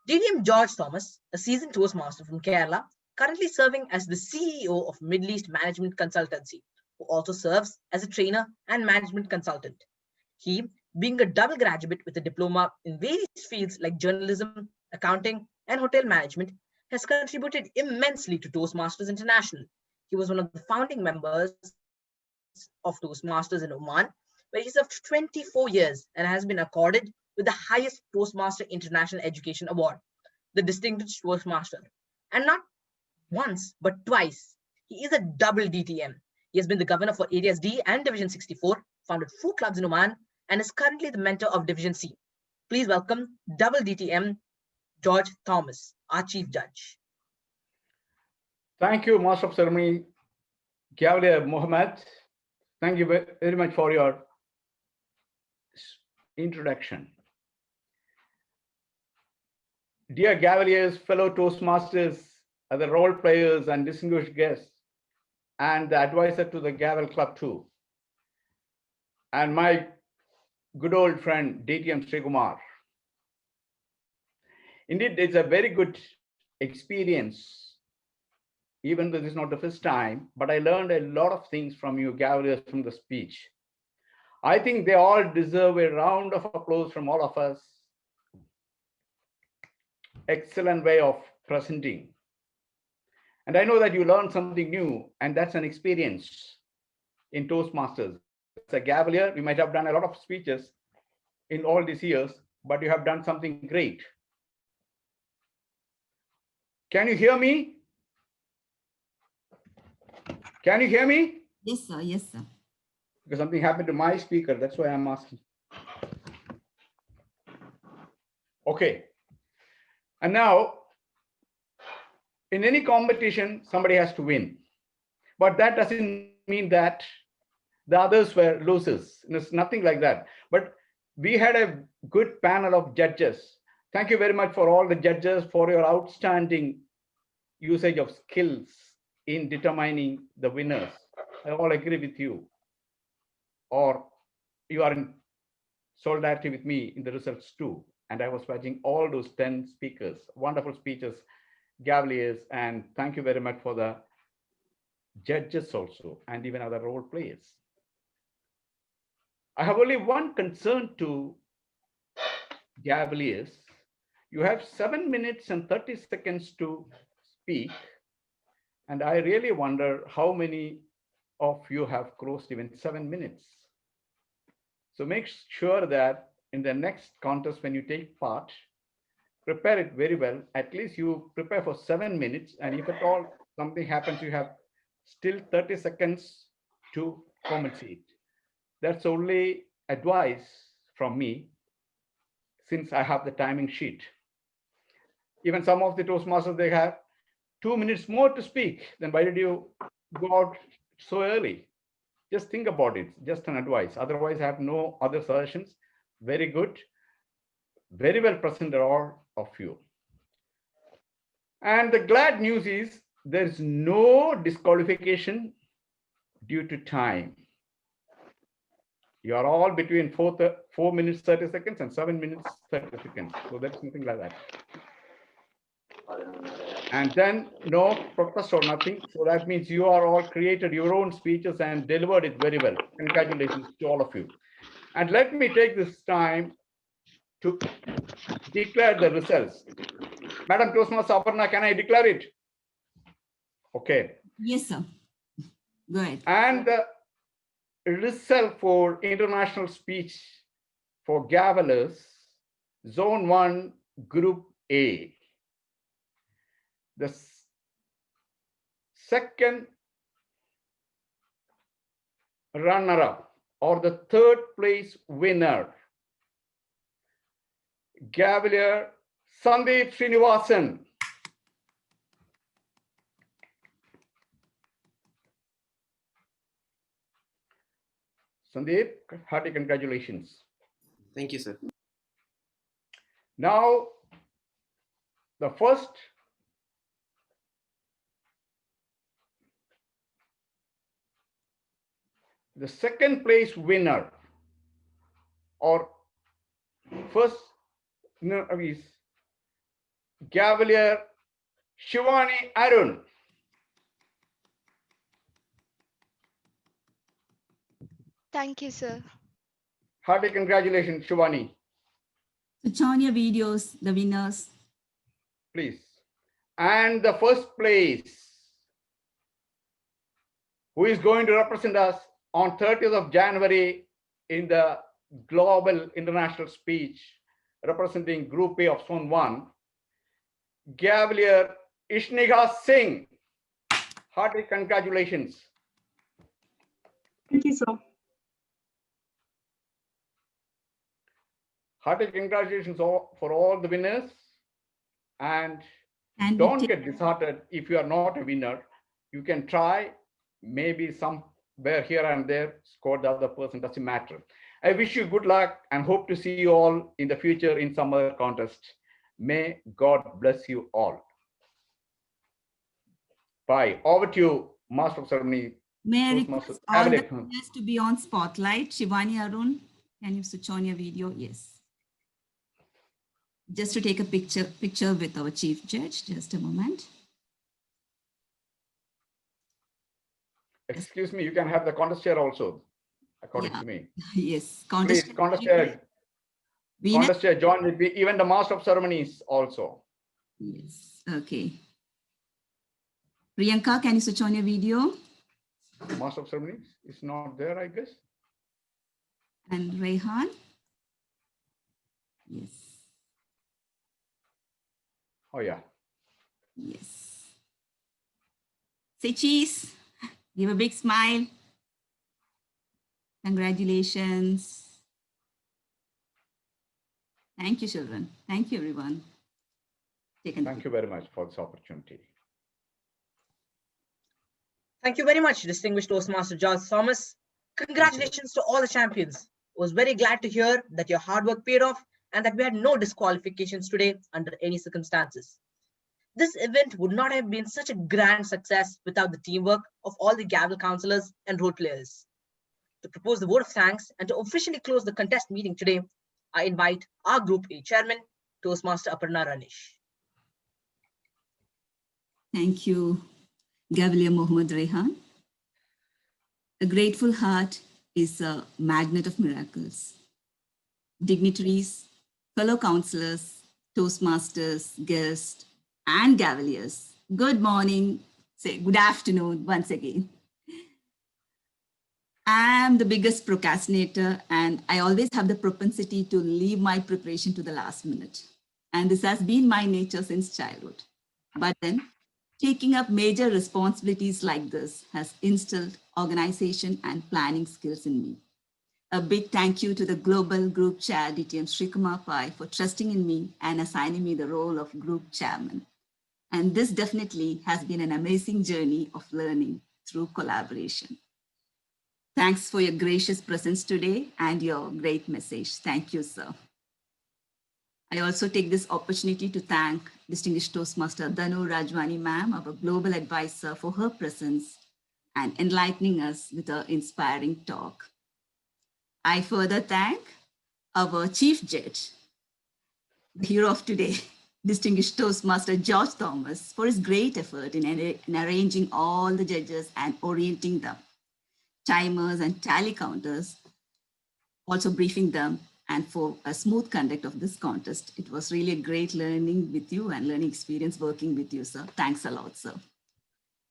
DDM George Thomas, a seasoned Toastmaster from Kerala, currently serving as the CEO of Middle East Management Consultancy, who also serves as a trainer and management consultant. He, being a double graduate with a diploma in various fields like journalism, accounting, and hotel management, has contributed immensely to Toastmasters International. He was one of the founding members of Toastmasters in Oman, where he served 24 years and has been accorded with the highest Toastmaster International Education Award, the Distinguished Toastmaster. And not once, but twice. He is a double DTM. He has been the governor for Areas D and Division 64, founded 4 clubs in Oman, and is currently the mentor of Division C. Please welcome double DTM George Thomas, our Chief Judge. Thank you, Master of Ceremony, Gavelier Mohammed. Thank you very much for your introduction. Dear Gaveliers, fellow Toastmasters, other role players and distinguished guests, and the advisor to the Gavel Club too, and my good old friend DTM Srikumar. Indeed, it's a very good experience, even though this is not the first time, but I learned a lot of things from you Gaveliers from the speech. I think they all deserve a round of applause from all of us. Excellent way of presenting. And I know that you learned something new, and that's an experience in Toastmasters. As a Gavelier, we might have done a lot of speeches in all these years, but you have done something great. Can you hear me? Can you hear me? Yes, sir. Yes, sir. Because something happened to my speaker. That's why I'm asking. Okay. And now, in any competition, somebody has to win. But that doesn't mean that the others were losers. It's nothing like that. But we had a good panel of judges. Thank you very much for all the judges for your outstanding usage of skills in determining the winners. I all agree with you. Or you are in solidarity with me in the results too. And I was watching all those 10 speakers, wonderful speeches, Gaveliers, and thank you very much for the judges also, and even other role players. I have only one concern to Gaveliers. You have 7 minutes and 30 seconds to speak, and I really wonder how many of you have crossed even 7 minutes. So make sure that in the next contest, when you take part, prepare it very well. At least you prepare for 7 minutes, and if at all something happens, you have still 30 seconds to compensate. That's only advice from me, since I have the timing sheet. Even some of the Toastmasters, they have 2 minutes more to speak. Then why did you go out so early? Just think about it, just an advice. Otherwise, I have no other suggestions. Very good, very well presented, all of you. And the glad news is there is no disqualification due to time. You are all between 4 minutes 30 seconds and 7 minutes 30 seconds. So that's nothing like that. And then no protest or nothing. So that means you are all created your own speeches and delivered it very well. Congratulations to all of you. And let me take this time to declare the results. Madam Toastmaster Aparna, can I declare it? Okay. Yes, sir. Go ahead. And the result for international speech for Gavelers, Zone 1, Group A. The second runner-up or the third place winner, Gavelier Sandeep Srinivasan. Sandeep, hearty congratulations. Thank you, sir. Now, the second place winner or first is Gavelier Shivani Arun. Thank you, sir. Hearty congratulations, Shivani. Switch on your videos, the winners. Please. And the first place, who is going to represent us on 30th of January in the Global International Speech, representing Group A of Zone 1, Gavelier Ishniga Singh. Hearty congratulations. Thank you, sir. Hearty congratulations for all the winners. And don't get disheartened if you are not a winner. You can try, maybe somewhere here and there, score the other person, doesn't matter. I wish you good luck and hope to see you all in the future in some other contest. May God bless you all. Bye. Over to you, Master of Ceremony. May I request all the winners to be on spotlight? Shivani Arun, can you switch on your video? Yes. Just to take a picture with our Chief Judge. Just a moment. Excuse me, you can have the contest chair also, according to me. Yes, please, contest chair. Contest chair, join with me, even the Master of Ceremonies also. Yes, okay. Priyanka, can you switch on your video? Master of Ceremonies is not there, I guess. And Rehan? Yes. Oh, yeah. Yes. Say cheese. Give a big smile. Congratulations. Thank you, children. Thank you, everyone. Thank you very much for this opportunity. Thank you very much, distinguished Toastmaster George Thomas. Congratulations to all the champions. I was very glad to hear that your hard work paid off and that we had no disqualifications today under any circumstances. This event would not have been such a grand success without the teamwork of all the Gavel counselors and role players. To propose the vote of thanks and to officially close the contest meeting today, I invite our Group A Chairman, Toastmaster Aparna Ranish. Thank you, Gavelier Mohammad Rehan. A grateful heart is a magnet of miracles. Dignitaries, fellow counselors, Toastmasters, guests, and Gavaliers, good morning, say good afternoon once again. I'm the biggest procrastinator and I always have the propensity to leave my preparation to the last minute. And this has been my nature since childhood. But then taking up major responsibilities like this has instilled organization and planning skills in me. A big thank you to the Global Group Chair, DTM Srikumar Pai, for trusting in me and assigning me the role of Group Chairman. And this definitely has been an amazing journey of learning through collaboration. Thanks for your gracious presence today and your great message. Thank you, sir. I also take this opportunity to thank distinguished Toastmaster Danu Rajwani ma'am, our global advisor, for her presence and enlightening us with her inspiring talk. I further thank our chief judge, the hero of today, distinguished Toastmaster George Thomas, for his great effort in arranging all the judges and orienting them, timers and tally counters, also briefing them, and for a smooth conduct of this contest. It was really a great learning with you and learning experience working with you, sir. Thanks a lot, sir.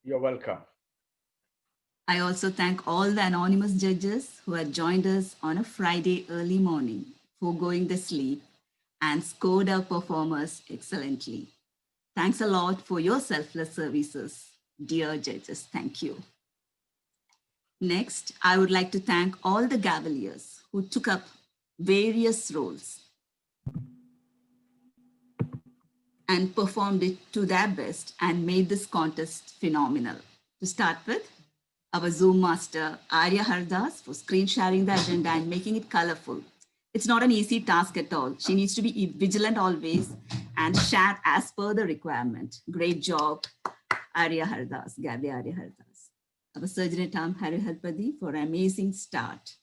You're welcome. I also thank all the anonymous judges who had joined us on a Friday early morning, foregoing their sleep, and scored our performers excellently. Thanks a lot for your selfless services, dear judges. Thank you. Next, I would like to thank all the Gavaliers who took up various roles and performed it to their best and made this contest phenomenal. To start with, our Zoom master, Arya Hardas, for screen sharing the agenda and making it colorful. It's not an easy task at all. She needs to be vigilant always and share as per the requirement. Great job, Arya Hardas, Gabi Arya Hardas. Our surgeon at arm, Hari Harpadi, for an amazing start.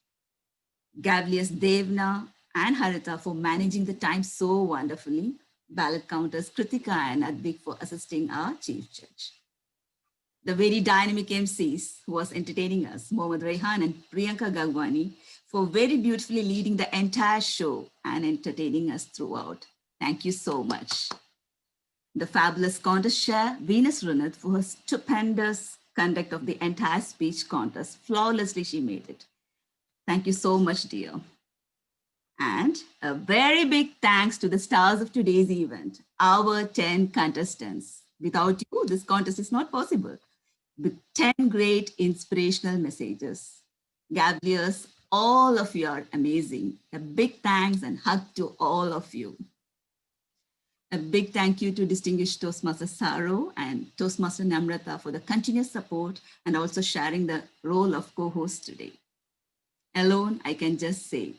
Gavlius Devna and Harita for managing the time so wonderfully. Ballot counters Kritika and Advik for assisting our chief judge. The very dynamic MCs who was entertaining us, Mohammad Rehan and Priyanka Gagwani, for very beautifully leading the entire show and entertaining us throughout. Thank you so much. The fabulous contest chair, Venus Runat, for her stupendous conduct of the entire speech contest. Flawlessly she made it. Thank you so much, dear. And a very big thanks to the stars of today's event, our 10 contestants. Without you, this contest is not possible. With 10 great inspirational messages. Gavaliers, all of you are amazing. A big thanks and hug to all of you. A big thank you to distinguished Toastmaster Saro and Toastmaster Namrata for the continuous support and also sharing the role of co-host today. Alone, I can just say,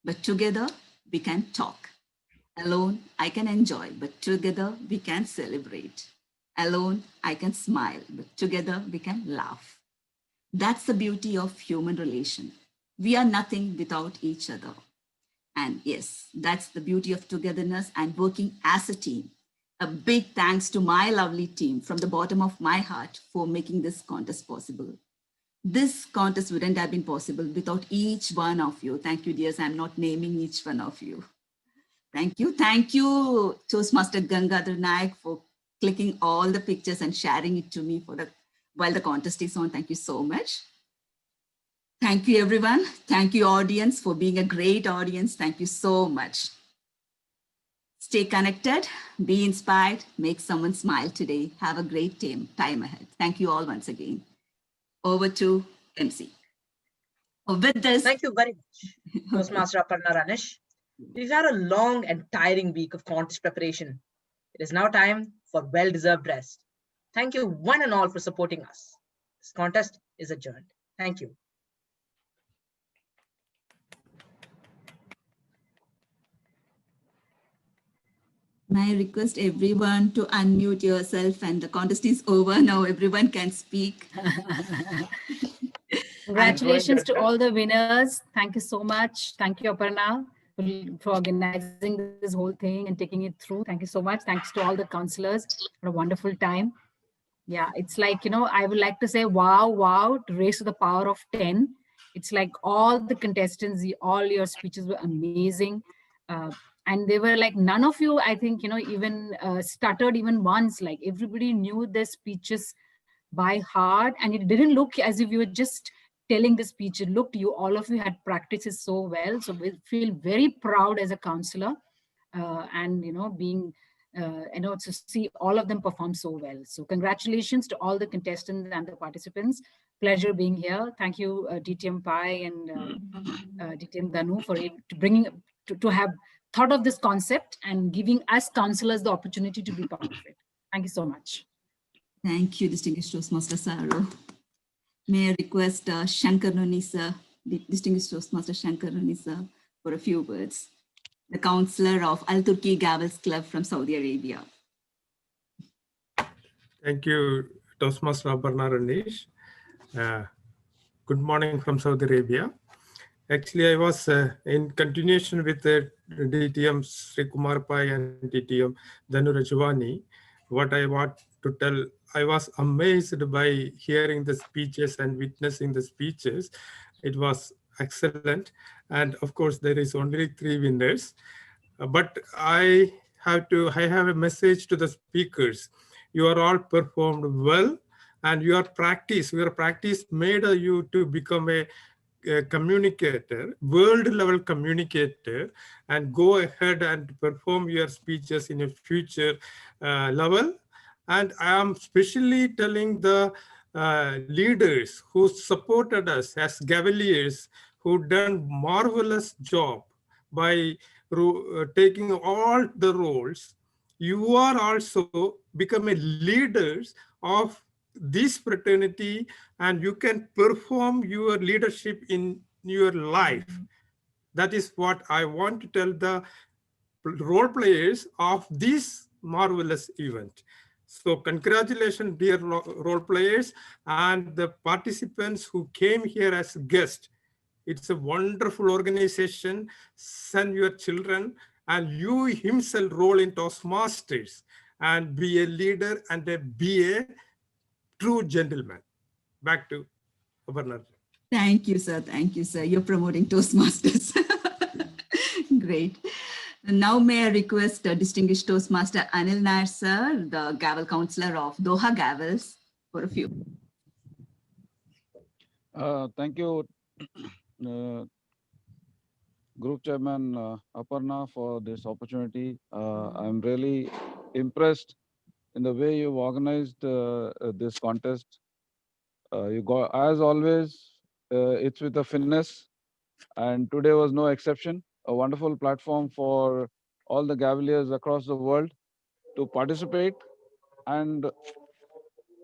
but together we can talk. Alone, I can enjoy, but together we can celebrate. Alone, I can smile, but together we can laugh. That's the beauty of human relation. We are nothing without each other. And yes, that's the beauty of togetherness and working as a team. A big thanks to my lovely team from the bottom of my heart for making this contest possible. This contest wouldn't have been possible without each one of you. Thank you, dears. I'm not naming each one of you. Thank you. Thank you, Toastmaster Gangadhar Naik, for clicking all the pictures and sharing it to me while the contest is on. Thank you so much. Thank you, everyone. Thank you, audience, for being a great audience. Thank you so much. Stay connected, be inspired, make someone smile today. Have a great time ahead. Thank you all once again. Over to MC. With this, thank you very much, Toastmaster Aparna Ranish. We've had a long and tiring week of contest preparation. It is now time for well-deserved rest. Thank you one and all for supporting us. This contest is adjourned. Thank you. May I request everyone to unmute yourself, and the contest is over now. Everyone can speak. Congratulations to all the winners. Thank you so much. Thank you, Aparna, for organizing this whole thing and taking it through. Thank you so much. Thanks to all the counselors for a wonderful time. Yeah, it's like, I would like to say, wow, wow, to raise to the power of 10. It's like all the contestants, all your speeches were amazing. And they were like, none of you, I think, even stuttered even once. Like everybody knew their speeches by heart, and it didn't look as if you were just telling the speech. It looked, all of you had practiced it so well. So we feel very proud as a counselor, and being to see all of them perform so well. So congratulations to all the contestants and the participants. Pleasure being here. Thank you, DTM Pai and DTM Danu, for bringing to have thought of this concept and giving us counselors the opportunity to be part of it. Thank you so much. Thank you, distinguished Toastmaster Saro. May I request Shankar Nuni sir, distinguished Toastmaster Shankar Nuni sir, for a few words, the counselor of Al Turki Gavels Club from Saudi Arabia. Thank you, Toastmaster Aparna Ranish. Good morning from Saudi Arabia. Actually, I was in continuation with DTM Sri Kumar Pai and DTM Danu Rajwani. What I want to tell, I was amazed by hearing the speeches and witnessing the speeches. It was excellent. And of course, there is only 3 winners. But I have a message to the speakers. You are all performed well, and your practice made you to become a communicator, world level communicator, and go ahead and perform your speeches in a future level. And I am specially telling the leaders who supported us as Gaveliers, who done marvelous job by taking all the roles. You are also become a leaders of this fraternity, and you can perform your leadership in your life. That is what I want to tell the role players of this marvelous event. So congratulations, dear role players and the participants who came here as guests. It's a wonderful organization. Send your children, and you himself roll in Toastmasters and be a leader and be a true gentleman. Back to Aparna. Thank you, sir. Thank you, sir. You're promoting Toastmasters. Great. Now may I request distinguished Toastmaster Anil Nair, sir, the Gavel Counselor of Doha Gavels, for a few. Thank you, Group Chairman Aparna, for this opportunity. I'm really impressed in the way you've organized this contest. You got, as always, it's with a finesse, and today was no exception. A wonderful platform for all the Gaveliers across the world to participate, and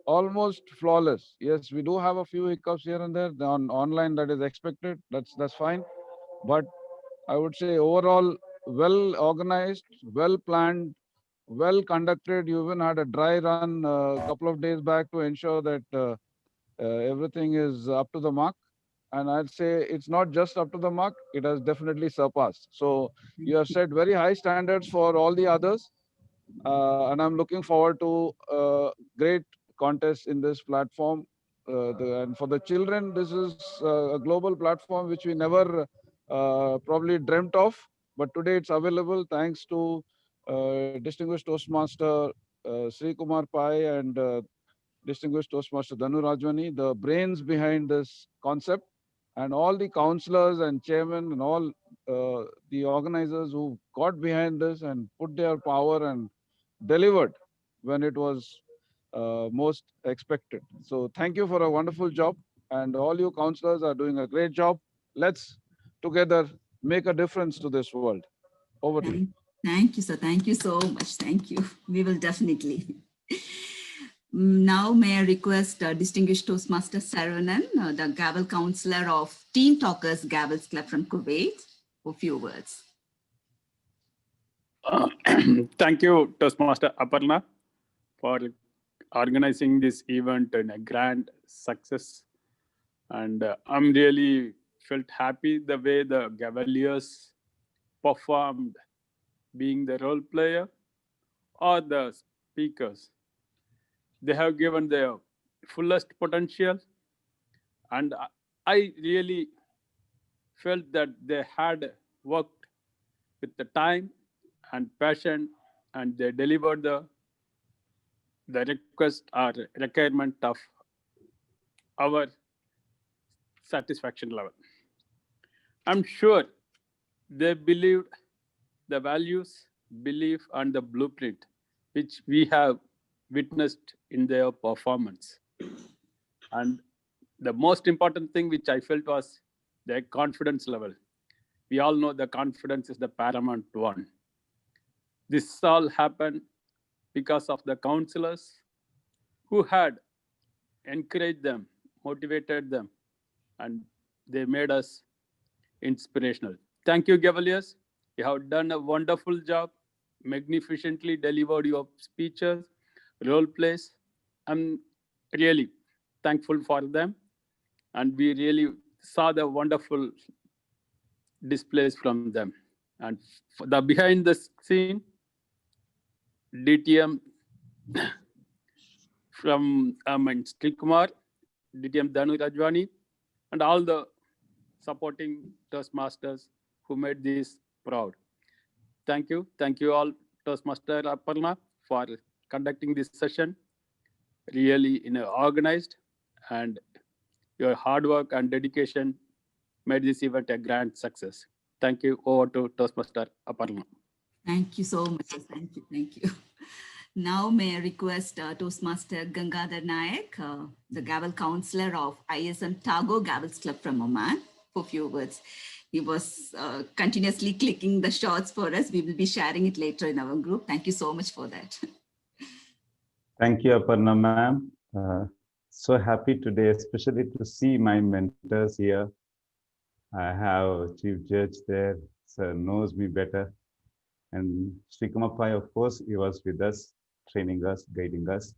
almost flawless. Yes, we do have a few hiccups here and there on online, that is expected. That's fine, but I would say overall well organized, well planned, well conducted. You even had a dry run a couple of days back to ensure that everything is up to the mark. And I'd say it's not just up to the mark, it has definitely surpassed. So you have set very high standards for all the others. And I'm looking forward to great contests in this platform. And for the children, this is a global platform which we never probably dreamt of. But today it's available thanks to distinguished Toastmaster Sri Kumar Pai and distinguished Toastmaster Danu Rajwani, the brains behind this concept, and all the counselors and chairmen and all the organizers who got behind this and put their power and delivered when it was most expected. So thank you for a wonderful job, and all you counselors are doing a great job. Let's together make a difference to this world. Over to you. Thank you, sir. Thank you so much. Thank you. We will definitely. Now, may I request distinguished Toastmaster Saranan, the Gavel Counselor of Teen Talkers Gavels Club from Kuwait, for a few words. Thank you, Toastmaster Aparna, for organizing this event in a grand success. And I'm really felt happy the way the Gaveliers performed, being the role player or the speakers. They have given their fullest potential, and I really felt that they had worked with the time and passion, and they delivered the request or requirement of our satisfaction level. I'm sure they believed the values, belief, and the blueprint which we have witnessed in their performance. And the most important thing which I felt was their confidence level. We all know the confidence is the paramount one. This all happened because of the counselors who had encouraged them, motivated them, and they made us inspirational. Thank you, Gaveliers. You have done a wonderful job, magnificently delivered your speeches, role plays. I'm really thankful for them, and we really saw the wonderful displays from them. And for the behind the scene, DTM from Srikumar, DTM Danu Rajwani, and all the supporting Toastmasters who made this proud. Thank you. Thank you all, Toastmaster Aparna, for conducting this session really in a organized, and your hard work and dedication made this event a grand success. Thank you. Over to Toastmaster Aparna. Thank you so much. Thank you. Thank you. Now may I request Toastmaster Gangadhar Naik, the Gavel counselor of ISM Tago Gavels Club from Oman, for a few words. He was continuously clicking the shots for us. We will be sharing it later in our group. Thank you so much for that. Thank you, Aparna ma'am. So happy today, especially to see my mentors here. I have Chief Judge there, sir knows me better. And Sri Kumapai, of course, he was with us, training us, guiding us,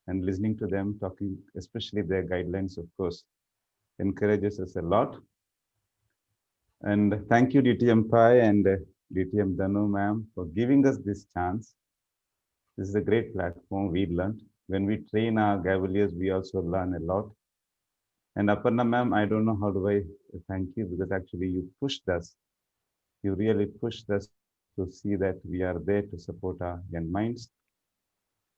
and listening to them, talking, especially their guidelines, of course, encourages us a lot. And thank you, DTM Pai and DTM Danu ma'am, for giving us this chance. This is a great platform. We learned. When we train our Gaveliers, we also learn a lot. And Aparna ma'am, I don't know how do I thank you, because actually you pushed us. You really pushed us to see that we are there to support our young minds.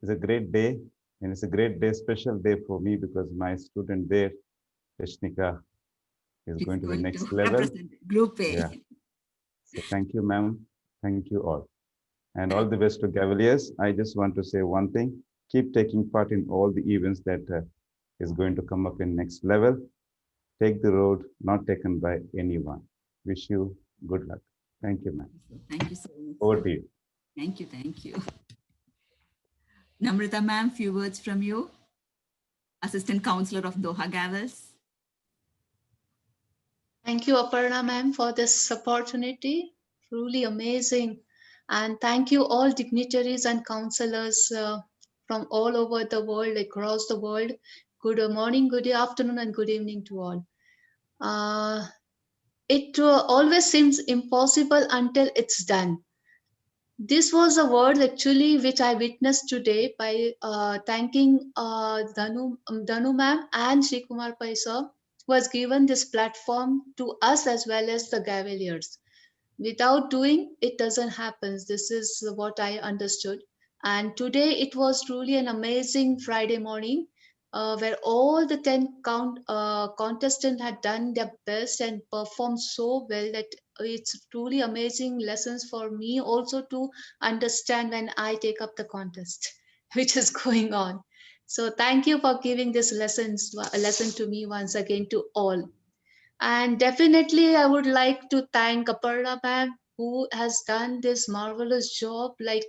It's a great day, and it's a great day, special day for me, because my student there, Rashnika, is going to the next level. Group A. Yeah. So thank you, ma'am. Thank you all. And all the best to Cavaliers. I just want to say one thing. Keep taking part in all the events that is going to come up in next level. Take the road not taken by anyone. Wish you good luck. Thank you, ma'am. Thank you so much. Over to you. Thank you. Thank you. Namrata ma'am, few words from you. Assistant Counselor of Doha Gavels. Thank you, Aparna ma'am, for this opportunity. Truly amazing. And thank you all dignitaries and counselors from all over the world, across the world. Good morning, good afternoon, and good evening to all. It always seems impossible until it's done. This was a word actually which I witnessed today by thanking Danu ma'am and Sri Kumar Pai sir, who has given this platform to us as well as the Gaveliers. Without doing, it doesn't happen. This is what I understood. And today it was truly an amazing Friday morning where all the 10 contestants had done their best and performed so well that it's truly amazing lessons for me also to understand when I take up the contest, which is going on. So thank you for giving this lesson to me once again to all. And definitely, I would like to thank Aparna ma'am, who has done this marvelous job. Like,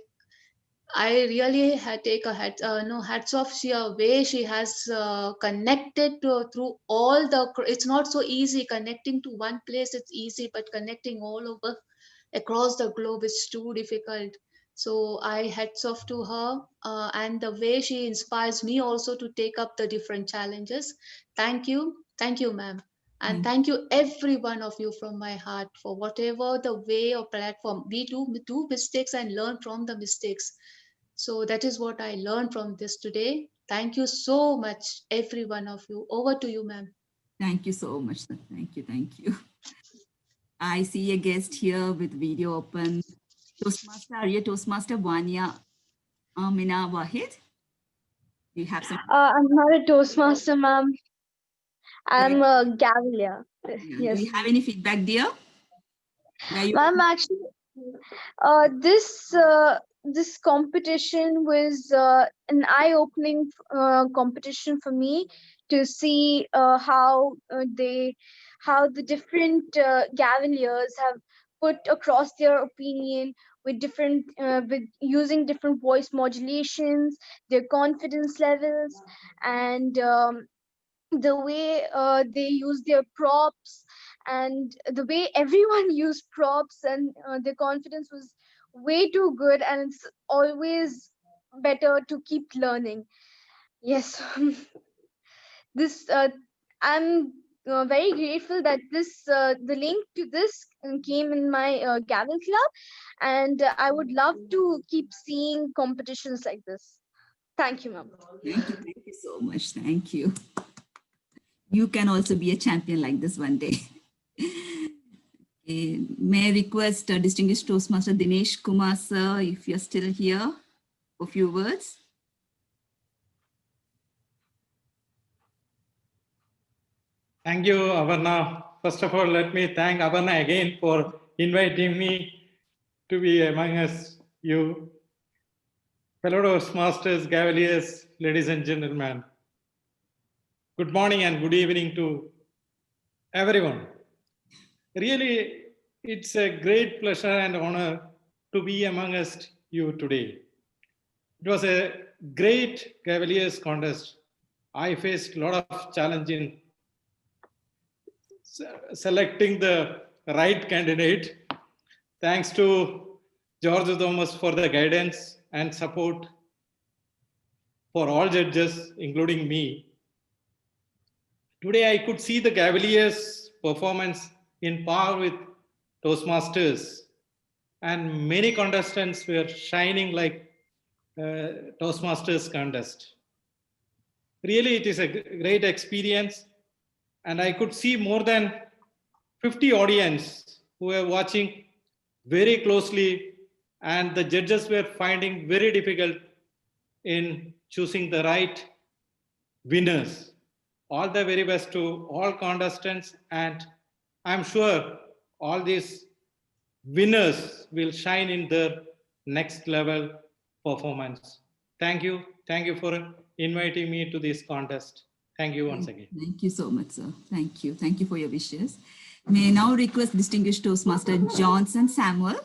I really had take a hats off. She a way she has connected through all the. It's not so easy connecting to one place. It's easy, but connecting all over across the globe is too difficult. So I hats off to her and the way she inspires me also to take up the different challenges. Thank you, ma'am. And thank you, every one of you from my heart for whatever the way or platform we do mistakes and learn from the mistakes. So that is what I learned from this today. Thank you so much, every one of you. Over to you, ma'am. Thank you so much, sir. Thank you. Thank you. I see a guest here with video open. Toastmaster, are you Toastmaster Vanya Amina Wahid? Do you have some? I'm not a Toastmaster, ma'am. I'm Yeah. a Gavelier. Do Yes. you have any feedback, dear? Where you? Ma'am, actually, this competition was an eye-opening competition for me to see how the different Gaveliers have put across their opinion with with using different voice modulations, their confidence levels, and the way they use their props, and the way everyone used props, and their confidence was way too good, and it's always better to keep learning. Yes. this I'm very grateful that the link to this came in my Gavel club, and I would love to keep seeing competitions like this. Thank you, ma'am. Thank you so much. Thank you. You can also be a champion like this one day. May I request distinguished Toastmaster Dinesh Kumar, sir, if you're still here, for a few words. Thank you, Aparna. First of all, let me thank Aparna again for inviting me to be among us, you. Fellow Toastmasters, Gaveliers, ladies and gentlemen. Good morning and good evening to everyone. Really, it's a great pleasure and honor to be among us you today. It was a great Cavaliers contest. I faced a lot of challenge in selecting the right candidate. Thanks to George Thomas for the guidance and support for all judges, including me. Today I could see the Cavaliers' performance in par with Toastmasters, and many contestants were shining like Toastmasters contest. Really, it is a great experience, and I could see more than 50 audience who were watching very closely, and the judges were finding very difficult in choosing the right winners. All the very best to all contestants, and I'm sure all these winners will shine in their next level performance. Thank you. Thank you for inviting me to this contest. Thank you once again. Thank you so much, sir. Thank you. Thank you for your wishes. May I now request distinguished Toastmaster Johnson Samuel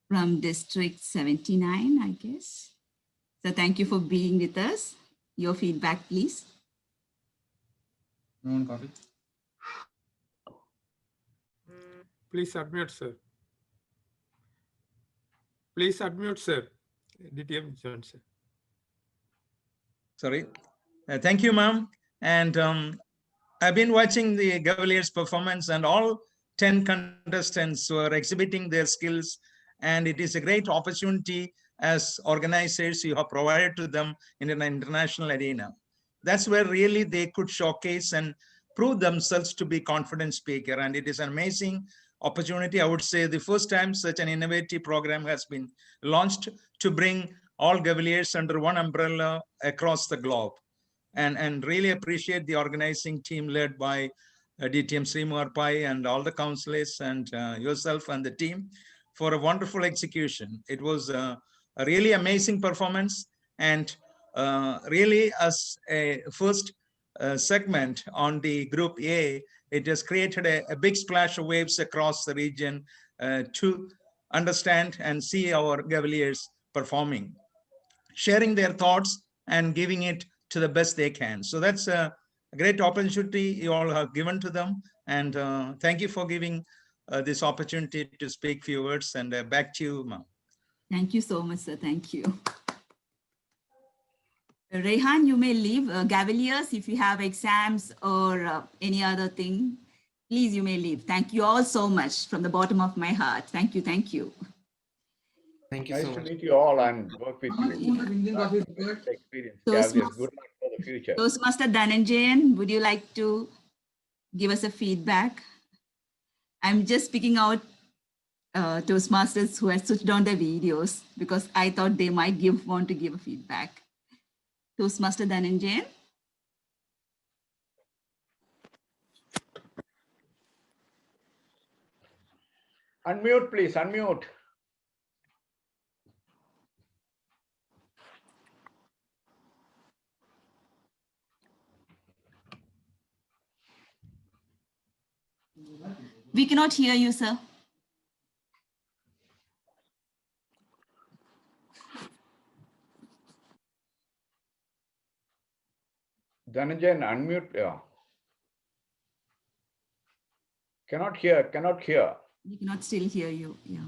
from District 79, I guess. So thank you for being with us. Your feedback, please. No one got it. Please unmute, sir. Please unmute, sir. DTM Johnson. Sorry. Thank you, ma'am. And I've been watching the Gavaliers' performance, and all 10 contestants were exhibiting their skills. And it is a great opportunity as organizers you have provided to them in an international arena. That's where really they could showcase and prove themselves to be confident speaker. And it is an amazing opportunity. I would say the first time such an innovative program has been launched to bring all Gavaliers under one umbrella across the globe. And really appreciate the organizing team led by DTM Srimar Pai and all the counselors and yourself and the team for a wonderful execution. It was a really amazing performance, and really as a first segment on the Group A, it has created a big splash of waves across the region to understand and see our Gavaliers performing, sharing their thoughts and giving it to the best they can. So that's a great opportunity you all have given to them. And thank you for giving this opportunity to speak few words, and back to you, ma'am. Thank you so much, sir. Thank you. Rehan, you may leave. Gavaliers, if you have exams or any other thing, please, you may leave. Thank you all so much from the bottom of my heart. Thank you. Thank you. Thank you Nice so to much. meet you all and work with you. Good experience. Cavaliers. Good luck for the future. Toastmaster Dhananjayan, would you like to give us a feedback? I'm just picking out Toastmasters who have switched on their videos because I thought they might want to give a feedback. Toastmaster Dhananjayan. Unmute, please. Unmute. We cannot hear you, sir. Dhananjayan, unmute. Yeah. Cannot hear. Cannot hear. We cannot still hear you. Yeah.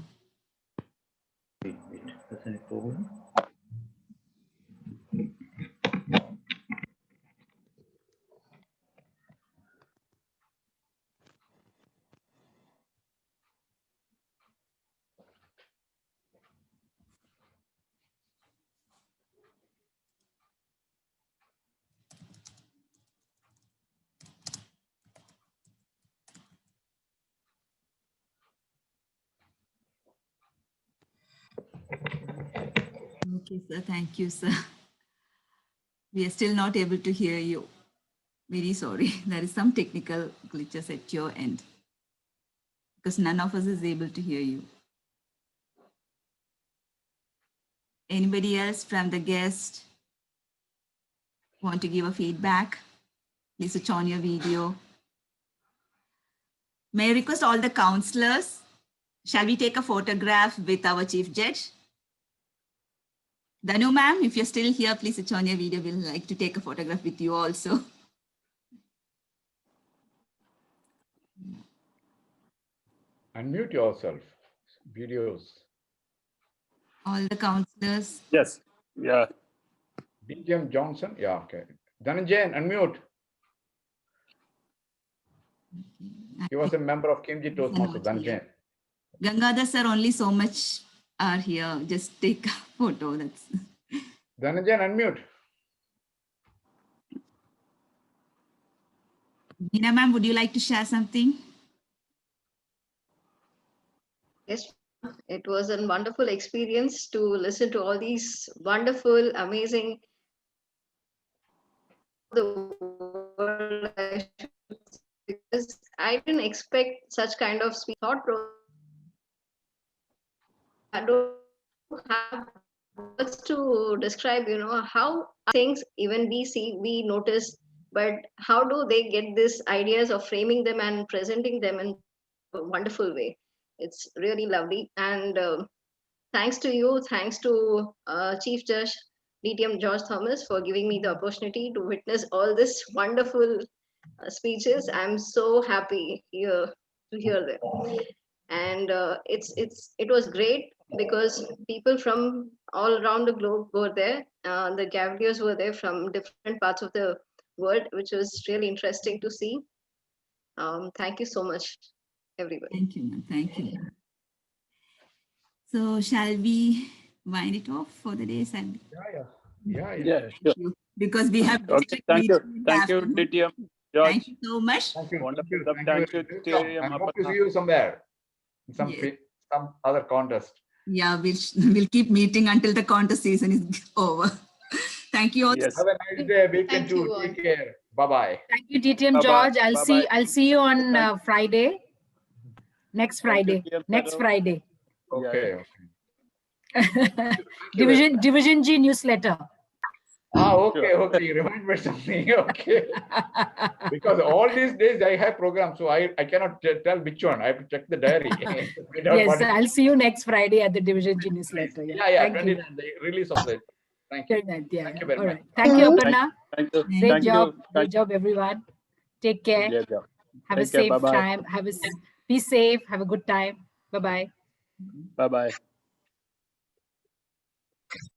Okay, sir. Thank you, sir. We are still not able to hear you. Very sorry. There is some technical glitches at your end because none of us is able to hear you. Anybody else from the guest want to give a feedback? Please switch on your video. May I request all the counselors, shall we take a photograph with our chief judge? Danu ma'am, if you're still here, please switch on your video. We'll like to take a photograph with you also. Unmute yourself. Videos. All the counselors. Yes. Yeah. DTM Johnson. Yeah, okay. Dhananjayan, unmute. He was a member of KMG Toastmasters. Dhananjayan. Gangadhar sir, only so much are here. Just take a photo. That's. Dhananjayan, unmute. Meena ma'am, would you like to share something? Yes, it was a wonderful experience to listen to all these wonderful, amazing, the world, because I didn't expect such kind of thought process. I don't have words to describe, how things even we see, we notice, but how do they get these ideas of framing them and presenting them in a wonderful way? It's really lovely. And thanks to you, thanks to Chief Judge DTM George Thomas for giving me the opportunity to witness all this wonderful speeches. I'm so happy here to hear them. And it was great because people from all around the globe were there. The Cavaliers were there from different parts of the world, which was really interesting to see. Thank you so much, everybody. Thank you, ma'am. Thank you. So shall we wind it off for the day, Sandy? Yeah, sure. Because we have Okay, district thank you. meeting in the Thank you, afternoon. DTM George. Thank you so much. Thank you. Wonderful. Thank you. DTM I hope to Aparna. see you somewhere. In Yes. some other contest. Yeah, we'll keep meeting until the contest season is over. Thank you all. Yes. Have a nice day, weekend too. Take care. Bye-bye. Thank you, DTM Bye-bye. George. I'll Bye-bye. see you on Friday. Next Thank you, Friday. TM Next Fellow. Friday. Okay. Division G newsletter. Okay. You remind me something. Okay. Because all these days I have programs, so I cannot tell which one. I have to check the diary. Yes, I'll see you next Friday at the Division G newsletter. Yeah. Thank 29, you. the release of the. Thank you. Thank you very All much. right. Thank you, Thank Aparna. you. Great Thank job. you. Great job, everyone. Take care. Great job. Have a Take care. safe Bye-bye. time. Be safe. Have a good time. Bye-bye. Bye-bye.